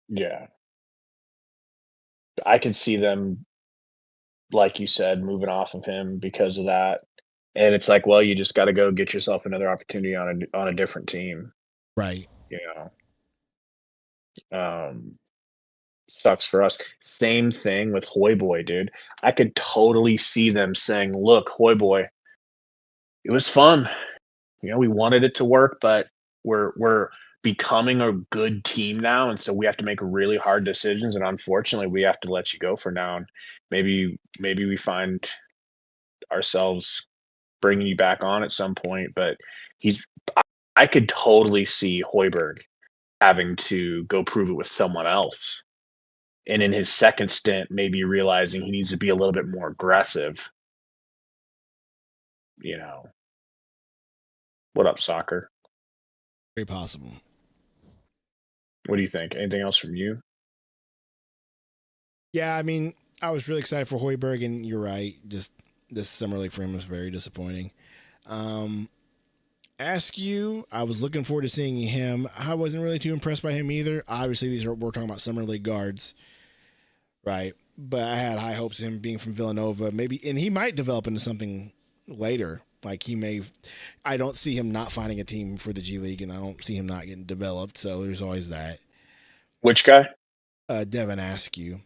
Yeah. I could see them, like you said, moving off of him because of that. And it's like, well, you just got to go get yourself another opportunity on a different team. Right. You know, sucks for us. Same thing with Hoyboy, dude. I could totally see them saying, "Look, Hoyboy, it was fun. You know, we wanted it to work, but we're becoming a good team now, and so we have to make really hard decisions. And unfortunately, we have to let you go for now. And maybe we find ourselves bringing you back on at some point." But I could totally see Hoiberg having to go prove it with someone else. And in his second stint, maybe realizing he needs to be a little bit more aggressive. You know, what up, soccer? Very possible. What do you think? Anything else from you? Yeah, I mean, I was really excited for Hoiberg, and you're right. Just this summer league for him was very disappointing. Askew, I was looking forward to seeing him. I wasn't really too impressed by him either. Obviously, we're talking about summer league guards, right? But I had high hopes of him being from Villanova, maybe, and he might develop into something later. Like, I don't see him not finding a team for the G League, and I don't see him not getting developed. So there's always that. Which guy? Devin Askew.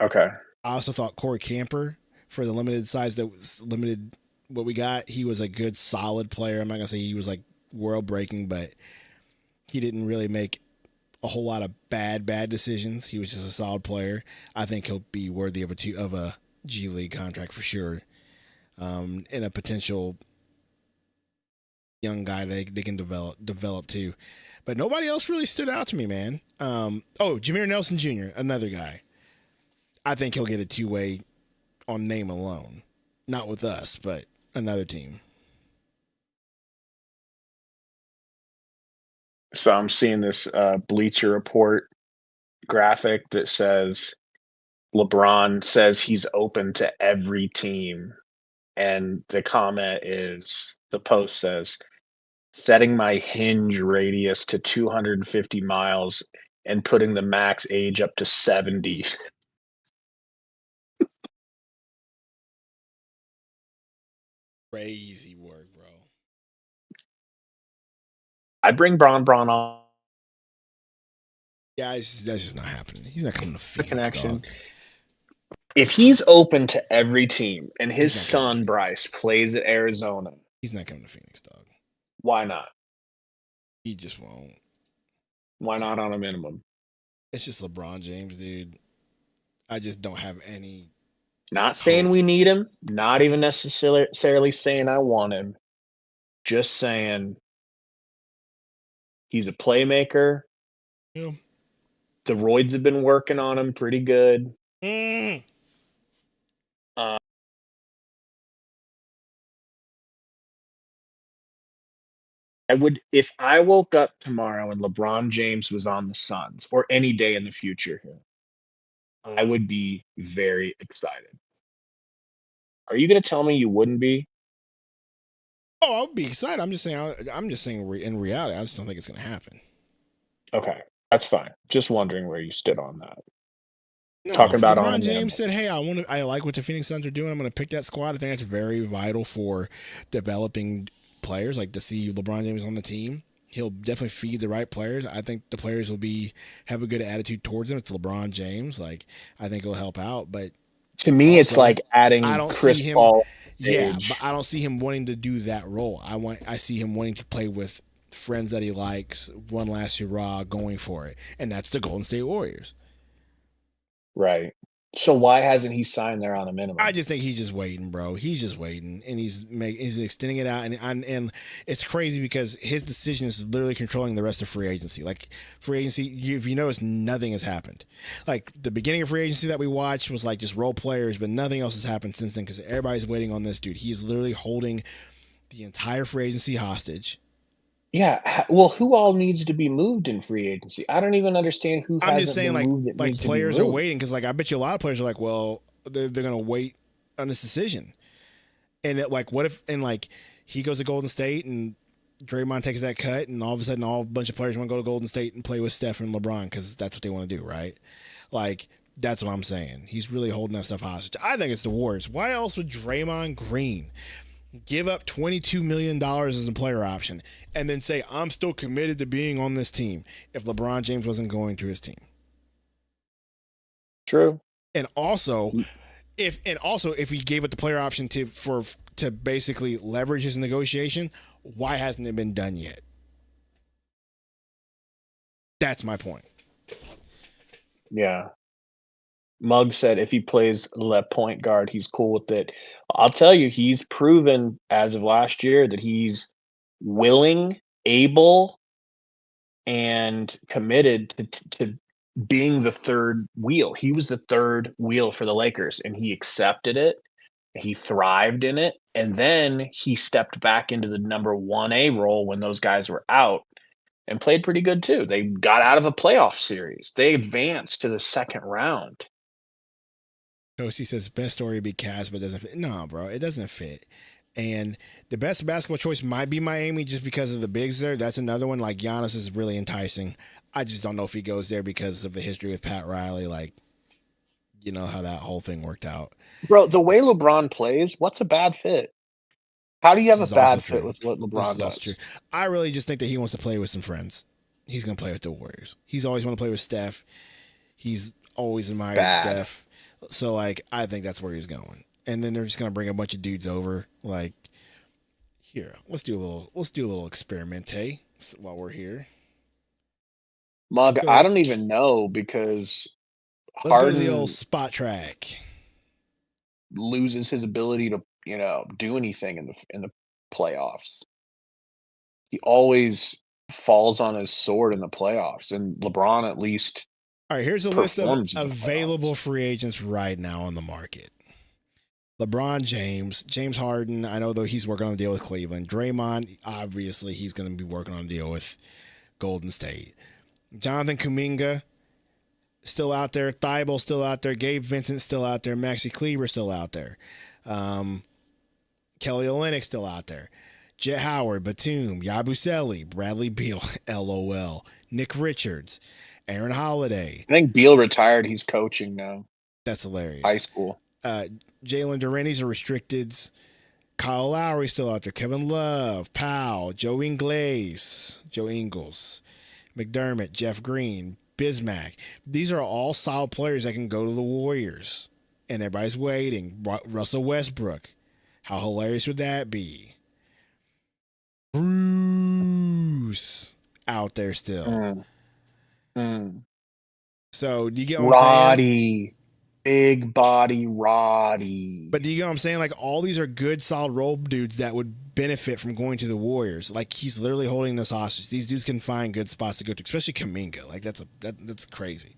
Okay. I also thought Corey Camper, for the limited size that was limited what we got, he was a good, solid player. I'm not gonna say he was like world breaking, but he didn't really make a whole lot of bad decisions. He was just a solid player. I think he'll be worthy of a G League contract for sure, and a potential young guy they can develop too. But nobody else really stood out to me, man. Jameer Nelson Jr., another guy. I think he'll get a two-way on name alone. Not with us, but another team. So I'm seeing this Bleacher Report graphic that says LeBron says he's open to every team. And the post says, setting my hinge radius to 250 miles and putting the max age up to 70. Crazy work, bro. I'd bring Braun on. Yeah, that's just not happening. He's not coming to Phoenix, dog. If he's open to every team and his son Bryce plays at Arizona, he's not coming to Phoenix, dog. Why not? He just won't. Why not on a minimum? It's just LeBron James, dude. I just don't have any. Not saying we need him. Not even necessarily saying I want him. Just saying he's a playmaker. Yeah. The Roids have been working on him pretty good. If I woke up tomorrow and LeBron James was on the Suns, or any day in the future here, I would be very excited. Are you going to tell me you wouldn't be? Oh, I would be excited. I'm just saying in reality, I just don't think it's going to happen. Okay, that's fine. Just wondering where you stood on that. No, Talking about LeBron James said, "Hey, I like what the Phoenix Suns are doing. I'm going to pick that squad. I think that's very vital for developing players. Like to see LeBron James on the team, he'll definitely feed the right players. I think the players will have a good attitude towards him. It's LeBron James. Like I think it'll help out. But To me, it's also, like I adding don't Chris see him. Paul. Yeah, Age. but I don't see him wanting to do that role. I see him wanting to play with friends that he likes, one last hurrah, going for it, and that's the Golden State Warriors. Right. So why hasn't he signed there on a minimum? I just think he's just waiting, bro. He's just waiting, and he's extending it out, and it's crazy because his decision is literally controlling the rest of free agency. Like free agency, if you notice, nothing has happened. Like the beginning of free agency that we watched was like just role players, but nothing else has happened since then because everybody's waiting on this dude. He's literally holding the entire free agency hostage. Yeah. Well, who all needs to be moved in free agency? I don't even understand who I'm hasn't just saying, been moved that like needs to be players are moved. waiting because, like, I bet you a lot of players are like, well, they're gonna wait on this decision, and what if he goes to Golden State and Draymond takes that cut, and all of a sudden, a bunch of players want to go to Golden State and play with Steph and LeBron because that's what they want to do, right? Like, that's what I'm saying. He's really holding that stuff hostage. I think it's the Warriors. Why else would Draymond Green give up $22 million as a player option and then say, I'm still committed to being on this team if LeBron James wasn't going to his team? True. And also, if he gave it the player option to basically leverage his negotiation, why hasn't it been done yet? That's my point. Yeah. Mugg said if he plays left point guard, he's cool with it. I'll tell you, he's proven as of last year that he's willing, able, and committed to being the third wheel. He was the third wheel for the Lakers, and he accepted it. He thrived in it, and then he stepped back into the number 1A role when those guys were out and played pretty good too. They got out of a playoff series. They advanced to the second round. Toasty says best story would be Cavs, but it doesn't fit. No, bro, it doesn't fit. And the best basketball choice might be Miami just because of the bigs there. That's another one. Like Giannis is really enticing. I just don't know if he goes there because of the history with Pat Riley. Like, you know how that whole thing worked out. Bro, the way LeBron plays, what's a bad fit? How do you have a bad fit with what LeBron does? True. I really just think that he wants to play with some friends. He's going to play with the Warriors. He's always want to play with Steph. He's always admired Steph. So, like, I think that's where he's going. And then they're just going to bring a bunch of dudes over. Like, here, let's do a little experiment, hey, while we're here. Mug, I don't even know because let's go to the old spot track. Loses his ability to, do anything in the playoffs. He always falls on his sword in the playoffs, and LeBron at least. All right, here's a list of available free agents right now on the market. LeBron James, James Harden, I know though he's working on a deal with Cleveland. Draymond, obviously he's going to be working on a deal with Golden State. Jonathan Kuminga, still out there. Thibault still out there. Gabe Vincent still out there. Maxi Kleber still out there. Kelly Olynyk still out there. Jet Howard, Batum, Yabusele, Bradley Beal, LOL, Nick Richards, Aaron Holiday. I think Beal retired. He's coaching now. That's hilarious. High school. Jalen Duren's are restricteds. Kyle Lowry still out there. Kevin Love, Powell, Joe Ingles, McDermott, Jeff Green, Bismack. These are all solid players that can go to the Warriors. And everybody's waiting. Russell Westbrook. How hilarious would that be? Bruce out there still. So do you get what I'm saying? Big body Roddy. But do you get what I'm saying? Like all these are good, solid role dudes that would benefit from going to the Warriors. Like he's literally holding this hostage. These dudes can find good spots to go to, especially Kuminga. Like that's crazy.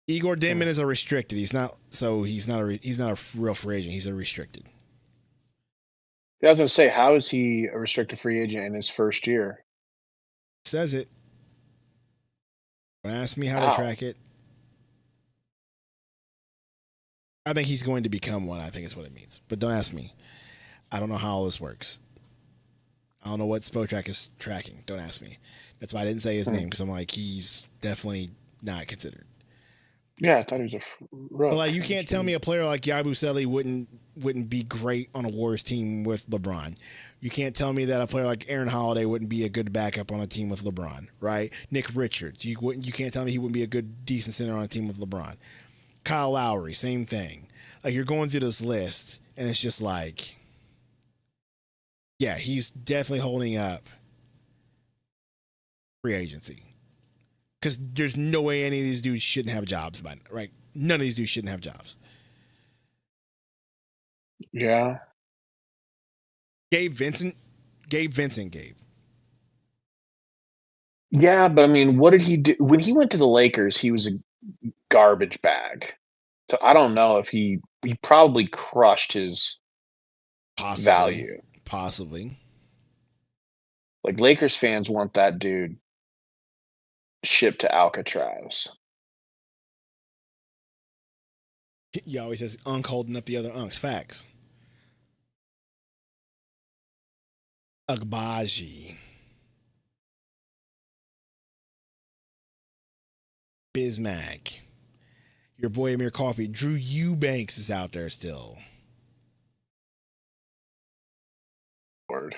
Igor Denman is a restricted. He's not a real free agent. He's a restricted. I was going to say, how is he a restricted free agent in his first year? Says it. Don't ask me how to track it. I think he's going to become one, I think is what it means. But don't ask me. I don't know how all this works. I don't know what Spotrack is tracking. Don't ask me. That's why I didn't say his name, because I'm like, he's definitely not considered. Yeah, I thought he was a But rook. like, you can't tell me a player like Yabusele wouldn't be great on a Warriors team with LeBron. You can't tell me that a player like Aaron Holiday wouldn't be a good backup on a team with LeBron, right? Nick Richards, you can't tell me he wouldn't be a good, decent center on a team with LeBron. Kyle Lowry, same thing. Like, you're going through this list, and it's just like, yeah, he's definitely holding up free agency. Because there's no way any of these dudes shouldn't have jobs by now, right? None of these dudes shouldn't have jobs. Yeah. Gabe Vincent. Yeah, but I mean, what did he do when he went to the Lakers? He was a garbage bag. So I don't know if he probably crushed his value. Possibly. Like, Lakers fans want that dude shipped to Alcatraz. He always says Unk holding up the other Unks. Facts. Agbaji. Bismack. Your boy Amir Coffee. Drew Eubanks is out there still. Word.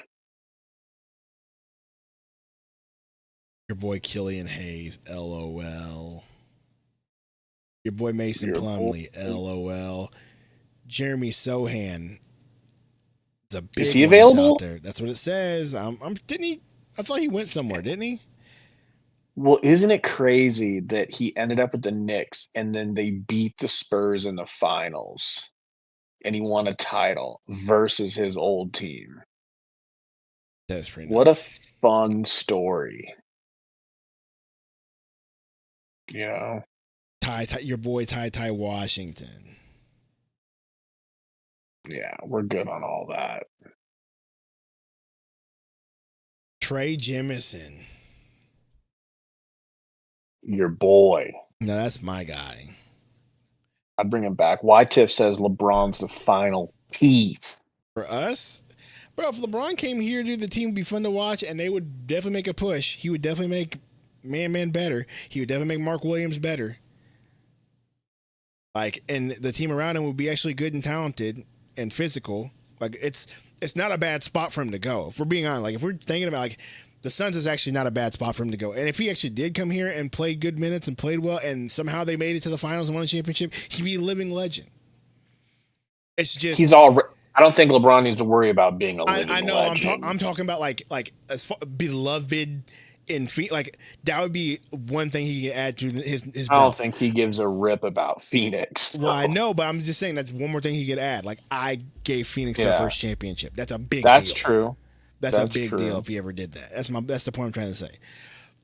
Your boy Killian Hayes. LOL. Your boy Mason Plumlee. LOL. Jeremy Sohan. It's a big Is he one that's available? out there. That's what it says. Didn't he? I thought he went somewhere, didn't he? Well, isn't it crazy that he ended up with the Knicks and then they beat the Spurs in the finals and he won a title versus his old team? That is pretty What a nice. fun story. You know? Your boy Ty Washington. Yeah, we're good on all that. Trey Jemison. Your boy. No, that's my guy. I'd bring him back. YTIF says LeBron's the final piece. For us, bro, if LeBron came here, dude, the team would be fun to watch, and they would definitely make a push. He would definitely make Man better. He would definitely make Mark Williams better. Like, and the team around him would be actually good and talented and physical. Like, it's not a bad spot for him to go. If we're being honest, like, if we're thinking about, like, the Suns is actually not a bad spot for him to go. And if he actually did come here and played good minutes and played well, and somehow they made it to the finals and won a championship, he'd be a living legend. It's just I don't think LeBron needs to worry about being a living I know. legend. I'm talking about like as far, beloved in Phoenix. Like, that would be one thing he could add to his. I don't think he gives a rip about Phoenix. Well, I know, but I'm just saying that's one more thing he could add. Like, I gave Phoenix their first championship. That's a big deal. That's true. That's a big deal if he ever did that. That's the point I'm trying to say.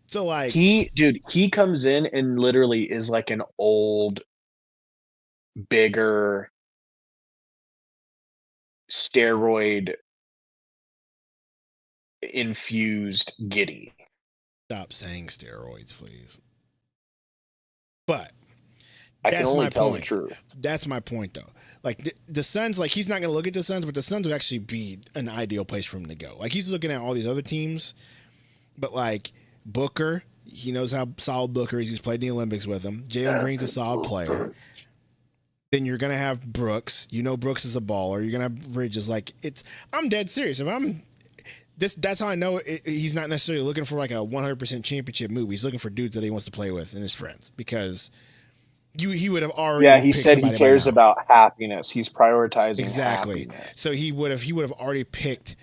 So, like, he comes in and literally is like an old, bigger, steroid infused Giddy. Stop saying steroids, please. But I can only tell the truth. That's my point, though. Like, the Suns, like, he's not going to look at the Suns, but the Suns would actually be an ideal place for him to go. Like, he's looking at all these other teams, but, like, Booker, he knows how solid Booker is. He's played in the Olympics with him. Jalen Green's a solid player. Then you're going to have Brooks. You know Brooks is a baller. You're going to have Bridges. Like, I'm dead serious. That's how I know he's not necessarily looking for, like, a 100% championship move. He's looking for dudes that he wants to play with and his friends, because he would have already. Yeah, he said he cares about happiness. He's prioritizing happiness. So he would have already picked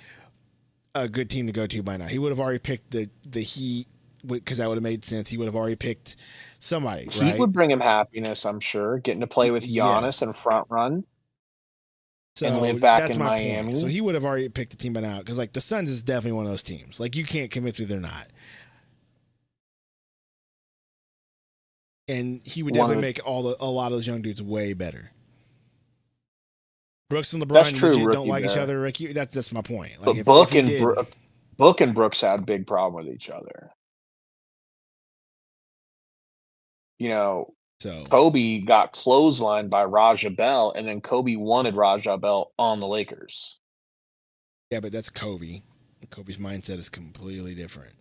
a good team to go to by now. He would have already picked the Heat, because that would have made sense. He would have already picked somebody. He would bring him happiness, I'm sure. Getting to play with Giannis and front run. So and live back that's in my Miami. Point. So he would have already picked a team by now, because, like, the Suns is definitely one of those teams. Like, you can't convince me they're not. And he would definitely make a lot of those young dudes way better. Brooks and LeBron don't like each other. Ricky, that's my point. Like, but Book and Brooks had a big problem with each other. You know, Kobe got clotheslined by Raja Bell, and then Kobe wanted Raja Bell on the Lakers. Yeah, but that's Kobe. Kobe's mindset is completely different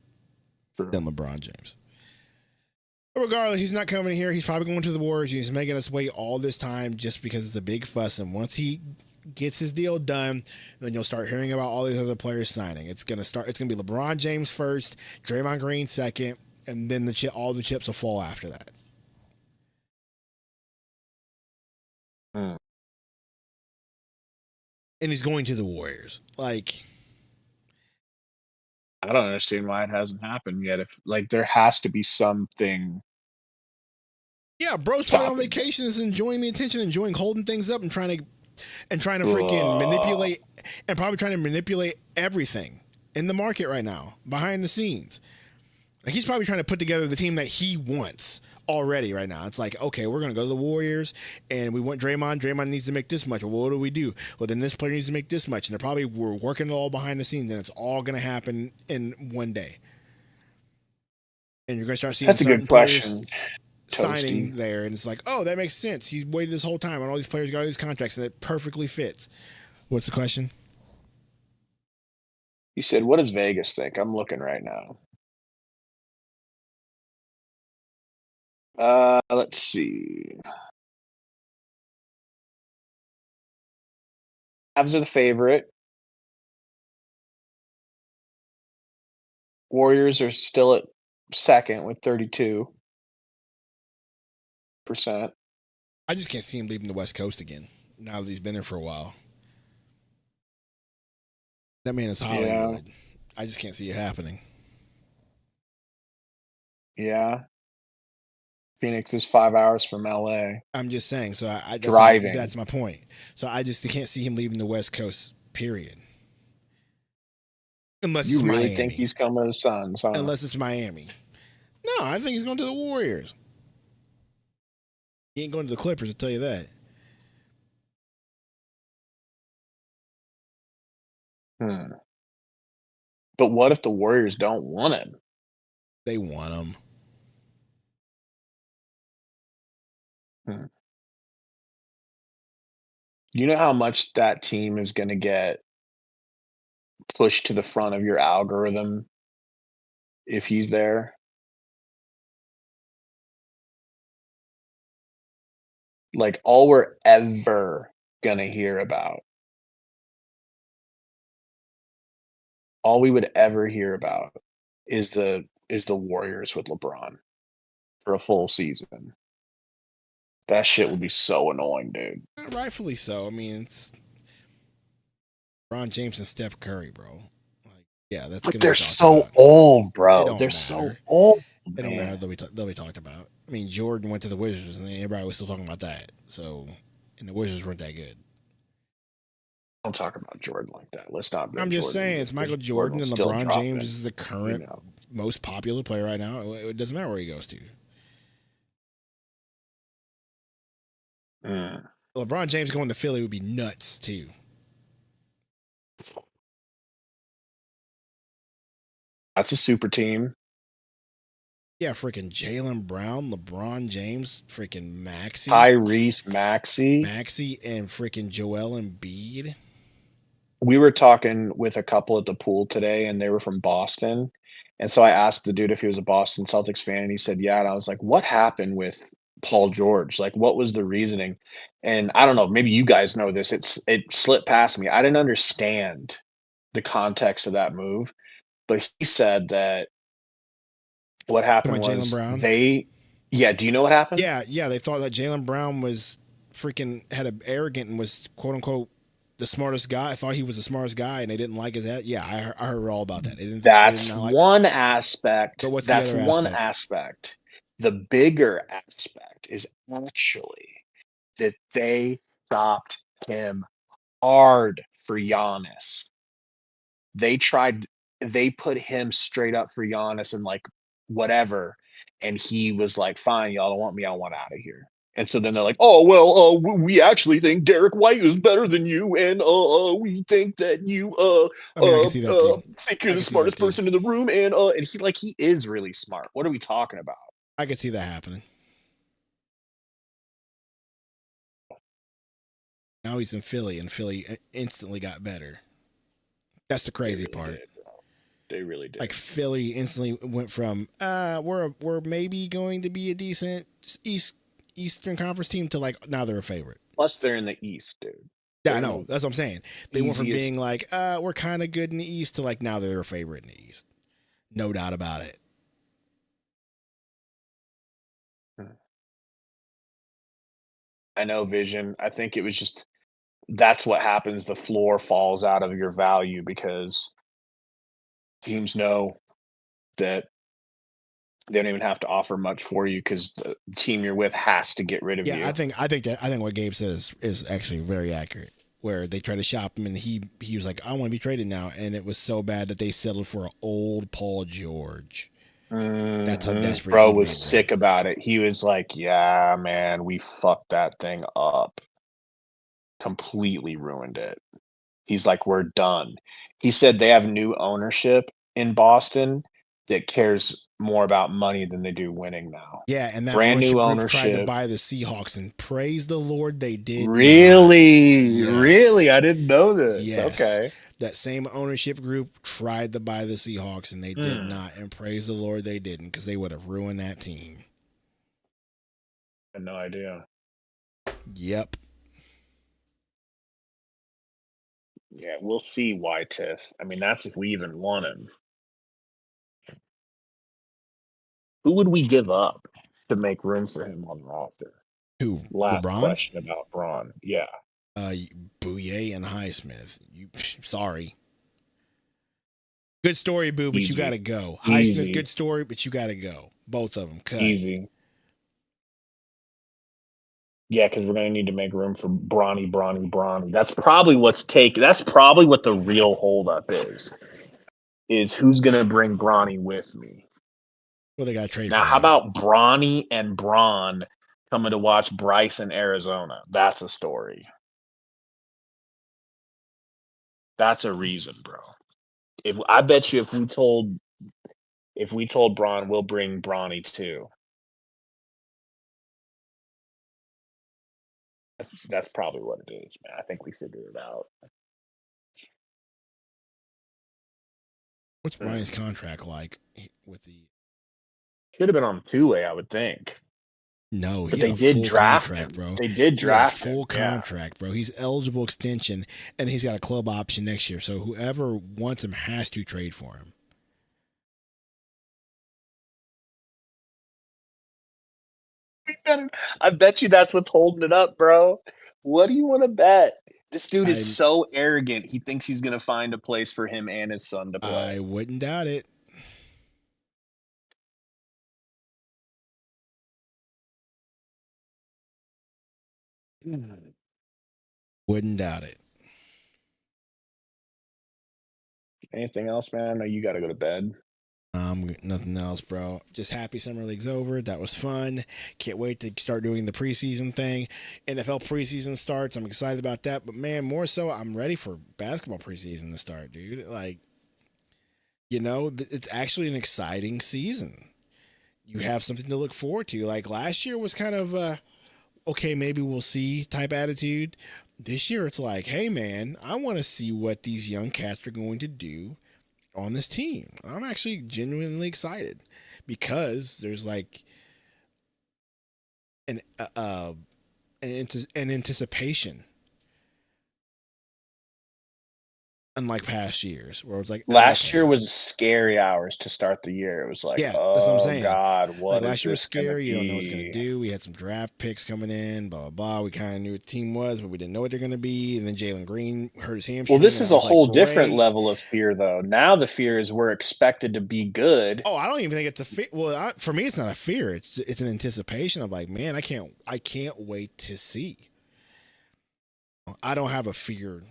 than LeBron James. Regardless, he's not coming here. He's probably going to the Warriors. He's making us wait all this time just because it's a big fuss. And once he gets his deal done, then you'll start hearing about all these other players signing. It's gonna be LeBron James first, Draymond Green second, and then all the chips will fall after that. Hmm. And he's going to the Warriors. Like, I don't understand why it hasn't happened yet. If like there has to be something. yeah, bro's probably on Stopping. vacation, is enjoying the attention, enjoying holding things up, and trying to freaking manipulate, and probably trying to manipulate everything in the market right now behind the scenes. Like, he's probably trying to put together the team that he wants already right now. It's like, okay, we're going to go to the Warriors and we want Draymond. Draymond needs to make this much. Well, what do we do? Well, then this player needs to make this much. And we're working it all behind the scenes, and it's all going to happen in one day. And you're going to start seeing That's a good question. Signing there, and it's like, oh, that makes sense. He's waited this whole time, and all these players got all these contracts, and it perfectly fits. What's the question? You said, what does Vegas think? I'm looking right now. Let's see. Cavs are the favorite. Warriors are still at second with 32%. I just can't see him leaving the West Coast again now that he's been there for a while. That man is Hollywood. Yeah. I just can't see it happening. Yeah. Phoenix is 5 hours from LA. I'm just saying. So driving. That's my point. So I just can't see him leaving the West Coast, period. Unless you it's really Miami. Think he's coming to the Suns, huh? Unless it's Miami. No, I think he's going to the Warriors. He ain't going to the Clippers, I'll tell you that. But what if the Warriors don't want him? They want him. You know how much that team is going to get pushed to the front of your algorithm if he's there? Like, all we're ever going to hear about, all we would ever hear about is the Warriors with LeBron for a full season. That shit would be so annoying, dude. Rightfully so. I mean, it's LeBron James and Steph Curry, bro. Like, yeah, that's. But they're so old, bro. They're so old. It don't matter. They'll be talked about. I mean, Jordan went to the Wizards, and everybody was still talking about that. So, and the Wizards weren't that good. Don't talk about Jordan like that. Let's not. I'm just saying, it's Michael Jordan and LeBron James is the current most popular player right now. It doesn't matter where he goes to. LeBron James going to Philly would be nuts too. That's a super team. Yeah, freaking Jaylen Brown, LeBron James, freaking Maxey, Tyrese Maxey, and freaking Joel Embiid. We were talking with a couple at the pool today, and they were from Boston. And so I asked the dude if he was a Boston Celtics fan, and he said, yeah. And I was like, what happened with Paul George? Like, what was the reasoning? And I don't know, maybe you guys know this. It slipped past me. I didn't understand the context of that move, but he said that what happened was Jaylen Brown? do you know what happened? Yeah, they thought that Jaylen Brown was freaking had an arrogant and was quote unquote the smartest guy. I thought he was the smartest guy, and they didn't like his head. Yeah, I heard all about that. That's one aspect. But what's that's the other one aspect? The bigger aspect is actually that they stopped him hard for Giannis. They put him straight up for Giannis and like whatever, and he was like, "Fine, y'all don't want me. I want out of here." And so then they're like, "Oh well, we actually think Derek White is better than you, and we think that you think you're the smartest person in the room." And he is really smart. What are we talking about? I could see that happening. Now he's in Philly, and Philly instantly got better. That's the crazy part. They really did. Like Philly instantly went from we're maybe going to be a decent Eastern Conference team to like now they're a favorite. Plus, they're in the East, dude. Yeah, I know. That's what I'm saying. They went from Easiest- being like we're kind of good in the East to like now they're a favorite in the East. No doubt about it. I know, Vision. I think it was just that's what happens. The floor falls out of your value because teams know that they don't even have to offer much for you because the team you're with has to get rid of you. Yeah, I think what Gabe said is actually very accurate. Where they tried to shop him and he was like, I want to be traded now, and it was so bad that they settled for an old Paul George. That's how desperate Bro he was made sick them. about it. He was like, "Yeah, man, we fucked that thing up. Completely ruined it." He's like, "We're done." He said they have new ownership in Boston that cares more about money than they do winning now. Yeah, and that Brand new ownership group tried to ownership. buy the Seahawks, and praise the Lord they did Really? not. Yes. Really? I didn't know this. Yes. Okay. That same ownership group tried to buy the Seahawks, and they did not. And praise the Lord they didn't, because they would have ruined that team. I had no idea. Yep. Yeah, we'll see why Tiff. I mean, that's if we even want him. Who would we give up to make room for him on the roster? Who? Last LeBron? question about Braun. Yeah. Bouye and Highsmith. Sorry. Good story, Boo, but you got to go. Highsmith, good story, but you got to go. Both of them. Cut. Easy. Yeah, because we're going to need to make room for Bronny. That's probably that's probably what the real holdup is who's going to bring Bronny with me. Well, they got to trade now, for how him. about Bronny and Braun coming to watch Bryce in Arizona? That's a story. That's a reason, bro. I bet you if we told Braun we'll bring Bronny too. That's probably what it is, man. I think we figured it out. What's Bronny's contract like with the? Should have been on two-way, I would think. No, but he they had a did full draft contract, him. bro. They did draft him. Full him, contract, bro. He's eligible extension, and he's got a club option next year. So whoever wants him has to trade for him. I bet you that's what's holding it up, bro. What do you want to bet? This dude is so arrogant. He thinks he's going to find a place for him and his son to play. I wouldn't doubt it. Wouldn't doubt it. Anything else, man? I know you got to go to bed. Nothing else, bro. Just happy summer league's over. That was fun. Can't wait to start doing the preseason thing. NFL preseason starts. I'm excited about that. But man, more so, I'm ready for basketball preseason to start, dude. Like, it's actually an exciting season. You have something to look forward to. Like last year was kind of okay, maybe we'll see type attitude. This year it's like, hey man, I want to see what these young cats are going to do on this team. I'm actually genuinely excited because there's like an anticipation, unlike past years where it was like last year was scary hours to start the year. It was like, that's what I'm saying. God, what last year was scary. You don't know what it's gonna going to do. We had some draft picks coming in, blah, blah, blah. We kind of knew what the team was, but we didn't know what they're going to be. And then Jalen Green hurt his hamstring. Well, this is a whole different level of fear, though. Now the fear is we're expected to be good. Oh, I don't even think it's a fear. Well, for me, it's not a fear. It's an anticipation of like, man, I can't wait to see. I don't have a fear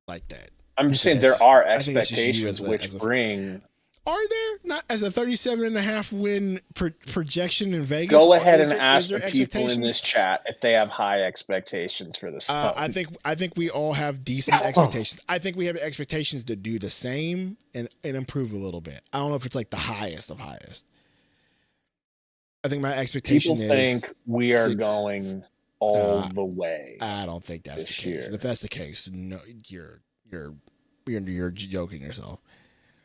like that. I'm just saying there are expectations which bring. Are there not as a 37.5 win projection in Vegas? Go ahead and ask the people in this chat if they have high expectations for this. I think we all have decent expectations. I think we have expectations to do the same and improve a little bit. I don't know if it's like the highest of highest. I think my expectation people is think we are going all the way. I don't think that's the case. And if that's the case, no, you're joking yourself.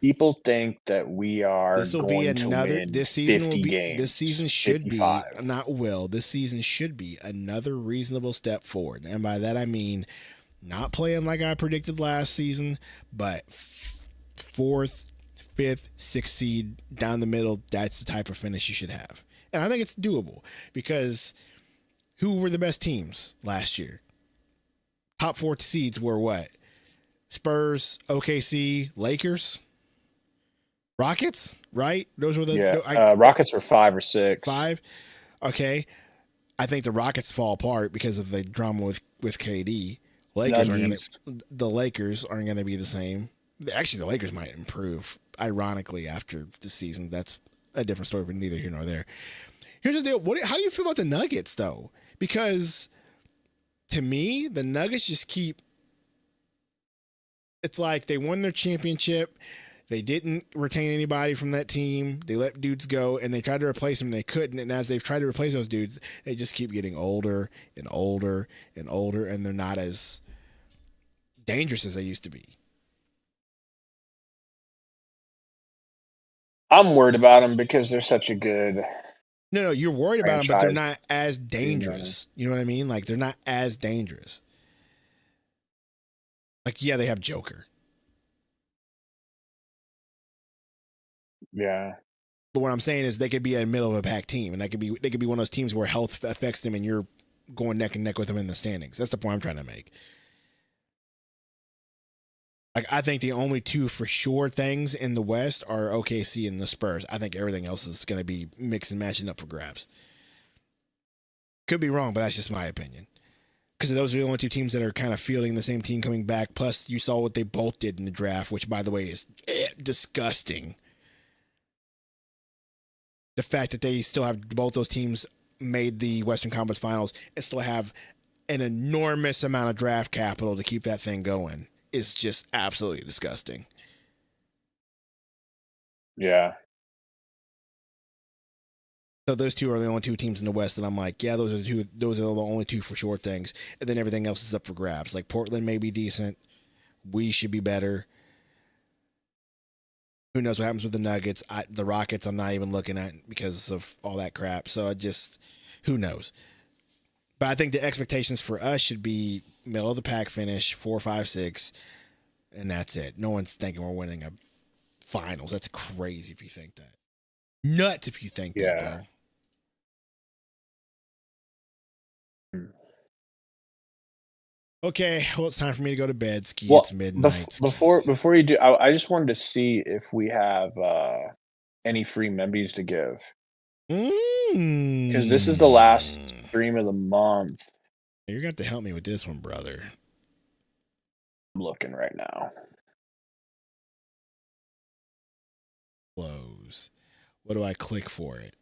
People think that we are This will be going to another. win This season 50 will be. games. This season should 55. be not will. This season should be another reasonable step forward, and by that I mean not playing like I predicted last season, but fourth, fifth, sixth seed down the middle. That's the type of finish you should have, and I think it's doable because who were the best teams last year? Top four seeds were what? Spurs, OKC, Lakers. Rockets, right? Those were the Rockets were 5 or 6. 5. Okay, I think the Rockets fall apart because of the drama with KD. The Lakers aren't gonna be the same. Actually, the Lakers might improve. Ironically, after the season, that's a different story. But neither here nor there. Here's the deal. How do you feel about the Nuggets though? Because to me, the Nuggets just keep. It's like they won their championship. They didn't retain anybody from that team. They let dudes go, and they tried to replace them, and they couldn't. And as they've tried to replace those dudes, they just keep getting older and older and older, and they're not as dangerous as they used to be. I'm worried about them because they're such a good. No, you're worried about them, but they're not as dangerous. Yeah. You know what I mean? Like, they're not as dangerous. Like, yeah, they have Joker. Yeah. But what I'm saying is they could be a middle of a pack team, and they could be one of those teams where health affects them and you're going neck and neck with them in the standings. That's the point I'm trying to make. Like, I think the only two for sure things in the West are OKC and the Spurs. I think everything else is going to be mixing and matching up for grabs. Could be wrong, but that's just my opinion. Because those are the only two teams that are kind of fielding the same team coming back. Plus, you saw what they both did in the draft, which, by the way, is disgusting. The fact that they still have both those teams made the Western Conference Finals and still have an enormous amount of draft capital to keep that thing going is just absolutely disgusting. Yeah. So those two are the only two teams in the West that I'm like, yeah, those are the only two for sure things. And then everything else is up for grabs. Like, Portland may be decent. We should be better. Who knows what happens with the Nuggets? The Rockets I'm not even looking at because of all that crap. So who knows? But I think the expectations for us should be middle of the pack finish, 4, 5, 6, and that's it. No one's thinking we're winning a finals. That's crazy if you think that. Nuts if you think that, bro. Okay, well, it's time for me to go to bed. It's midnight. Before you do, I just wanted to see if we have any free membies to give. Because this is the last stream of the month. You're going to have to help me with this one, brother. I'm looking right now. Close. What do I click for it?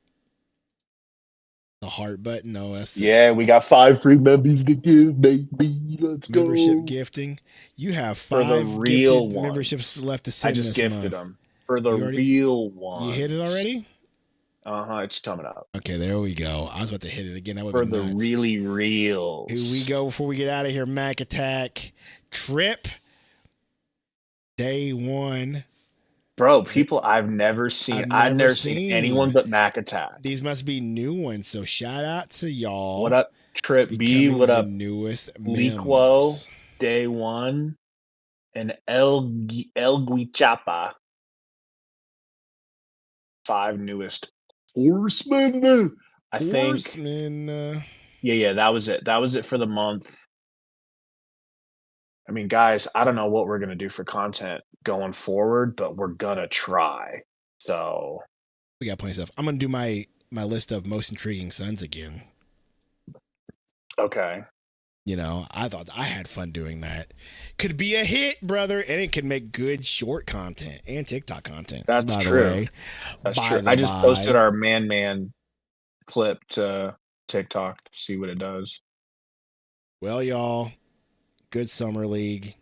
The heart button? No, that's we got 5 free membies to give, baby. Let's go. Membership gifting. You have 5 gifted memberships left to send this month. I just gifted them. For the real one. You hit it already? It's coming up. Okay, there we go. I was about to hit it again. That would for be the nuts. Really reals. Here we go before we get out of here. Mac Attack trip. Day 1. Bro, people I've never seen. I've never seen anyone but Mac Attack. These must be new ones. So shout out to y'all. What up, Trip B? What up, newest Liquo? Day 1 and El Guichapa. 5 newest Horsemen. I think. Horsemen. Yeah. That was it. That was it for the month. I mean, guys, I don't know what we're going to do for content going forward, but we're going to try. So we got plenty of stuff. I'm going to do my list of most intriguing sons again. Okay. You know, I thought I had fun doing that. Could be a hit, brother, and it could make good short content and TikTok content. That's true. That's true. I just posted our man clip to TikTok to see what it does. Well, y'all, good summer league,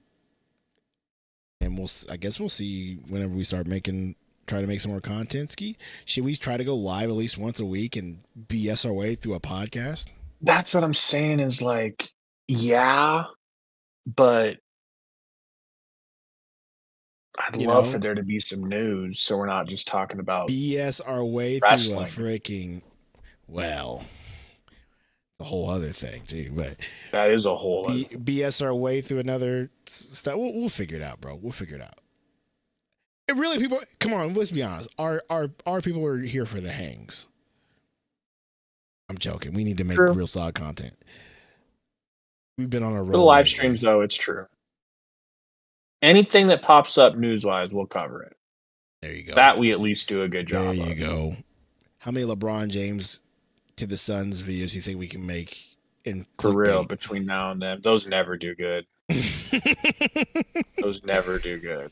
and I guess we'll see whenever we start try to make some more content. Ski, should we try to go live at least once a week and BS our way through a podcast? That's what I'm saying. Is like, yeah, but I'd You love for know, there to be some news, so we're not just talking about BS our way through a wrestling. freaking a whole other thing too. But That is a whole. BS our way through another stuff. We'll figure it out, bro. We'll figure it out. It really, people, come on. Let's be honest. Our people are here for the hangs. I'm joking. We need to make real solid content. We've been on a roll. For the live streams, though, it's true. Anything that pops up news-wise, we'll cover it. There you go. That we at least do a good job. There you go. How many LeBron James to the Suns videos do you think we can make in for clickbait? real between now and then? Those never do good. Those never do good.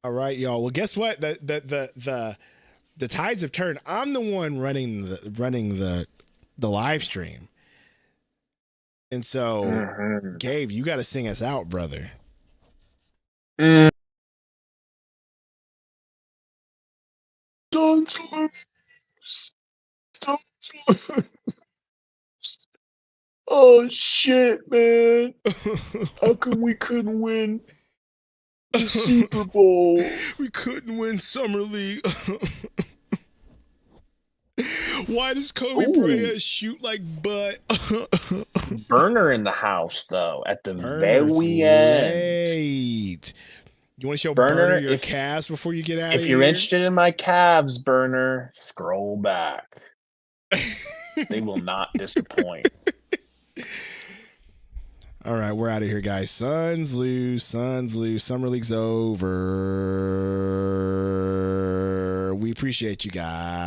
All right, y'all. Well, guess what? The tides have turned. I'm the one running the live stream, and so Gabe, you got to sing us out, brother. Oh shit, man! How come we couldn't win the Super Bowl? We couldn't win Summer League. Why does Kobe Bryant shoot like butt? Burner in the house, though, at the very end. You want to show Burner your calves before you get out of here? If you're interested in my calves, Burner, scroll back. They will not disappoint. All right, we're out of here, guys. Suns lose. Summer League's over. We appreciate you guys.